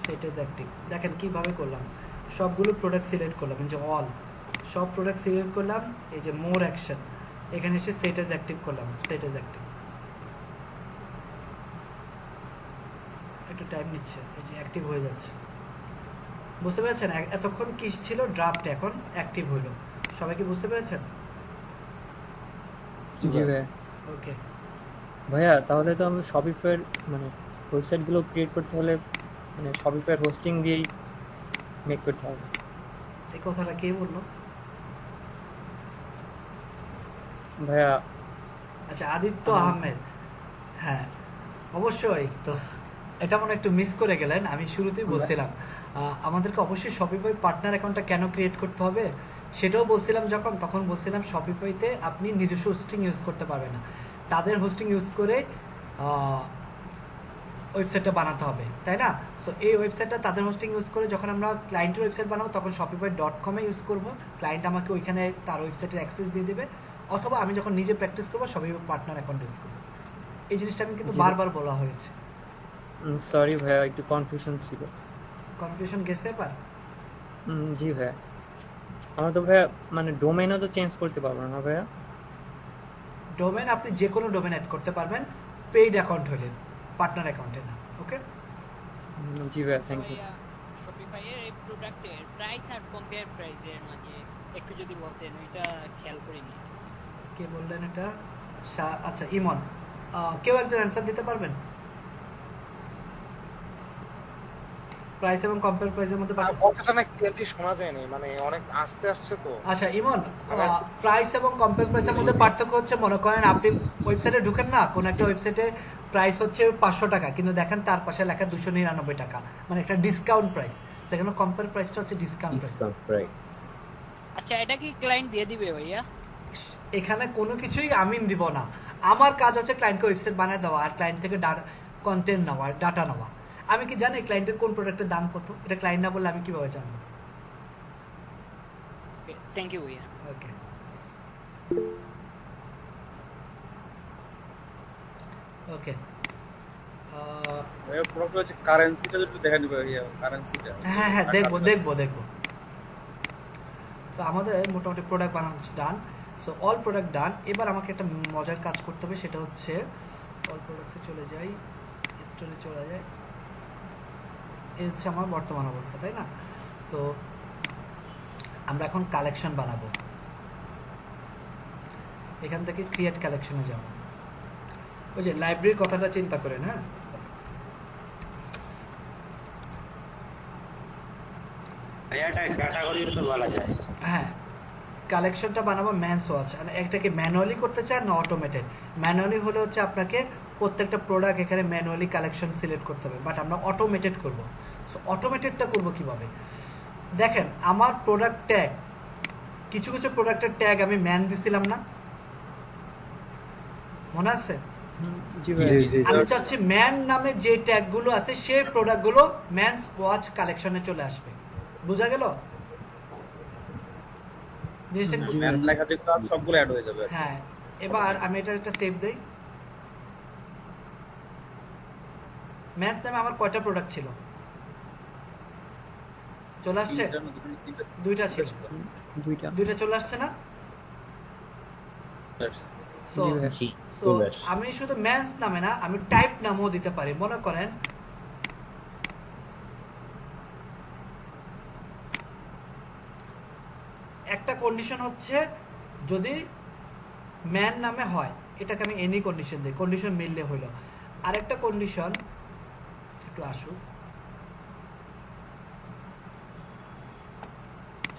সেট ইজ অ্যাক্টিভ, দেখেন কিভাবে করলাম, সবগুলো প্রোডাক্ট সিলেক্ট করলাম, এই যে অল সব প্রোডাক্ট সিলেক্ট করলাম, এই যে মোর অ্যাকশন এখানে এসে সেট ইজ অ্যাক্টিভ করলাম, সেট ইজ অ্যাক্টিভ। একটু টাইম নিচ্ছে, এই যে অ্যাক্টিভ হয়ে যাচ্ছে, বুঝতে পেরেছেন? এতক্ষণ কি ছিল ড্রাফট, এখন অ্যাক্টিভ হইলো। সবাই কি বুঝতে পেরেছেন? জি ভাই। ওকে ভাইয়া তাহলে তো আমি শপিফাইয়ের মানে ওয়েবসাইটগুলো ক্রিয়েট করতে হলে মানে শপিফাইয়ের হোস্টিং দিয়েই মেক করতে হবে। এই কথাটা কে বললো ভাইয়া? আচ্ছা আদিত্য আহমেদ, হ্যাঁ অবশ্যই। তো এটা মনে একটু মিস করে গেলেন, আমি শুরুতেই বলছিলাম আমাদেরকে অবশ্যই শপিফাই পার্টনার অ্যাকাউন্টটা কেন ক্রিয়েট করতে হবে সেটাও বলছিলাম, তখন বলছিলাম শপিফাইতে আপনি নিজস্ব হোস্টিং ইউজ করতে পারবেন না, তাদের হোস্টিং ইউজ করে ওয়েবসাইটটা বানাতে হবে, তাই না? সো এই ওয়েবসাইটটা তাদের হোস্টিং ইউজ করে যখন আমরা ক্লায়েন্টের ওয়েবসাইট বানাবো তখন shopify.com এ ইউজ করব, ক্লায়েন্ট আমাকে ওইখানে তার ওয়েবসাইটের অ্যাক্সেস দিয়ে দেবে, অথবা আমি যখন নিজে প্র্যাকটিস করবো শপিফাই পার্টনার অ্যাকাউন্ট ইউজ করবো। এই জিনিসটা আমি কিন্তু বারবার বলা হয়েছে। সরি ভাইয়া একটু কনফিউশন ছিল। কনফিউশন গেছে এবার? জি ভাইয়া। আমরা তো ভাইয়া মানে ডোমেইনও তো চেঞ্জ করতে পারবো না ভাইয়া? ডোমেন আপনি যে কোনো ডোমেন অ্যাড করতে পারবেন, পেইড অ্যাকাউন্ট হলে, পার্টনার অ্যাকাউন্টে না। ওকে জি ভাইয়া, থ্যাংক ইউ। শপিফাইয়ের এই প্রোডাক্টের প্রাইস আর কম্পেয়ার প্রাইসের মাঝে একটু যদি বলতেন, এটা খেয়াল করিনি। কে বললেন এটা? আচ্ছা ইমন, কেউ একজন অ্যান্সার দিতে পারবেন? প্রাইস এবং কম্পেয়ার প্রাইসের মধ্যে কথাটা না ক্লিয়ারলি শোনা যায়নি, মানে অনেক আস্তে আসছে তো। আচ্ছা ইমন, প্রাইস এবং কম্পেয়ার প্রাইসের মধ্যে পার্থক্য হচ্ছে, মনে করেন আপনি ওয়েবসাইটে ঢুকেন না, কোন একটা ওয়েবসাইটে প্রাইস হচ্ছে 500 টাকা, কিন্তু দেখেন তার পাশে লেখা 299 টাকা, মানে একটা ডিসকাউন্ট প্রাইস, সেখানে কম্পেয়ার প্রাইসটা হচ্ছে ডিসকাউন্ট প্রাইস। আচ্ছা এটা কি ক্লায়েন্ট দিয়ে দিবে ভাইয়া? এখানে কোনো কিছুই আমিন দিব না, আমার কাজ হচ্ছে ক্লায়েন্টকে ওয়েবসাইট বানিয়ে দেওয়া আর ক্লায়েন্ট থেকে কন্টেন্ট নেওয়া, ডাটা নেওয়া। আমি কি জানি ক্লায়েন্টের কোন প্রোডাক্টের দাম কত? এটা ক্লায়েন্ট না বললে আমি কিভাবে জানবো? থ্যাংক ইউ ভাইয়া। ওকে ওকে ভাইয়া প্রবলেম হচ্ছে কারেন্সিটা একটু দেখা দিবে ভাইয়া, কারেন্সিটা। হ্যাঁ হ্যাঁ দেখবো দেখবো দেখবো। তো আমাদের মোটামুটি প্রোডাক্ট বানানো ডান। সো অল প্রোডাক্ট ডান। এবার আমাকে একটা মজার কাজ করতে হবে, সেটা হচ্ছে অল প্রোডাক্টসে চলে যাই, স্টোরে চলে যায়। এই হচ্ছে আমার বর্তমান অবস্থা, তাই না? সো আমরা এখন কালেকশন বানাবো। এখান থেকে ক্রিয়েট কালেকশনে যাব। ওই যে লাইব্রেরির কথাটা চিন্তা করেন, হ্যাঁ হ্যাঁ, কালেকশনটা বানাবো ম্যানস ওয়াচ। এটাকে ম্যানুয়ালি করতে চান না অটোমেটেড? ম্যানুয়ালি হলে হচ্ছে আপনাকে প্রত্যেকটা প্রোডাক্ট এখানে ম্যানুয়ালি কালেকশন সিলেক্ট করতে হবে, বাট আমরা অটোমেটেড করব। সো অটোমেটেডটা করবো কিভাবে? দেখেন আমার প্রোডাক্ট ট্যাগ, কিছু কিছু প্রোডাক্টের ট্যাগ আমি ম্যান দিছিলাম না, মনে আছে? আমি চাচ্ছি ম্যান নামে যে ট্যাগগুলো আছে সেই প্রোডাক্টগুলো ম্যানস ওয়াচ কালেকশনে চলে আসবে। বোঝা গেল? সবগুলো অ্যাড হয়ে যাবে। হ্যাঁ, এবার আমি এটা একটা সেভ দেই। ম্যানস নামে আমার কয়টা প্রোডাক্ট ছিল? চলে আসছে? দুইটা ছিল, দুইটা চলে আসছে না? সো আমি শুধু ম্যানস নামে না, আমি টাইপ নামও দিতে পারি। মনে করেন একটা কন্ডিশন হচ্ছে যদি ম্যান নামে হয়, এটাকে আমি এনি কন্ডিশন দিই, কন্ডিশন মিললে হইল। আরেকটা কন্ডিশন, একটু আসুক,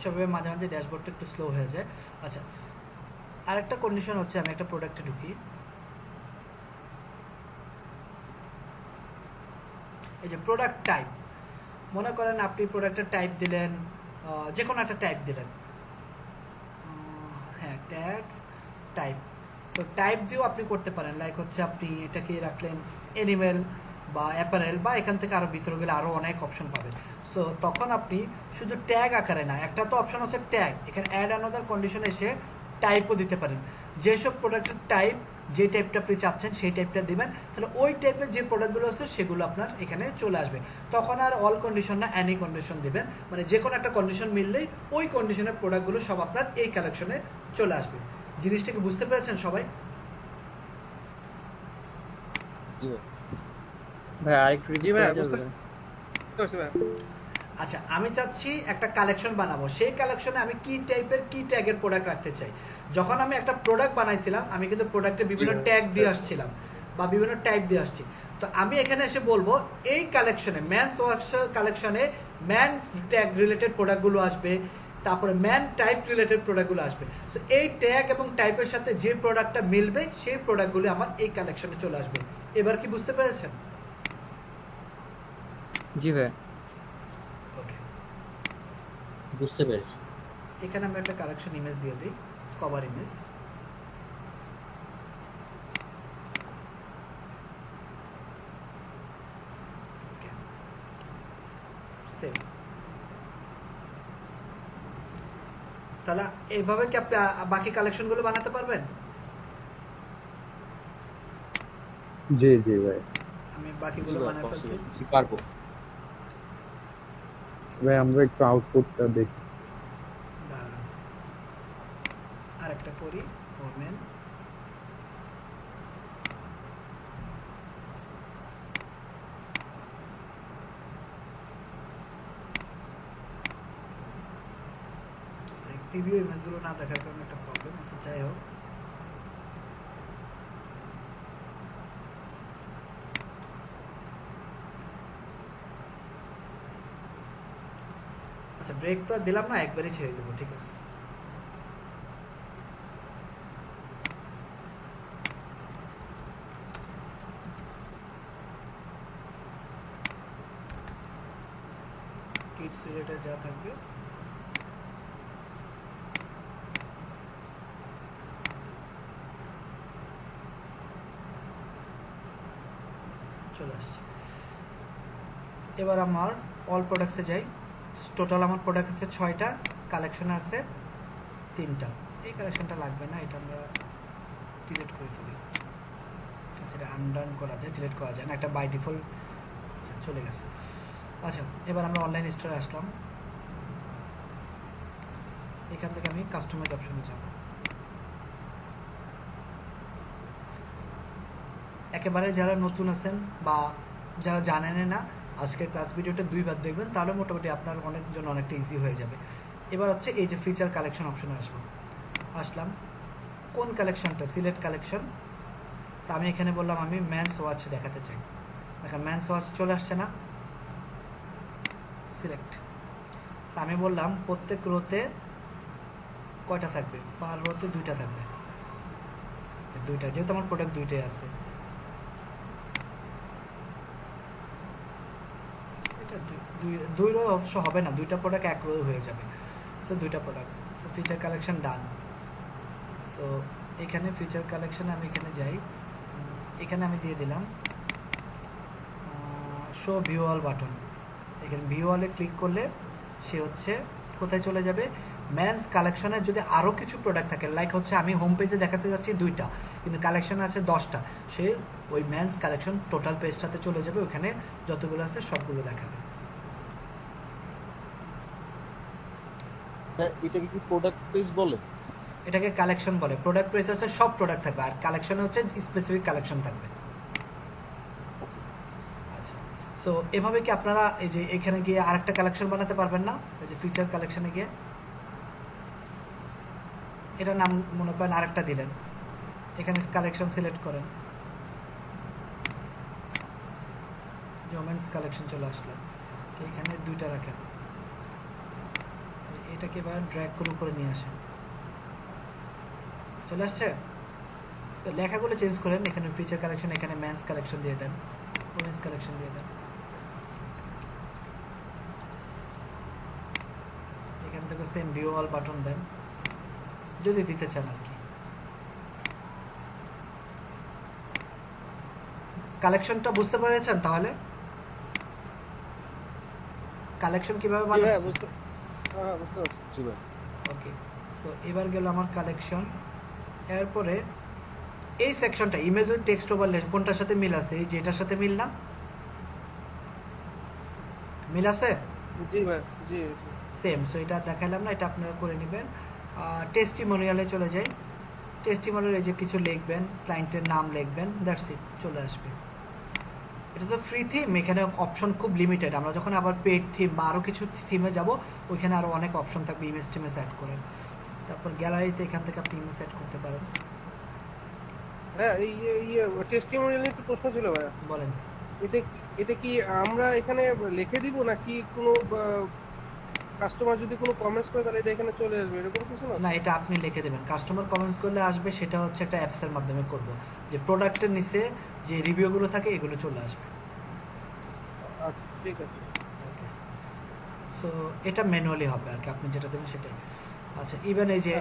সবাই মাঝে মাঝে ড্যাশবোর্ডটা একটু স্লো হয়ে যায়। আচ্ছা, আরেকটা কন্ডিশন হচ্ছে আমি একটা প্রোডাক্টে ঢুকি, এই যে প্রোডাক্ট টাইপ। মনে করেন আপনি প্রোডাক্টের টাইপ দিলেন, যে কোনো একটা টাইপ দিলেন, হ্যাঁ ট্যাগ টাইপ। সো টাইপ দিয়েও আপনি করতে পারেন, লাইক হচ্ছে আপনি এটাকে রাখলেন অ্যানিমেল বা অ্যাপারেল, বা এখান থেকে আরও ভিতরে গেলে আরও অনেক অপশন পাবেন। সো তখন আপনি শুধু ট্যাগ আকারে না, একটা তো অপশন আছে ট্যাগ, এখানে অ্যাড আনাদার কন্ডিশনে এসে টাইপও দিতে পারেন। যেসব প্রোডাক্টের টাইপ, যে টাইপটা আপনি চাচ্ছেন সেই টাইপটা দিবেন, তাহলে ওই টাইপের যে প্রোডাক্টগুলো আছে সেগুলো আপনার এখানে চলে আসবে। তখন আর অল কন্ডিশন না, অ্যানি কন্ডিশন দিবেন, মানে যে কোনো একটা কন্ডিশন মিললেই ওই কন্ডিশনের প্রোডাক্টগুলো সব আপনার এই কালেকশনে চলে আসবে। জিনিসটাকে বুঝতে পেরেছেন সবাই? ভাই আরেকটু জি ভাই বুঝতে পারছি ভাই। আচ্ছা, আমি চাচ্ছি একটা কালেকশন বানাবো, সেই কালেকশনে আমি কি টাইপের কি ট্যাগের প্রোডাক্ট রাখতে চাই। যখন আমি একটা প্রোডাক্ট বানাইছিলাম, আমি কিন্তু প্রোডাক্টে বিভিন্ন ট্যাগ দিয়ে আসছিলাম বা বিভিন্ন টাইপ দিয়ে আসছি। তো আমি এখানে এসে বলবো এই কালেকশনে, ম্যানস ওয়াচ কালেকশনে ম্যান ট্যাগ রিলেটেড প্রোডাক্টগুলো আসবে, তারপরে ম্যান টাইপ রিলেটেড প্রোডাক্টগুলো আসবে। সো এই ট্যাগ এবং টাইপের সাথে যে প্রোডাক্টটা মিলবে সেই প্রোডাক্টগুলো আমার এই কালেকশনে চলে আসবে। এবার কি বুঝতে পেরেছেন? জি ভাই, ওকে, বুঝতে পেরেছি। এখানে আমরা একটা কালেকশন ইমেজ দিয়ে দিই, কভার ইমেজ। সেভ। তাহলে এইভাবে কি আপনি বাকি কালেকশনগুলো বানাতে পারবেন? জি জি ভাই, আমি বাকিগুলো বানাতে ফেলছি। পারবো ভাই, আমরা একটু আউটপুটটা দেখি। আরেকটা করি, ফরম্যান। প্রিভিউ ইমেজগুলো না দেখার কারণে একটা প্রবলেম আছে, যাই হোক। আচ্ছা, ব্রেক তো দিলাম না, একবারই ছেড়ে দেবো, ঠিক আছে। কিডস রিলেটেড যা থাকবে চলে আসছে। এবার আমার অল প্রোডাক্টসে যাই। টোটাল আমার প্রোডাক্ট আছে 6টা, কালেকশনে আছে 3টা। এই কালেকশনটা লাগবে না, এটা আমরা ডিলিট করে ফেলি। আচ্ছা, এটা আনডান করা যায়, ডিলিট করা যায় না, একটা বাই ডিফল্ট। আচ্ছা, চলে গেছে। আচ্ছা, এবার আমরা অনলাইন স্টোরে আসলাম। এখান থেকে আমি কাস্টমাইজ অপশনে যাব। একেবারে যারা নতুন আছেন বা যারা জানেন না, আজকের ক্লাস ভিডিওটা 2 বার দেখবেন, তাহলে মোটামুটি আপনার জন্য অনেকটা ইজি হয়ে যাবে। এবার হচ্ছে এই যে ফিচার কালেকশন অপশনে আসলাম। কোন কালেকশনটা? Select collection. আমি এখানে বললাম আমি ম্যানস ওয়াচ দেখাতে চাই। দেখেন ম্যানস ওয়াচ চলে আসছে না? সিলেক্ট। আমি বললাম প্রত্যেক রোতে কয়টা থাকবে? পার রোতে 2টা থাকবে, 2টা, যেহেতু আমার প্রোডাক্ট 2টাই আছে। এটা 2 রো অবশ্য হবে না, 2টা প্রোডাক্ট 1 রো হয়ে যাবে। সো 2টা প্রোডাক্ট। সো ফিচার কালেকশন ডান। সো এখানে ফিচার কালেকশনে আমি এখানে যাই, এখানে আমি দিয়ে দিলাম শো ভিউ অল বাটন। এখানে ভিউ অলে ক্লিক করলে সে হচ্ছে কোথায় চলে যাবে? মেন্স কালেকশনের যদি আরও কিছু প্রোডাক্ট থাকে, লাইক হচ্ছে আমি হোম পেজে দেখাতে যাচ্ছি 2টা, কিন্তু কালেকশন আছে 10টা, সে ওই মেন্স কালেকশন টোটাল পেজটাতে চলে যাবে, ওখানে যতগুলো আছে সবগুলো দেখাবে। হ্যাঁ, এটাকে কি প্রোডাক্ট পেজ বলে? এটাকে কালেকশন বলে। প্রোডাক্ট পেজ হচ্ছে সব প্রোডাক্ট থাকবে, আর কালেকশনে হচ্ছে স্পেসিফিক কালেকশন থাকবে। আচ্ছা, সো এভাবে কি আপনারা এই যে এখানে গিয়ে আরেকটা কালেকশন বানাতে পারবেন না? এই যে ফিচার কালেকশনে গিয়ে এটা নাম মনে করেন আরেকটা দিলেন, এখানে কালেকশন সিলেক্ট করেন, ওমেন্স কালেকশন চলে আসলো, এখানে 2টা রাখেন, এটাকে এবার ড্র্যাগ করে উপরে নিয়ে আসেন, চলে আসছে। তো লেখাগুলো চেঞ্জ করেন, এখানে ফিচার কালেকশন, এখানে মেন্স কালেকশন দিয়ে দেন, ওমেন্স কালেকশন দিয়ে দেন, এখান থেকে সেম ভিউ অল বাটন দেন যদি দিতে চান আর কি। কালেকশনটা বুঝতে পেরেছেন? তাহলে কালেকশন কিভাবে বানাবেন? বুঝতে পারছি। ওকে, সো এবার গেল আমার কালেকশন। এরপরে এই সেকশনটা ইমেজ উইথ টেক্সট ওভারলে কোনটার সাথে মিল আছে? এই যে এটার সাথে মিল না? মিল আছে? জি ভাই, জি। সেম। সো এটা দেখালাম না, এটা আপনারা করে নেবেন। টেস্টিমোনিয়ালে চলে যাই। টেস্টিমোনিয়ালে যে কিছু লিখবেন, ক্লায়েন্টের নাম লিখবেন, দ্যাটস ইট, চলে আসবে। এটা তো ফ্রি থিম, এখানে অপশন খুব লিমিটেড। আমরা যখন আবার পেড থিম বা আরও কিছু থিমে যাব, ওইখানে আরও অনেক অপশন থাকবে, ইমেজ টিমেজ অ্যাড করেন। তারপর গ্যালারিতে এখান থেকে আপনি ইমেজ অ্যাড করতে পারেন। হ্যাঁ, এই টেস্টিমোনিয়াল নিয়ে একটু প্রশ্ন ছিল ভাই। বলেন। এটা কি আমরা এখানে লিখে দিব নাকি কোনো কাস্টমার যদি কোনো কমেন্টস করে তাহলে এটা এখানে চলে আসবে, এরকম কিছু না? না, এটা আপনি লিখে দেবেন। কাস্টমার কমেন্টস করলে আসবে, সেটা হচ্ছে একটা অ্যাপসের মাধ্যমে করব, যে প্রোডাক্টের নিচে যে রিভিউগুলো থাকে এগুলো চলে আসবে। আচ্ছা, ঠিক আছে। ওকে, সো এটা ম্যানুয়ালি হবে আর কি, আপনি যেটা দেবেন সেটাই। আচ্ছা, ইভেন এই যে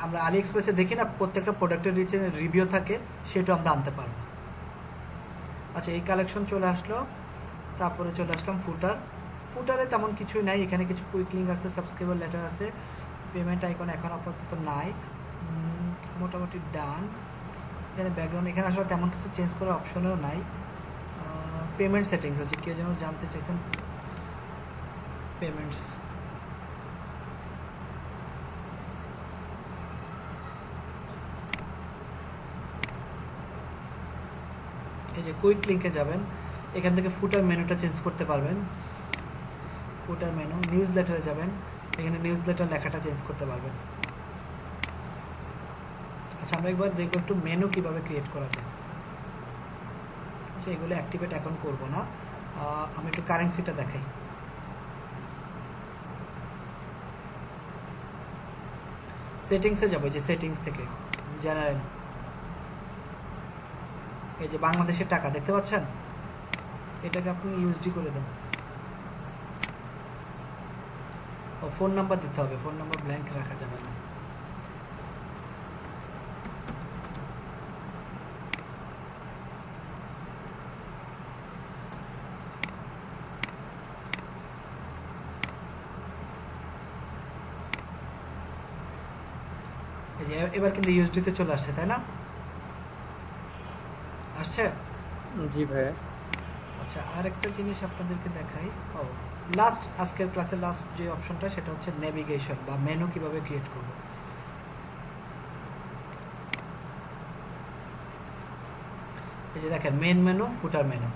আমরা আলি এক্সপ্রেসে দেখি না, প্রত্যেকটা প্রোডাক্টের নিচে রিভিউ থাকে, সেটাও আমরা আনতে পারবো। আচ্ছা, এই কালেকশন চলে আসলো। তারপরে চলে আসলাম ফুটারে তেমন কিছুই নাই, এখানে কিছু কুইক লিঙ্ক আছে, সাবস্ক্রাইবার লেটার আছে, পেমেন্ট আইকন এখন আপাতত নাই, মোটামুটি ডান। এখানে ব্যাকগ্রাউন্ড, এখানে আসলে তেমন কিছু চেঞ্জ করার অপশনও নাই। পেমেন্ট সেটিংস হচ্ছে, কেউ যেন জানতে চাইছেন পেমেন্টস। এই যে কুইক লিঙ্কে যাবেন, এখান থেকে ফুটার মেনুটা চেঞ্জ করতে পারবেন। ফুটার মেনু, নিউজ লেটারে যাবেন, এখানে নিউজ লেটার লেখাটা চেঞ্জ করতে পারবেন। আচ্ছা, আমরা একবার দেখব একটু মেনু কিভাবে ক্রিয়েট করা যায়। আচ্ছা, এগুলো অ্যাক্টিভেট এখন করব না, আমি একটু কারেন্সিটা দেখাই। সেটিংসে যাবো, যে সেটিংস থেকে জেনারেল, এই যে বাংলাদেশের টাকা দেখতে পাচ্ছেন, এটাকে আপনি ইউএসডি করে দেন। ও ফোন নাম্বার দিতে হবে, ফোন নাম্বার ব্ল্যাঙ্ক রাখা যাবে না। এই যে এবার কিন্তু ইউএসডিতে চলে আসছে, তাই না? আসছে? জি ভাই। আচ্ছা, আর একটা জিনিস আপনাদেরকে দেখাই। ও লাস্ট আজকের ক্লাসের লাস্ট যে অপশনটা সেটা হচ্ছে নেভিগেশন বা মেনু কিভাবে ক্রিয়েট করব। এই যে দেখেন main menu, footer menu.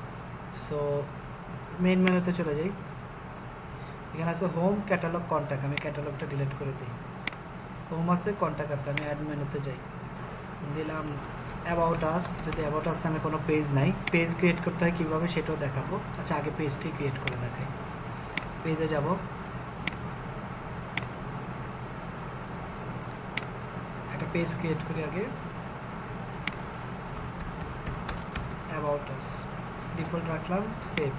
So main মেনুতে চলে যাই, এখানে আছে হোম, ক্যাটালগ, কন্ট্যাক্ট। আমি ক্যাটালগটা ডিলিট করে দিই। হোম আছে, কন্ট্যাক্ট আছে, আমি অ্যাড মেনুতে যাই, দিলাম অ্যাবাউট আস। যদি অ্যাবাউট আস নামে কোনো পেজ নাই, পেজ ক্রিয়েট করতে হয় কীভাবে সেটাও দেখাবো। আচ্ছা আগে পেজটি ক্রিয়েট করে দেখাই। পেজে যাব, একটা পেজ ক্রিয়েট করি আগে, অ্যাবাউট আস ডিফল্ট রাখলাম, সেভ।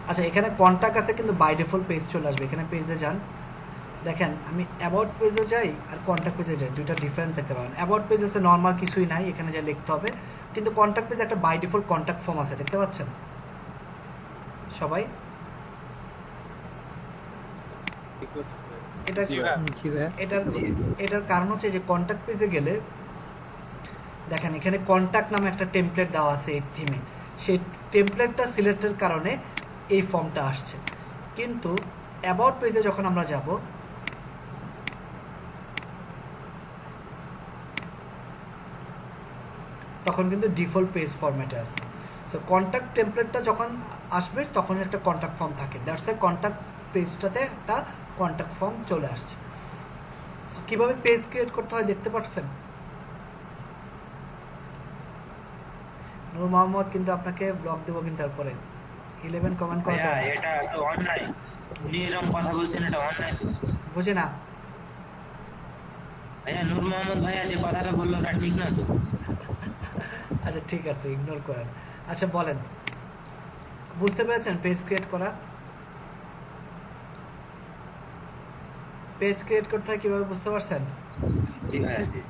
আচ্ছা এখানে কন্ট্যাক্ট আছে কিন্তু বাই ডিফল্ট পেজ চলে আসবে। এখানে পেজে যান, দেখেন আমি অ্যাবাউট পেজে যাই আর কন্ট্যাক্ট পেজে যাই, দুইটা ডিফারেন্স দেখতে পাবেন। অ্যাবাউট পেজ হচ্ছে নর্মাল কিছুই নাই, এখানে যা লিখতে হবে, কিন্তু কন্ট্যাক্ট পেজে একটা বাই ডিফল্ট কন্ট্যাক্ট ফর্ম আছে, দেখতে পাচ্ছেন সবাই? এটার কারণ হচ্ছে যে কন্ট্যাক্ট পেজে গেলে দেখেন এখানে কন্ট্যাক্ট নামে একটা টেমপ্লেট দেওয়া আছে এই থিমে, সেই টেমপ্লেটটা সিলেক্টের কারণে এই ফর্মটা আসছে। কিন্তু অ্যাবাউট পেজে যখন আমরা যাব, তখন কিন্তু ডিফল্ট পেজ ফরম্যাটে আছে। সো কন্ট্যাক্ট টেমপ্লেটটা যখন আসবে তখন একটা কন্ট্যাক্ট ফর্ম থাকে, দ্যাটস ওয়াই কন্ট্যাক্ট পেজটাতে একটা কন্ট্যাক্ট ফর্ম চলে আসছে। সো কীভাবে পেজ ক্রিয়েট করতে হয় দেখতে পাচ্ছেন? নূর মোহাম্মদ কিন্তু আপনাকে ব্লক দেবো কিন্তু তারপরে 11 কমেন্ট করা যায়। এটা তো অনলাইন, উনি এরকম কথা বলছেন, এটা অনলাইন তো বুঝে না ভাইয়া। নূর মোহাম্মদ ভাইয়া যে কথাটা বললো ওটা ঠিক না তো। আচ্ছা ঠিক আছে, ইগনোর করেন। আচ্ছা বলেন, বুঝতে পেরেছেন পেজ ক্রিয়েট করা? পেজ ক্রিয়েট করতে হয় কিভাবে বুঝতে পারছেন? জি ভাইয়া, জি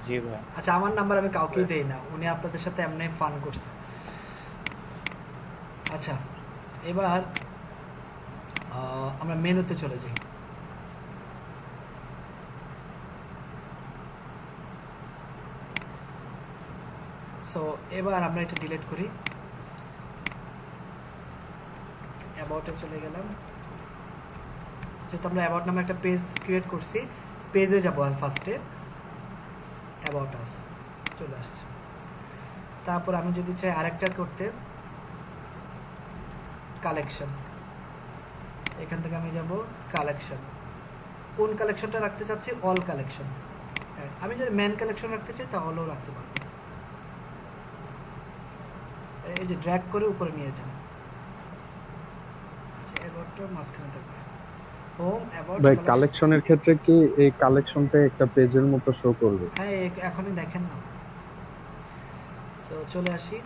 জি ভাই। আচ্ছা আমার নাম্বার আমি কাউকেই দেই না, উনি আপনাদের সাথে এমনি ফান করছে। আচ্ছা এবার আমরা মেনুতে চলে যাই। সো এবার আমরা এটা ডিলিট করি, অ্যাবাউটে চলে গেলাম। যেহেতু আমরা অ্যাবাউট নামে একটা পেজ ক্রিয়েট করছি, পেজে যাবো ফার্স্টে, অ্যাবাউট আস চলে আসছে। তারপর আমি যদি চাই আরেকটা করতে, কালেকশন, এখান থেকে আমি যাব কালেকশন। কোন কালেকশনটা রাখতে চাচ্ছি? All collection. আমি যদি ম্যান কালেকশন রাখতে চাই তাহলেও রাখতে পারবো। এই যে ড্র্যাগ করে উপরে নিয়ে যান। আচ্ছা অ্যাবাউটটা মাঝখানে থাকবে, হোম অ্যাবাউট। ভাই কালেকশনের ক্ষেত্রে কি এই কালেকশনটা একটা পেজের মতো শো করবে? হ্যাঁ এখনই দেখেন না। সো চলে আসি,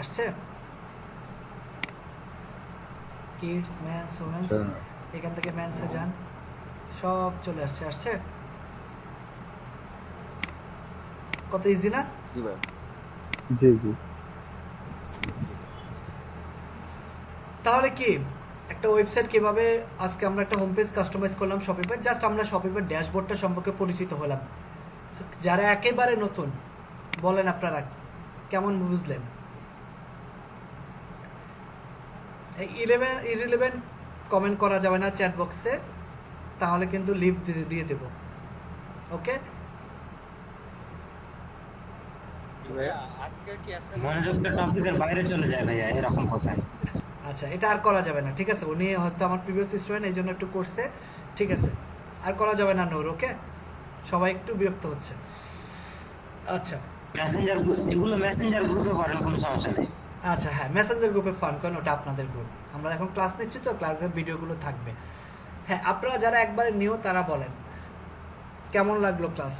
আসছে কিডস, মেন্স, ওমেন্স, এখান থেকে মেন্সে যান, সব চলে আসছে। আসছে কত ইজি না? জি ভাই, জি জি। তাহলে কি একটা ওয়েবসাইট কিভাবে, আজকে আমরা একটা হোম পেজ কাস্টমাইজ করলাম শপিফাই, জাস্ট আমরা শপিফাই ড্যাশবোর্ডটা সম্পর্কে পরিচিত হলাম। যারা একেবারে নতুন বলেন আপনারা কেমন বুঝলেন? 11 কমেন্ট করা যাবে না চ্যাট বক্সে, তাহলে কিন্তু লিভ দিয়ে দেব। ওকে মনোযোগটা টপিকের বাইরে চলে যায় ভাইয়া, এরকম কথা। আচ্ছা এটা আর করা যাবে না, ঠিক আছে? উনি হয়তো আমার প্রিভিয়াস স্টুডেন্ট, এই জন্য একটু করছে, ঠিক আছে? আর করা যাবে না নূর, ওকে? সবাই একটু বিরক্ত হচ্ছে। আচ্ছা মেসেঞ্জার, এগুলো মেসেঞ্জার গ্রুপে করেন, কোনো সমস্যা নেই। আচ্ছা হ্যাঁ, মেসেঞ্জার গ্রুপে ফান করেন, ওটা আপনাদের গ্রুপ। আমরা এখন ক্লাস নিচ্ছি তো, ক্লাসের ভিডিওগুলো থাকবে। হ্যাঁ আপনারা যারা একবারে নিও তারা বলেন কেমন লাগলো ক্লাস?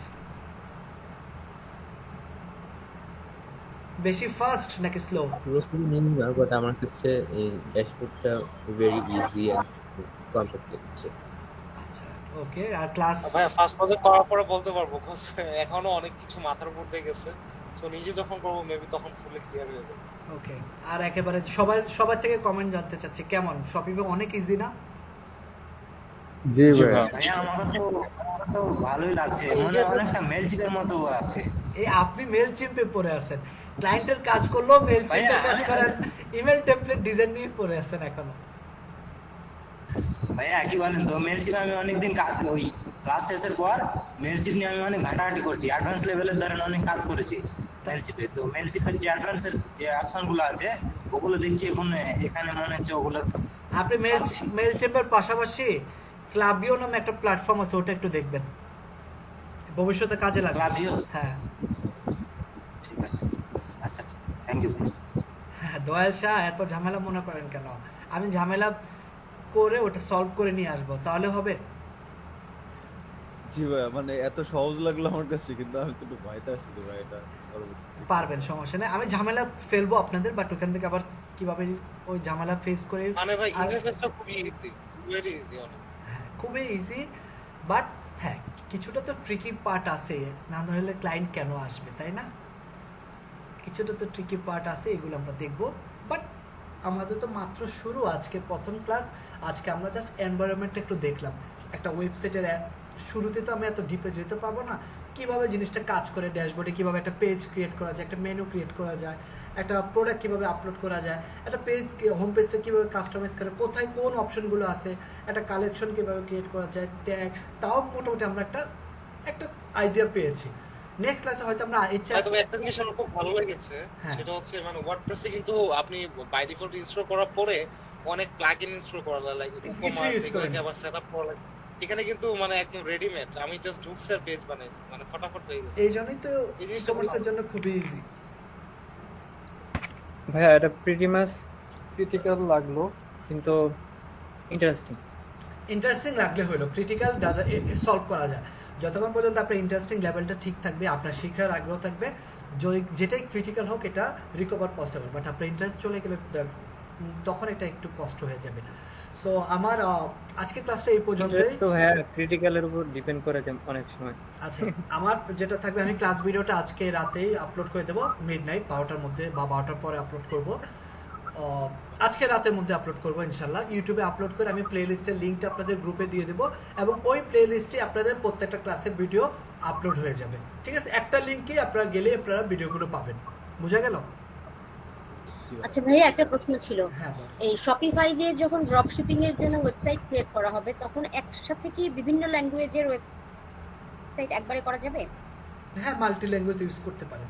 বেশি ফাস্ট নাকি স্লো? বাট আমার কাছে এই ড্যাশবোর্ডটা ভেরি ইজি এন্ড কমপ্যাক্ট লাগছে। আচ্ছা ওকে, আর ক্লাস ভাই ফার্স্ট প্রজেক্ট করার পরে বলতে পারবো, কজ এখনো অনেক কিছু মাথার উপর দিয়ে গেছে। সো নিজে যখন করব মেবি তখন ফুলি ক্লিয়ার হয়ে যাবে। ওকে, আর একেবারে সবার থেকে কমেন্ট জানতে চাচ্ছি, কেমন শপিফাই অনেক ইজি না? জি ভাই, আমার তো ভালোই লাগছে, মনে অনেকটা ম্যাজিকের মতো লাগছে। এই আপনি মেল চিম্পে পড়ে আছেন, ক্লায়েন্টের কাজ করলেও মেল চিম্পের কাজ করেন, ইমেল টেমপ্লেট ডিজাইন নিয়ে পড়ে আছেন এখনো। ভাইয়া কি বলেন তো, মেলচিপ আমি অনেকদিন ওই ক্লাস শেষের পর মেলচিপ নিয়ে আমি অনেক ঘাটাঘাটি করছি, অ্যাডভান্স লেভেলের ধরেন অনেক কাজ করেছি মেলচিপে। তো মেলচিপের যে অ্যাডভান্সের যে অপশনগুলো আছে ওগুলো দেখছি এখন এখানে মনে হচ্ছে ওগুলো আপনি মেল চিম্পের পাশাপাশি ক্লাবিও নামে একটা প্ল্যাটফর্ম আছে, ওটা একটু দেখবেন, ভবিষ্যতে কাজে লাগবে। ক্লাবিও? হ্যাঁ ঠিক আছে, আচ্ছা থ্যাংক ইউ। হ্যাঁ দয়াল শাহ, এত ঝামেলা মনে করেন কেন? আমি ঝামেলা করে ওটা সলভ করে নিয়ে আসবো, তাহলে হবে? জি ভাই, মানে এত সহজ লাগলো আমার কাছে, কিন্তু আমি একটু ভয়তে আছি যে ভাই এটা পারবেন, সমস্যা নেই। আমি ঝামেলা ফেলবো আপনাদের, বাট ওখান থেকে আবার কিভাবে ওই ঝামেলা ফেস করে, মানে ভাই ইন্টারফেসটা খুবই ইজি, ভেরি ইজি অনেক। হ্যাঁ খুবই ইজি, বাট হ্যাঁ কিছুটা তো ট্রিকি পার্ট আছে, না হলে ক্লায়েন্ট কেন আসবে, তাই না? কিছুটা তো ট্রিকি পার্ট আছে, এগুলো আমরা দেখবো। বাট আমাদের তো মাত্র শুরু, আজকে প্রথম ক্লাস। আজকে আমরা জাস্ট এনভায়রনমেন্টটা একটু দেখলাম। একটা ওয়েবসাইটের শুরুতে তো আমি এত ডিপে যেতে পারবো না, কিভাবে জিনিসটা কাজ করে, ড্যাশবোর্ডে কিভাবে একটা পেজ ক্রিয়েট করা যায়, একটা মেনু ক্রিয়েট করা যায়, একটা প্রোডাক্ট কিভাবে আপলোড করা যায়, একটা পেজ হোম পেজটা কিভাবে কাস্টমাইজ করে, কোথায় কোন অপশনগুলো আছে, একটা কালেকশন কিভাবে ক্রিয়েট করা যায়, ট্যাগ, তাও মোটামুটি আমরা একটা আইডিয়া পেয়েছি। নেক্সট ক্লাসে হয়তো আমরা তবে একটা জিনিস আমার খুব ভালো লেগেছে, সেটা হচ্ছে মানে ওয়ার্ডপ্রেসে কিন্তু আপনি বাই ডিফল্ট ইনস্টল করার পরে অনেক প্লাগইন ইনস্টল করা লাগে, কমার্স এগুলোকে আবার সেটআপ করা লাগে। এখানে কিন্তু মানে একদম রেডিমেড, আমি জাস্ট ঢুকছে আর পেজ বানাইছি, মানে ফটাফট হয়ে গেছে। এই জন্যই তো ই-কমার্সের জন্য খুবই ইজি। ভাইয়া এটা প্রিটি মাচ ক্রিটিক্যাল লাগলো, কিন্তু ইন্টারেস্টিং লাগলে হলো, ক্রিটিক্যাল সলভ করা যায় যতক্ষণ পর্যন্ত আপনার ইন্টারেস্টিং লেভেলটা ঠিক থাকবে, আপনার শেখার আগ্রহ থাকবে, যেটাই ক্রিটিক্যাল হোক এটা রিকভার পসিবল। বাট আপনার ইন্টারেস্ট চলে গেলে তখন এটা একটু কষ্ট হয়ে যাবে। সো আমার আজকে ক্লাসটা এই পর্যন্তই। তো হ্যাঁ ক্রিটিক্যালের উপর ডিপেন্ড করে অনেক সময়। আচ্ছা আমার যেটা থাকবে, আমি ক্লাস ভিডিওটা আজকে রাতেই আপলোড করে দেবো, মিডনাইট 12টার মধ্যে বা 12টার পরে আপলোড করব, আজকে রাতের মধ্যে আপলোড করবো ইনশাল্লাহ। ইউটিউবে আপলোড করে আমি প্লে লিস্টের লিঙ্কটা আপনাদের গ্রুপে দিয়ে দেবো, এবং ওই প্লে লিস্টে আপনাদের প্রত্যেকটা ক্লাসের ভিডিও আপলোড হয়ে যাবে, ঠিক আছে? একটা লিঙ্কে আপনারা গেলে আপনারা ভিডিওগুলো পাবেন, বুঝা গেল? আচ্ছা ভাইয়া একটা প্রশ্ন ছিল, এই শপিফাই দিয়ে যখন ড্রপ শিপিং এর জন্য ওয়েবসাইট ক্রিয়েট করা হবে, তখন একসাথে কি বিভিন্ন ল্যাঙ্গুয়েজের ওয়েবসাইট একবারে করা যাবে? হ্যাঁ মাল্টি ল্যাঙ্গুয়েজ ইউজ করতে পারেন।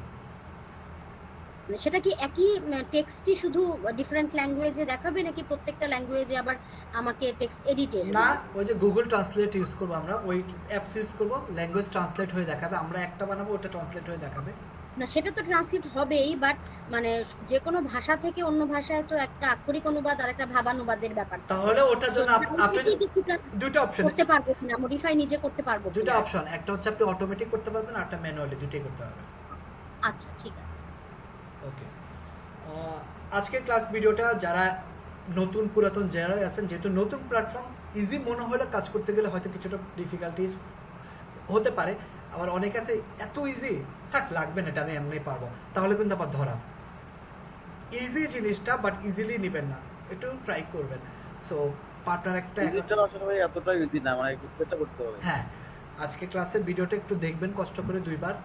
সেটা কি একই টেক্সটই শুধু ডিফারেন্ট ল্যাঙ্গুয়েজে দেখাবে, নাকি প্রত্যেকটা ল্যাঙ্গুয়েজে আবার আমাকে টেক্সট এডিটে? না, ওই যে গুগল ট্রান্সলেট ইউজ করব আমরা, ওই অ্যাপস ইউজ করব, ল্যাঙ্গুয়েজ ট্রান্সলেট হয়ে দেখাবে, আমরা একটা বানাবো ওটা ট্রান্সলেট হয়ে দেখাবে। না সেটা তো ট্রান্সলেট হবেই, বাট মানে যে কোনো ভাষা থেকে অন্য ভাষায় তো একটা আক্ষরিক অনুবাদ আর একটা ভাবানুবাদের ব্যাপার, তাহলে ওটার জন্য আপনি দুটো অপশন করতে পারবো কিনা, মডিফাই নিজে করতে পারবো? দুটো অপশন, একটা হচ্ছে আপনি অটোমেটিক করতে পারবেন, আর একটা ম্যানুয়ালি, দুটোই করতে পারবেন। আচ্ছা ঠিক আছে, ওকে। আজকের ক্লাস ভিডিওটা যারা নতুন পুরাতন যারা আছেন, যেহেতু নতুন প্ল্যাটফর্ম, ইজি মনে হলে কাজ করতে গেলে হয়তো কিছুটা ডিফিকাল্টিস হতে পারে, আবার অনেক আছে এত ইজি থাক লাগবে না, এটা আমি এমনি পারবো, তাহলে কিন্তু আবার ধরা। ইজি জিনিসটা, বাট ইজিলি নেবেন না, একটু ট্রাই করবেন। সো পার্টনার একটা আসলে ভাই এতটা ইজি না, মানে একটু চেষ্টা করতে হবে। হ্যাঁ আজকে ক্লাসের ভিডিওটা একটু দেখবেন, কষ্ট করে দুইবার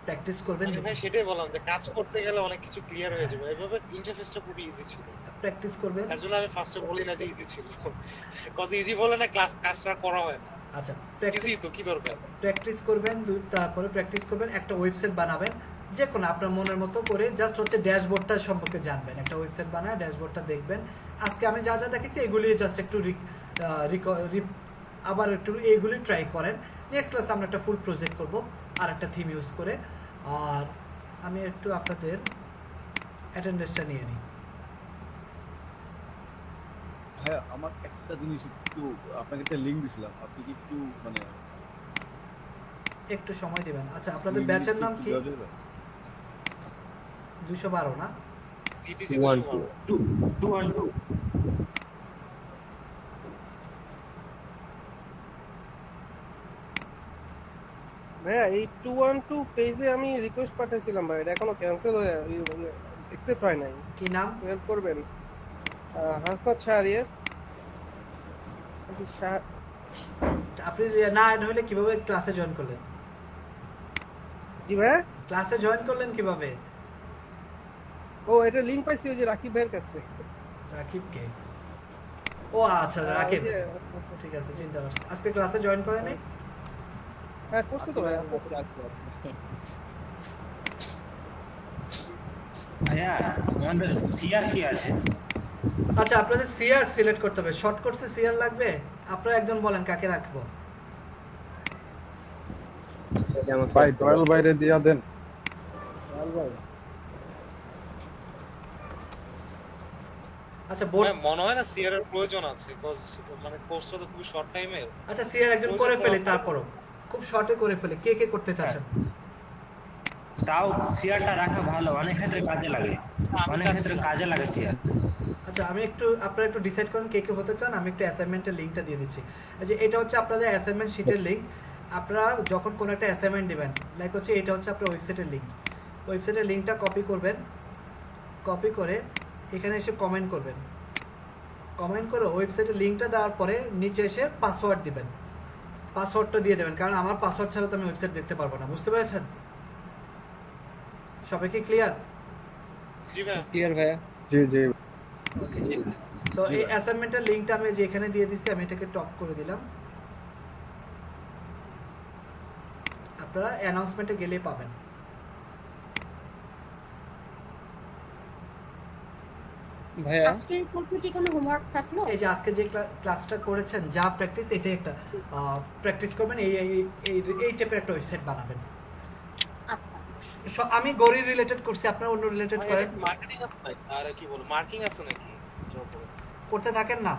প্র্যাকটিস করবেন। ভাই সেটাই বললাম যে কাজ করতে গেলে অনেক কিছু ক্লিয়ার হয়ে যাবে, এভাবে ইন্টারফেসটা খুবই ইজি ছিল, প্র্যাকটিস করবেন। তার জন্য আমি ফার্স্টে বলি না যে ইজি ছিল, কত ইজি বলে না কাজটা করা হয় না। আচ্ছা ইজি তো কি দরকার, প্র্যাকটিস করবেন, তারপরে প্র্যাকটিস করবেন, একটা ওয়েবসাইট বানাবেন যে কোনো আপনার মনের মতো করে, জাস্ট হচ্ছে ড্যাশবোর্ডটা সম্পর্কে জানবেন, একটা ওয়েবসাইট বানায় ড্যাশবোর্ডটা দেখবেন। আজকে আমি যা যা দেখেছি এগুলি জাস্ট একটু আবার একটু এইগুলি ট্রাই করেন। নেক্সট ক্লাসে আমরা একটা ফুল প্রজেক্ট করব আর একটা থিম ইউজ করে। আর আমি একটু আপনাদের অ্যাটেন্ডেন্সটা নিয়ে নিই। হ্যাঁ আমার একটা জিনিস একটু, আপনাকে একটা লিংক দিছিলাম, আপনি কি একটু মানে একটু সময় দিবেন? আচ্ছা আপনাদের ব্যাচের নাম কি? 212 না? সিটিজি 212। ভাইয়া এই 212 পেজে আমি রিকোয়েস্ট পাঠিয়েছিলাম ভাই, এটা এখনো ক্যান্সেল হয়ে অ্যাকসেপ্ট হয় নাই। কি নাম? হেল্প করবেন? হাসনাত শাহরিয়ার। আপনি না অ্যাড হলে কিভাবে ক্লাসে জয়েন করলেন? জি ভাইয়া ক্লাসে জয়েন করলেন কিভাবে? ও এটা লিংক পাইছি ওই যে রাকিব ভাইয়ের কাছ থেকে। রাকিব কে? ও আচ্ছা রাকিব, ঠিক আছে চিন্তা করছি। আজকে ক্লাসে জয়েন করে নাই? হ্যাঁ করছে তো ভাই। ভাইয়া আমাদের সিআর কি আছে? আচ্ছা আপনাদের সিআর সিলেক্ট করতে হবে। শর্ট কোর্সে সিআর লাগবে, আপনারা একজন বলেন কাকে রাখবো। ভাই দয়াল বাইরে দিয়া দেন। আচ্ছা বোর্ড মনে হয় না সিআর এর প্রয়োজন আছে, বিকজ মানে কোর্সটা তো খুব শর্ট টাইমের। আচ্ছা সিআর একজন করে ফেলে, তারপরও খুব শর্টে করে ফেলে। কে কে করতে চাচ্ছেন? তাও সিআরটা রাখা ভালো, অনেক ক্ষেত্রে কাজে লাগে, অনেক ক্ষেত্রে কাজে লাগে সিআর। আচ্ছা আমি একটু, আপনারা একটু ডিসাইড করেন কে কে হতে চান। আমি একটু অ্যাসাইনমেন্টের লিংকটা দিয়ে দিচ্ছি। যে এটা হচ্ছে আপনাদের অ্যাসাইনমেন্ট শিটের লিংক। আপনারা যখন কোনো একটা অ্যাসাইনমেন্ট দিবেন, লাইক হচ্ছে এটা হচ্ছে আপনার ওয়েবসাইটের লিংক। ওয়েবসাইটের লিংকটা কপি করবেন, কপি করে এখানে এসে কমেন্ট করবেন। কমেন্ট করে ওয়েবসাইটের লিংকটা দেওয়ার পরে নিচে এসে পাসওয়ার্ড দিবেন। পাসওয়ার্ডটা দিয়ে দেবেন, কারণ আমার পাসওয়ার্ড ছাড়া তো আমি ওয়েবসাইট দেখতে পারবো না। বুঝতে পেরেছেন? সবাই কি ক্লিয়ার? জি ভাই ক্লিয়ার ভাইয়া। জি জি ওকে। সো এই অ্যাসাইনমেন্টের লিংকটা আমি যে এখানে দিয়ে দিচ্ছি, আমি এটাকে টপ করে দিলাম। আপনারা অ্যানাউন্সমেন্টে গেলেই পাবেন। ভাইয়া আজকের কোর্সে কি কোনো হোমওয়ার্ক থাকলো? এই যে আজকে যে ক্লাসটা করেছেন, যা প্র্যাকটিস, এটাই একটা প্র্যাকটিস করবেন। এই টাইপের একটা ওয়েবসাইট বানাবেন। আচ্ছা আমি গরি রিলেটেড করছি, আপনারা অন্য রিলেটেড করেন। মার্কেটিং আছে ভাই, আর কি বল, মার্কিং আছে নাকি? করতে থাকেন না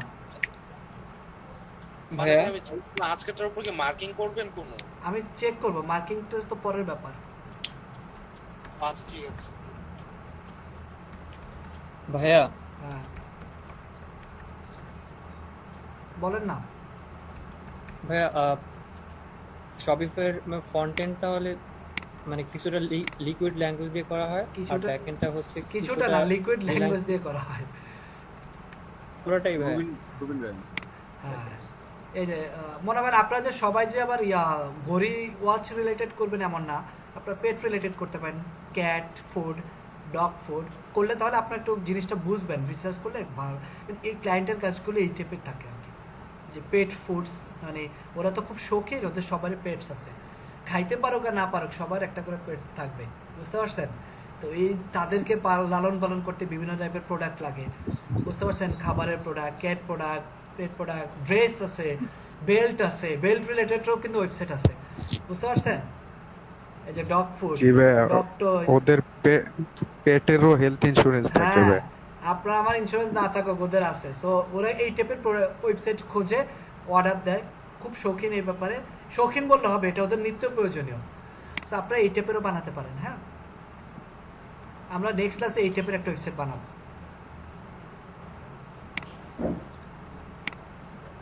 ভাইয়া। আমি আজকেটার উপর কি মার্কিং করবেন কোন? আমি চেক করব, মার্কিংটা তো পরের ব্যাপার। আচ্ছা ঠিক আছে ভাইয়া। হ্যাঁ বলেন না ভাইয়া। শপিফাইয়ের ফ্রন্ট এন্ড তাহলে মানে কিছুটা লিকুইড ল্যাঙ্গুয়েজ দিয়ে করা হয়, আর ব্যাক এন্ডটা হচ্ছে কিছুটা না, লিকুইড ল্যাঙ্গুয়েজ দিয়ে করা হয় পুরোটাই ভাই। হ্যাঁ এই যে মনে হয় আপনারা যে সবাই যে আবার গরি ওয়াচ রিলেটেড করবেন এমন না, আপনারা পেট রিলেটেড করতে পারেন। ক্যাট ফুড, ডগ ফুড করলে তাহলে আপনার একটু জিনিসটা বুঝবেন, রিসার্চ করলে ভালো। এই ক্লায়েন্টের কাজগুলো এই টাইপের থাকে আর কি, যে পেট ফুডস, মানে ওরা তো খুব শৌখিন, ওদের সবারই পেটস আছে। খাইতে পারুক আর না পারুক, সবার একটা করে পেট থাকবে। বুঝতে পারছেন? তো এই তাদেরকে লালন পালন করতে বিভিন্ন টাইপের প্রোডাক্ট লাগে। বুঝতে পারছেন? খাবারের প্রোডাক্ট, ক্যাট প্রোডাক্ট, পেট প্রোডাক্ট, ড্রেস আছে, বেল্ট আছে, বেল্ট রিলেটেডও কিন্তু ওয়েবসাইট আছে। বুঝতে পারছেন? এই যে ডগ ফুড, ডগ টয়স, ওদের পেটেরও হেলথ ইন্স্যুরেন্স থাকে ভাই। আপনার আমার ইন্স্যুরেন্স না থাকুক, ওদের আছে। সো ওরা এই টাইপের ওয়েবসাইট খুঁজে অর্ডার দেয়। খুব শৌখিন এই ব্যাপারে, শৌখিন বললে হবে, এটা ওদের নিত্য প্রয়োজনীয়। সো আপনারা এই টাইপেরও বানাতে পারেন। হ্যাঁ আমরা নেক্সট ক্লাসে এই টাইপের একটা ওয়েবসাইট বানাবো।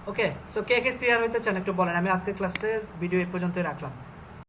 ওকে, সো কে কে শেয়ার হইতে চান একটু বলেন। আমি আজকে ক্লাসের ভিডিও এই পর্যন্তই রাখলাম।